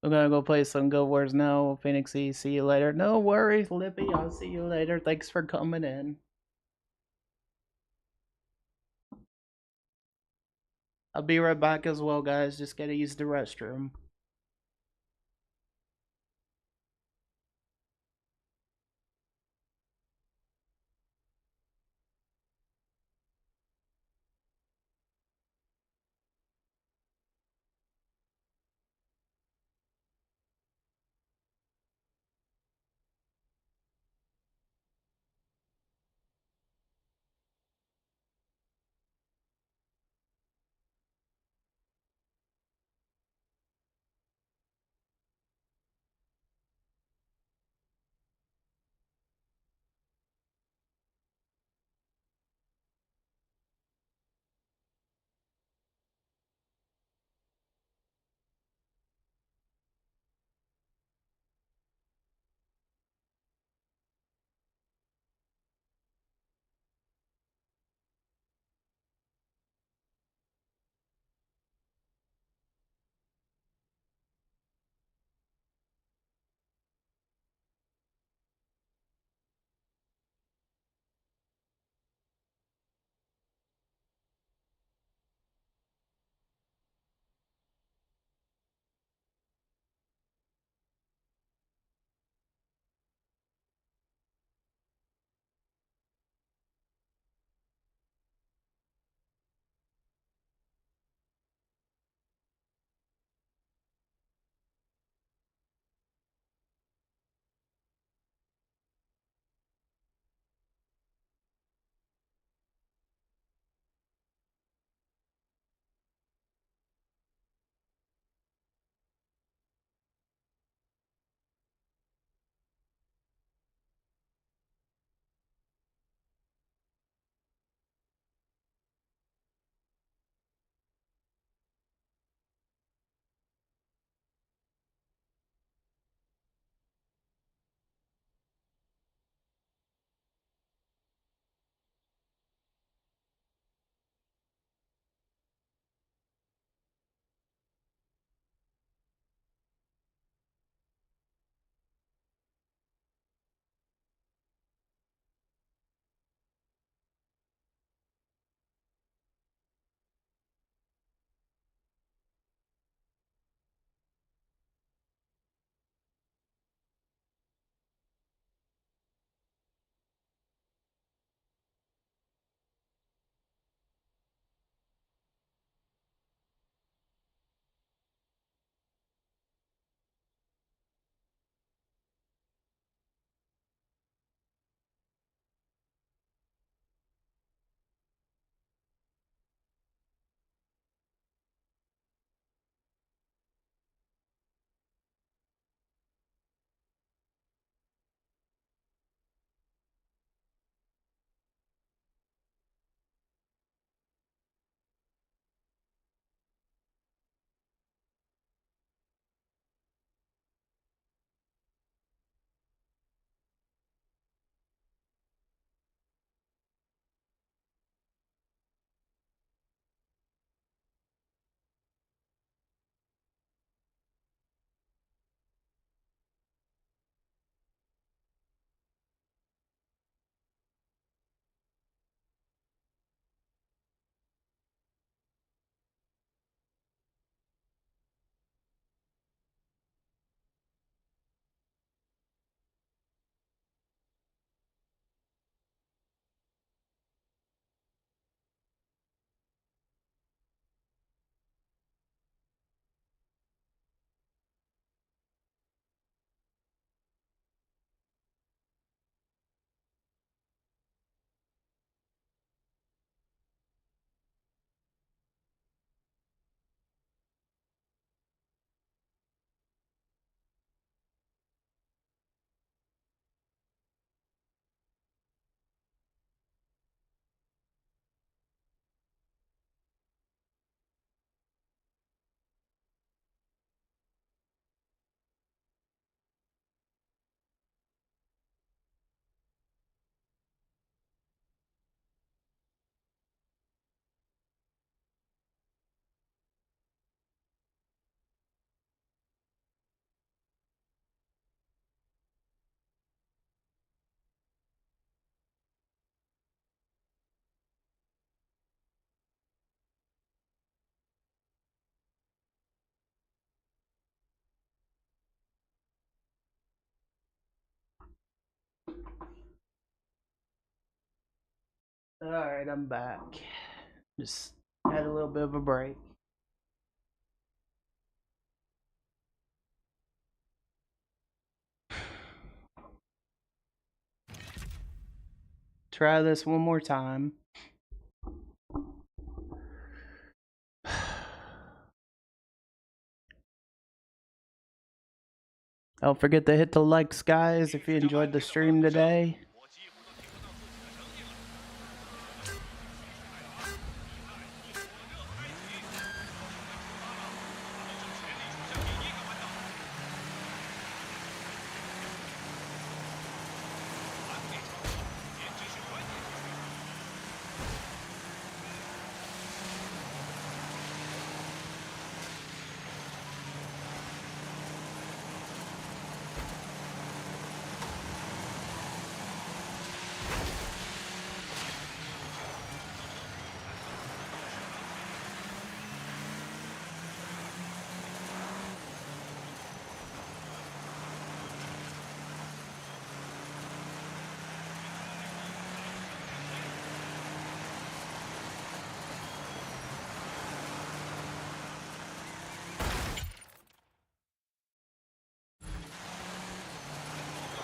I'm gonna go play some Guild Wars now. Phoenixy, see you later. No worries, Lippy. I'll see you later. Thanks for coming in. I'll be right back as well, guys. Just gotta use the restroom. Alright, I'm back. Just had a little bit of a break. Try this one more time. Don't forget to hit the likes, guys, if you enjoyed the stream today.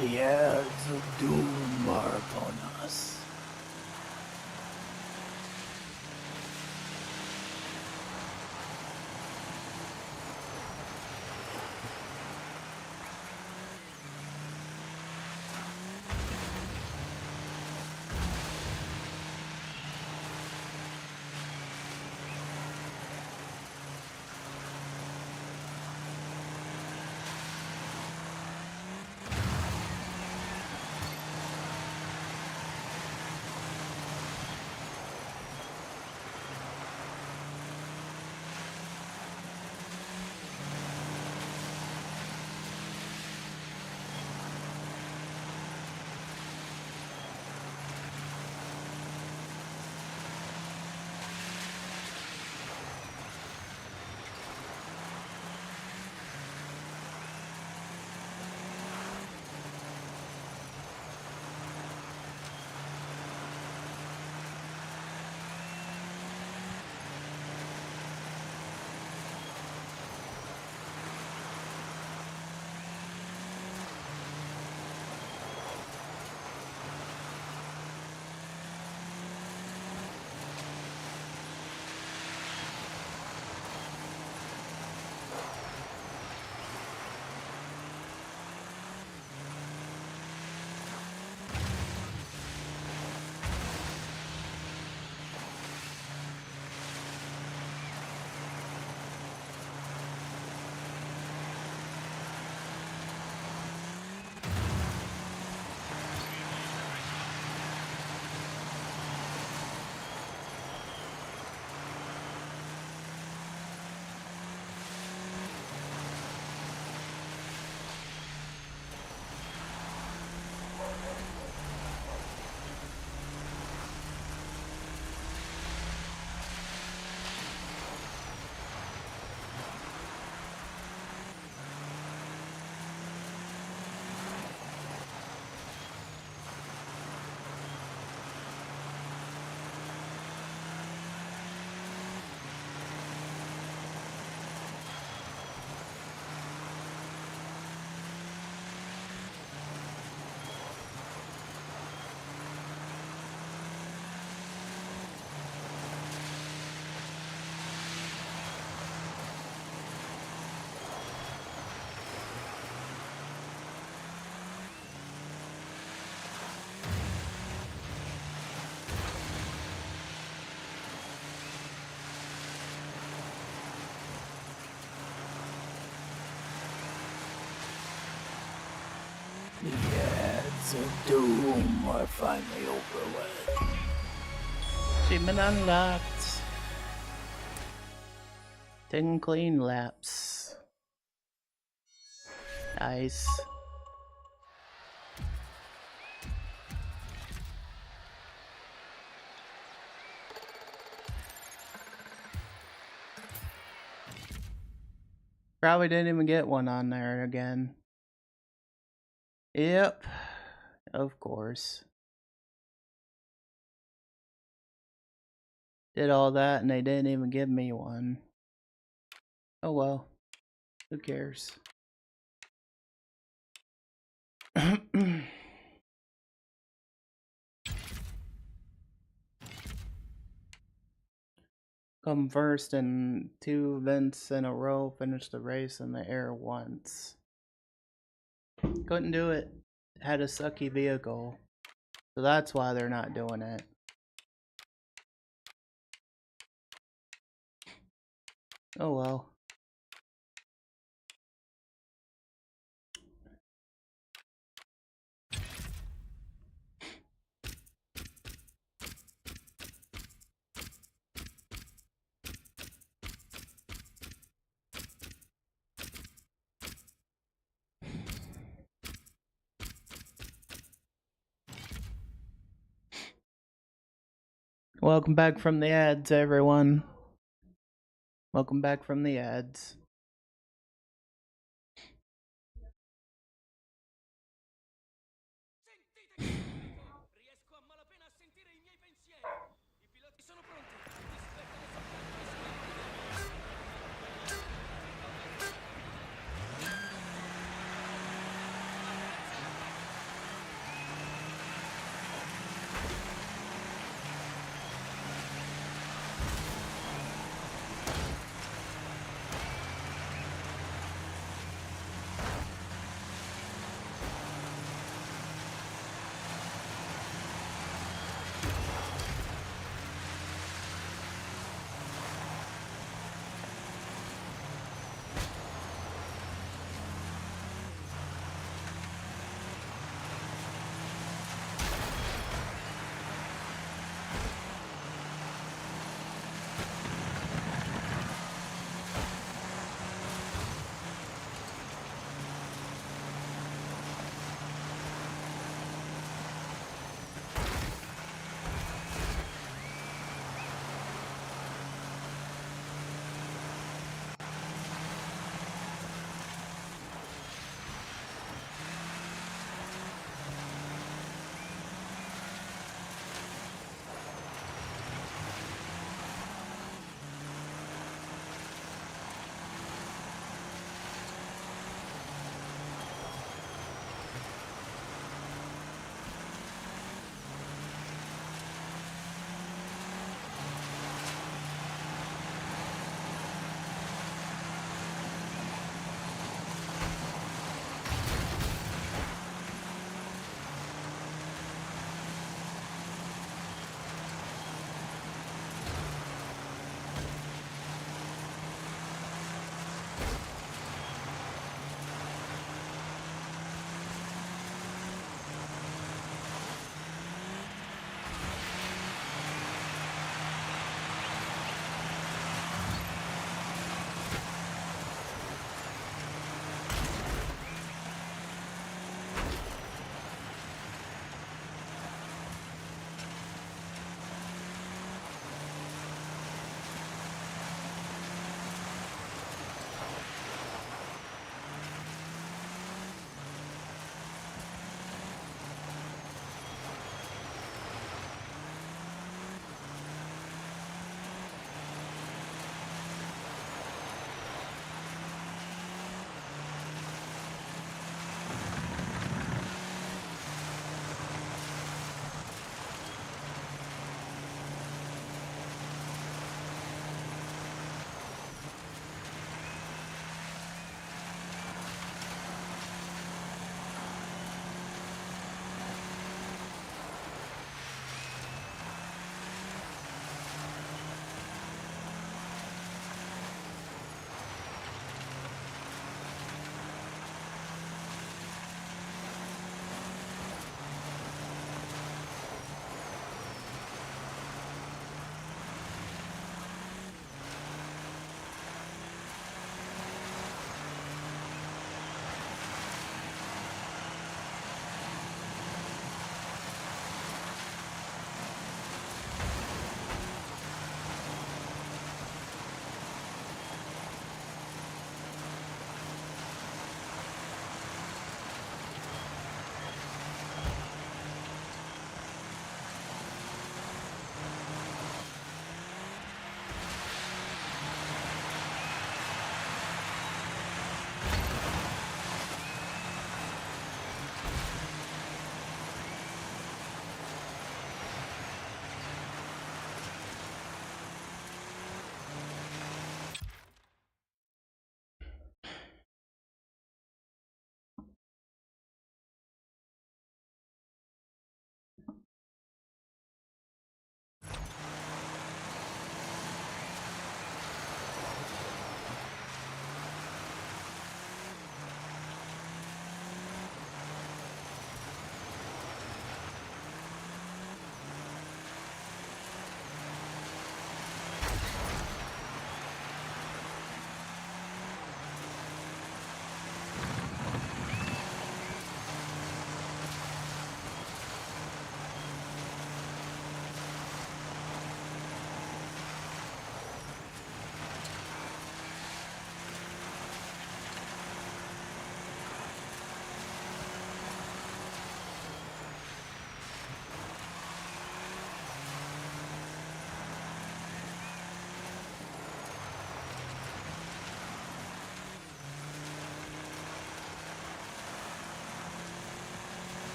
The ads of doom are upon us. The ads of doom are finally over with. Achievement unlocked. 10 clean laps. Nice. Probably didn't even get one on there again. Yep, of course. Did all that and they didn't even give me one. Oh well. Who cares? Come first in 2 events in a row, finish the race in the air once. Couldn't do it. Had a sucky vehicle. So that's why they're not doing it. Oh well. Welcome back from the ads, everyone. Welcome back from the ads. Riesco a malapena a sentire I miei pensieri. I piloti sono pronti. Aspettano soltanto i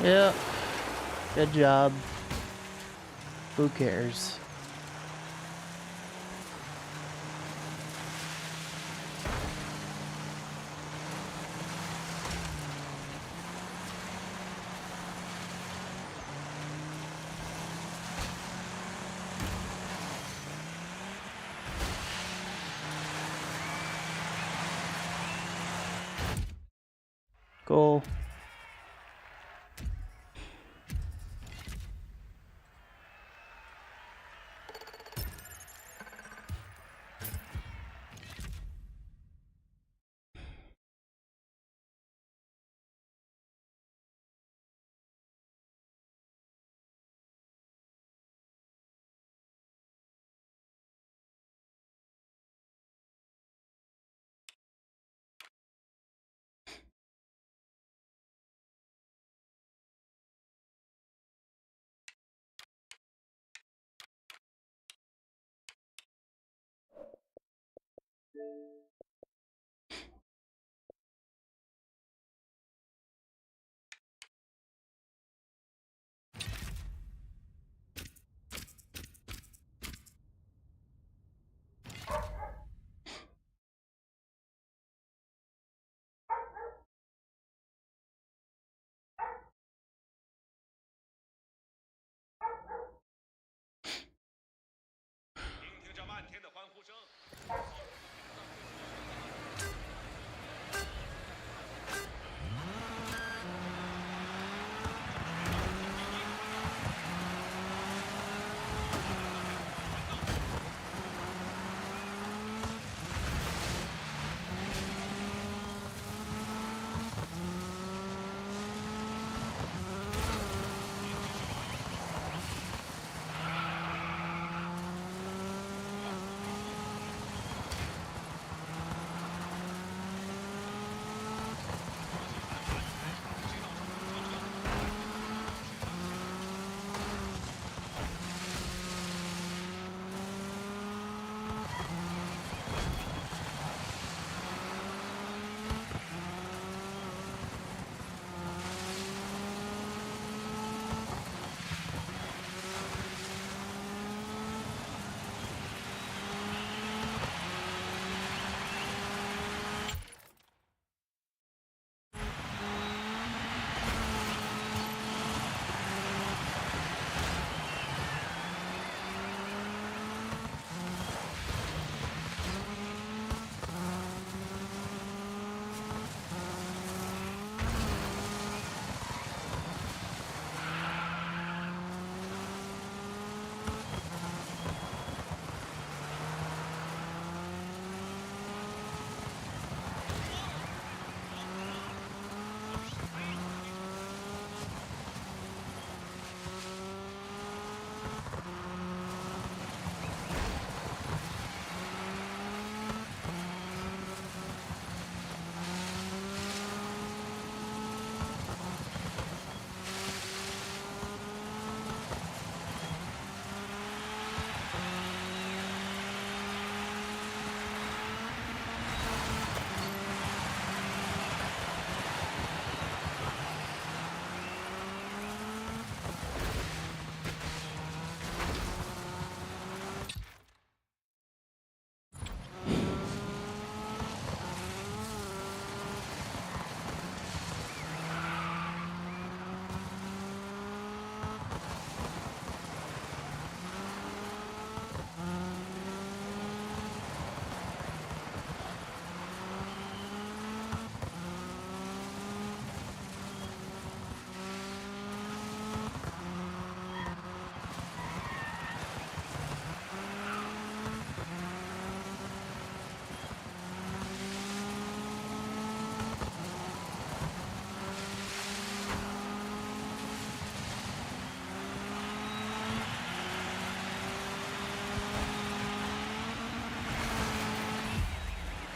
Yep. Good job. Who cares? Cool.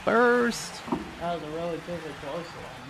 First. That was a relatively close one.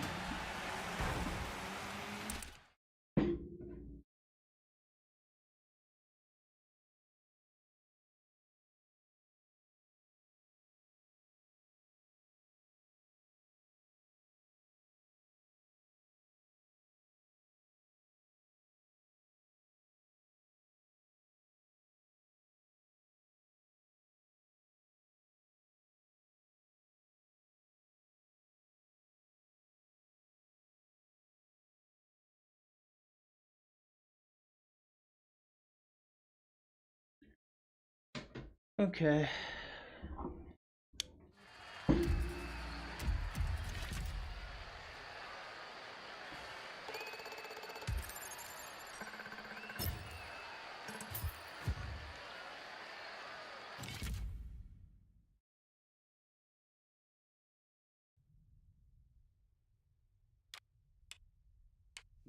Okay.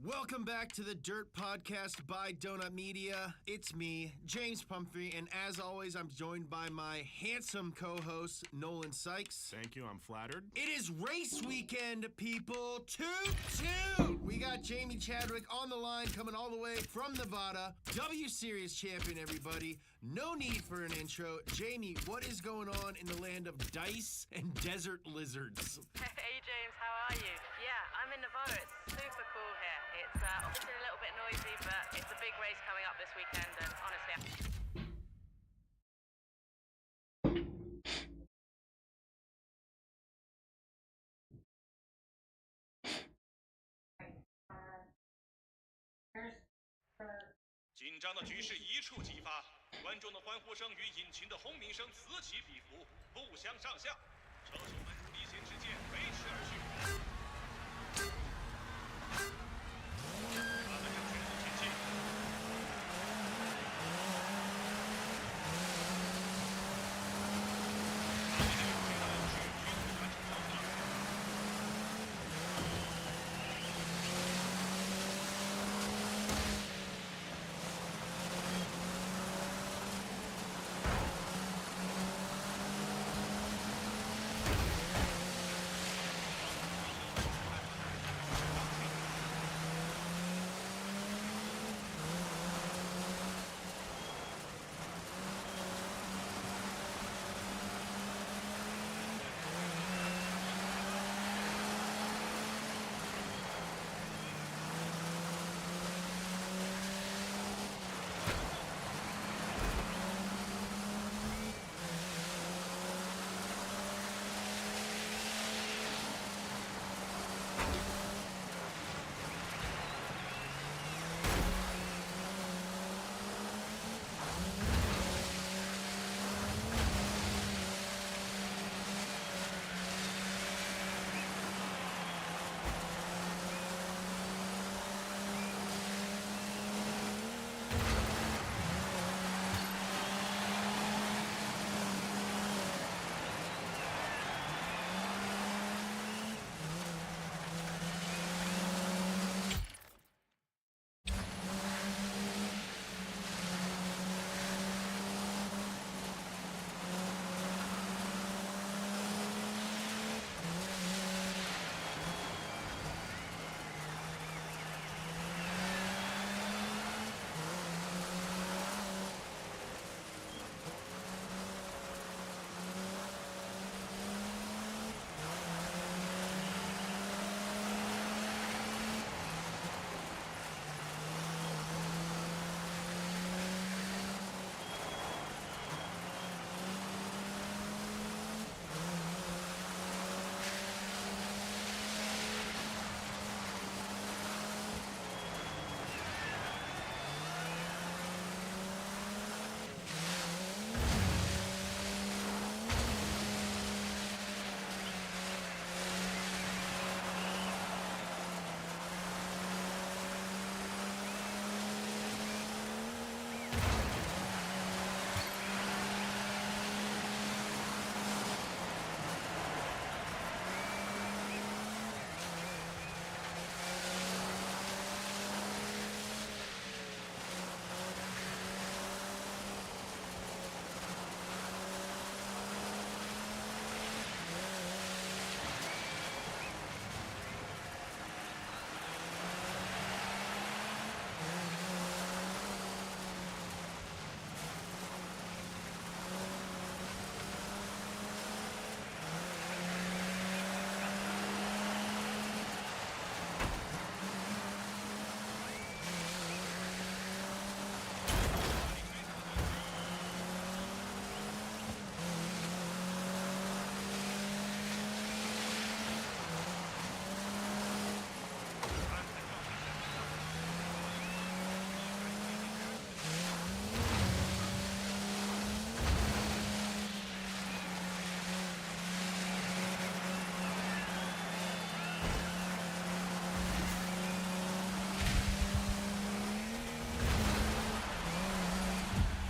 Welcome back to the Dirt Podcast by Donut Media. It's me, James Pumphrey, and as always, I'm joined by my handsome co-host, Nolan Sykes. Thank you, I'm flattered. It is race weekend, people. Toot! We got Jamie Chadwick on the line, coming all the way from Nevada. W Series champion, everybody. No need for an intro. Jamie, what is going on in the land of dice and desert lizards? Hey James, how are you? Yeah, I'm in Nevada. It's super cool here. It's obviously a little bit noisy, but it's a big race coming up this weekend, and honestly,紧张的局势一触即发，观众的欢呼声与引擎的轰鸣声此起彼伏，不相上下。车手们如离弦之箭飞驰而去。他们正全速前进。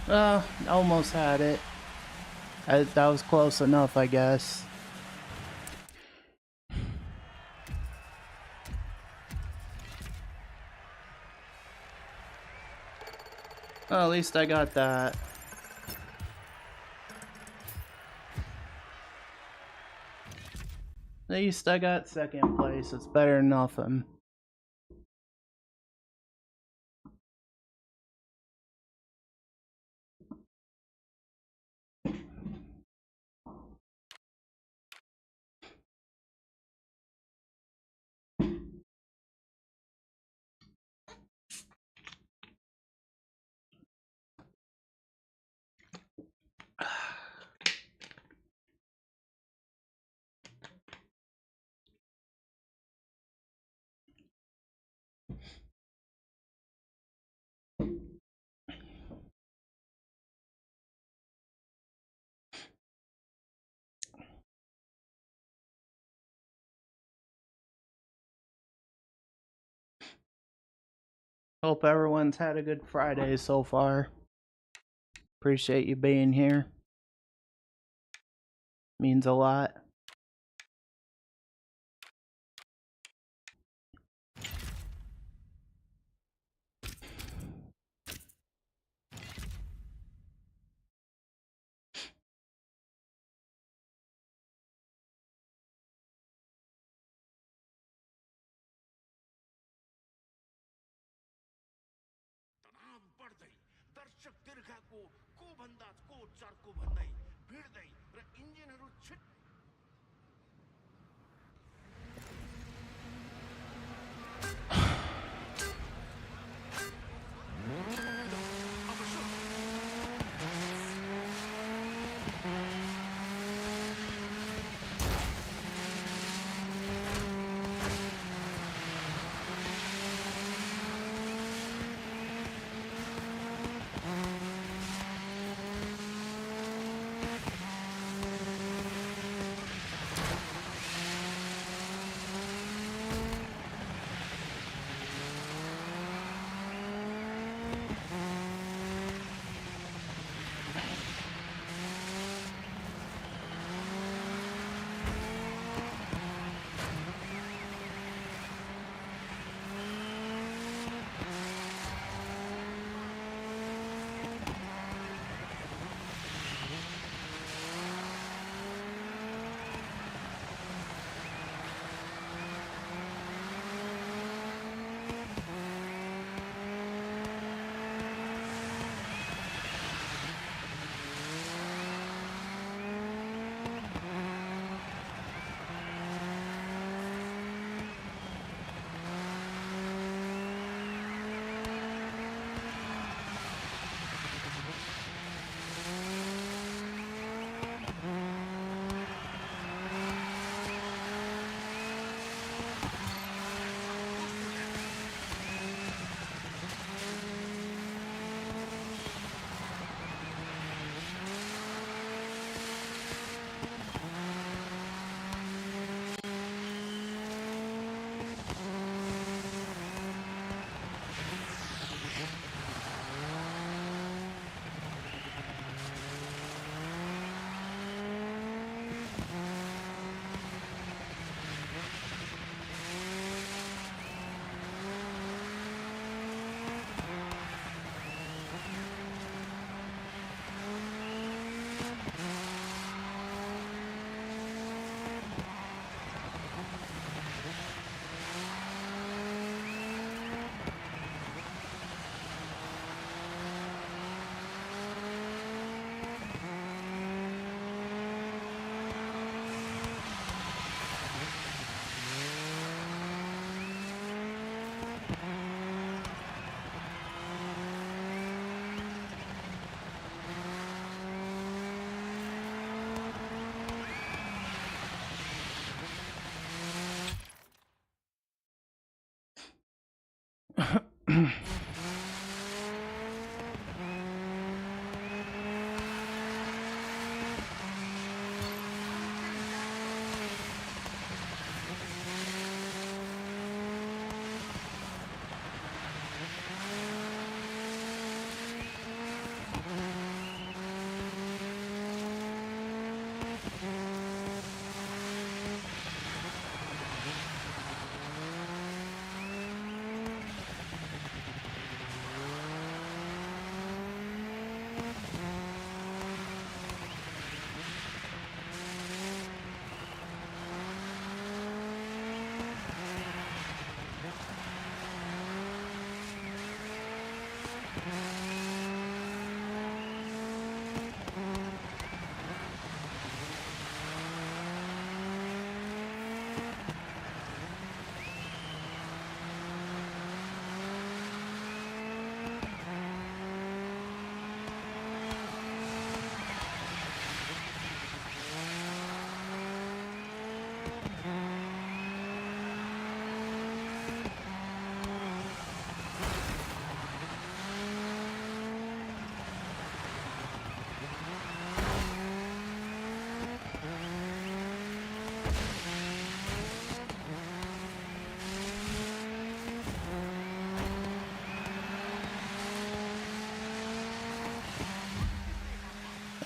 Almost had it. That was close enough, I guess. Well, at least I got that. At least I got second place. It's better than nothing. Hope everyone's had a good Friday so far. Appreciate you being here. Means a lot. दर्शक दीर्घाको को भन्दा को चर्को भन्दै भिड्दै र इन्जिनहरू छिट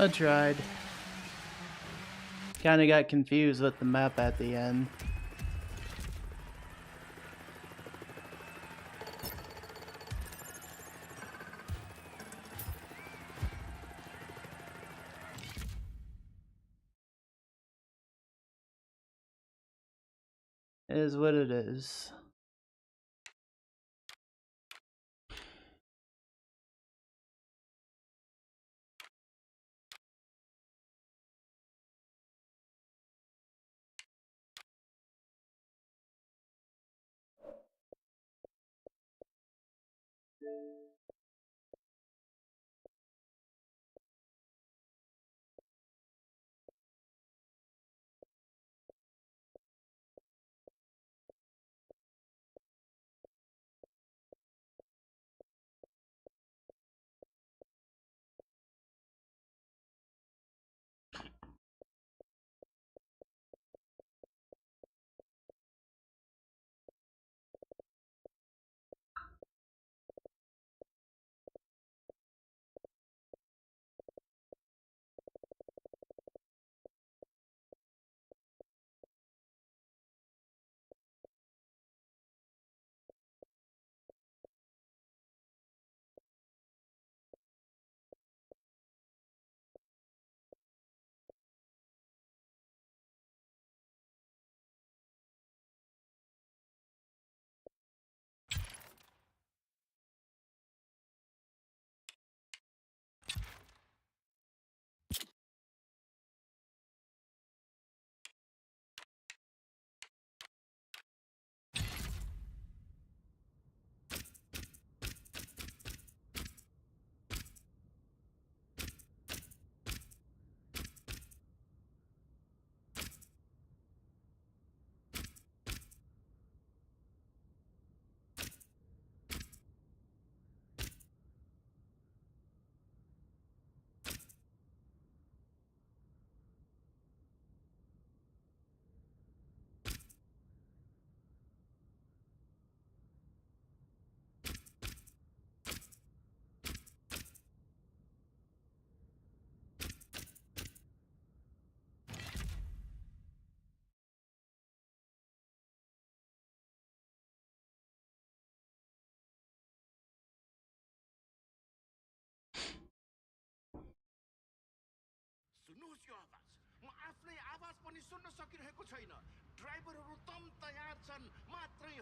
I tried. Kinda got confused with the map at the end. It is what it is. सुन्नुहोस् यो आवाज म आफ्नै आवाज पनि सुन्न सकिरहेको छैन ड्राइभरहरू तम तयार छन् मात्रै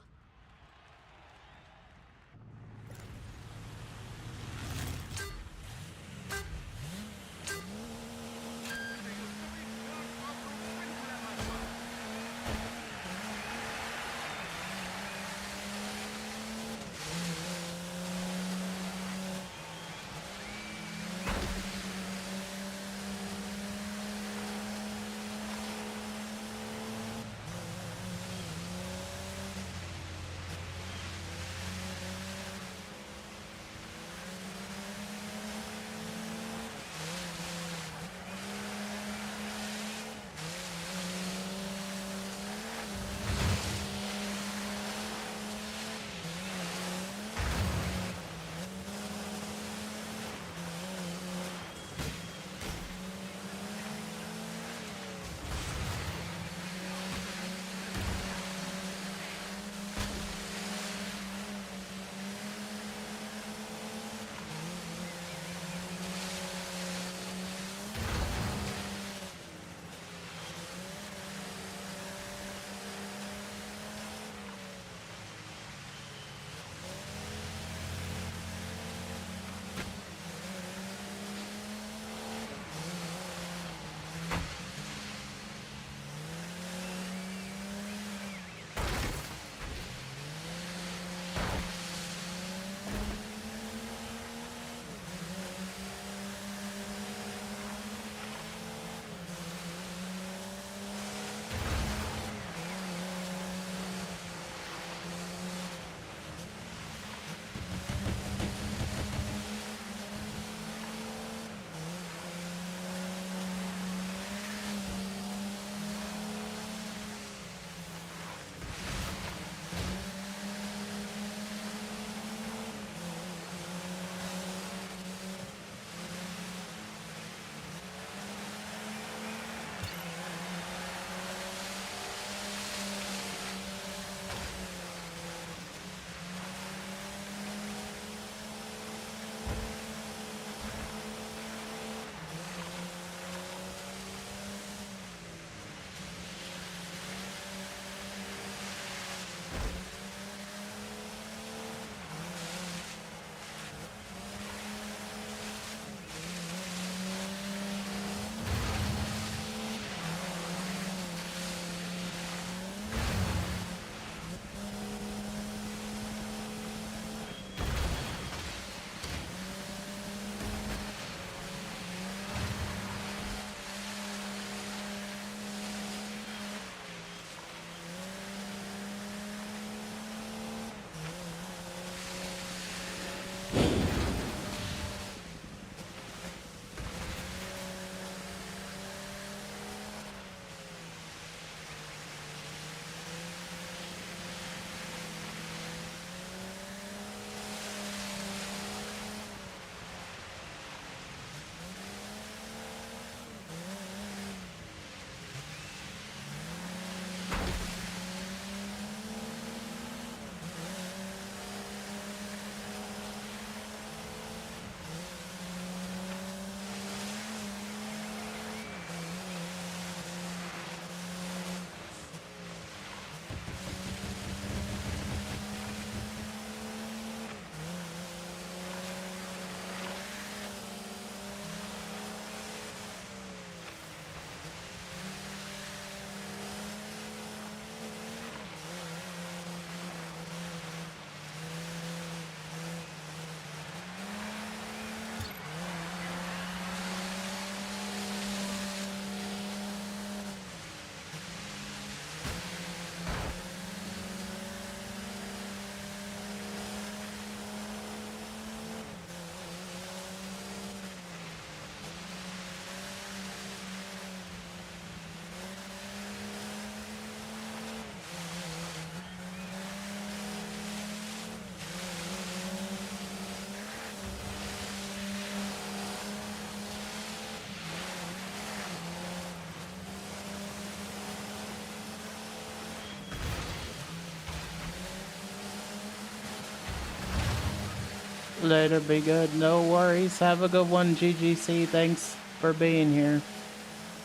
Later, be good. No worries. Have a good one, GGC. Thanks for being here.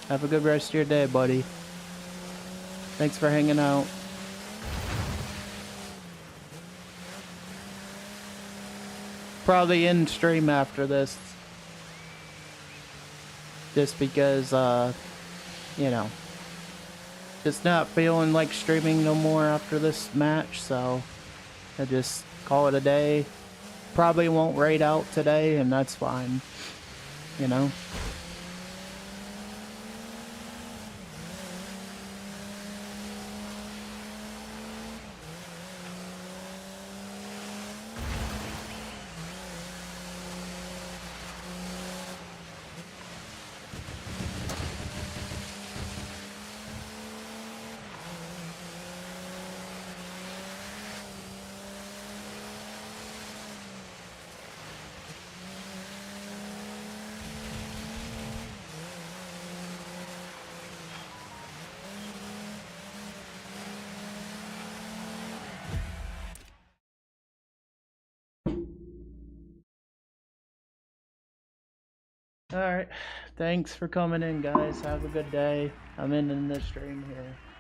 Have a good rest of your day, buddy. Thanks for hanging out. Probably in stream after this. Just because, you know, just not feeling like streaming no more after this match, so I just call it a day. Probably won't raid out today, and that's fine, you know? Alright, thanks for coming in, guys. Have a good day. I'm ending the stream here.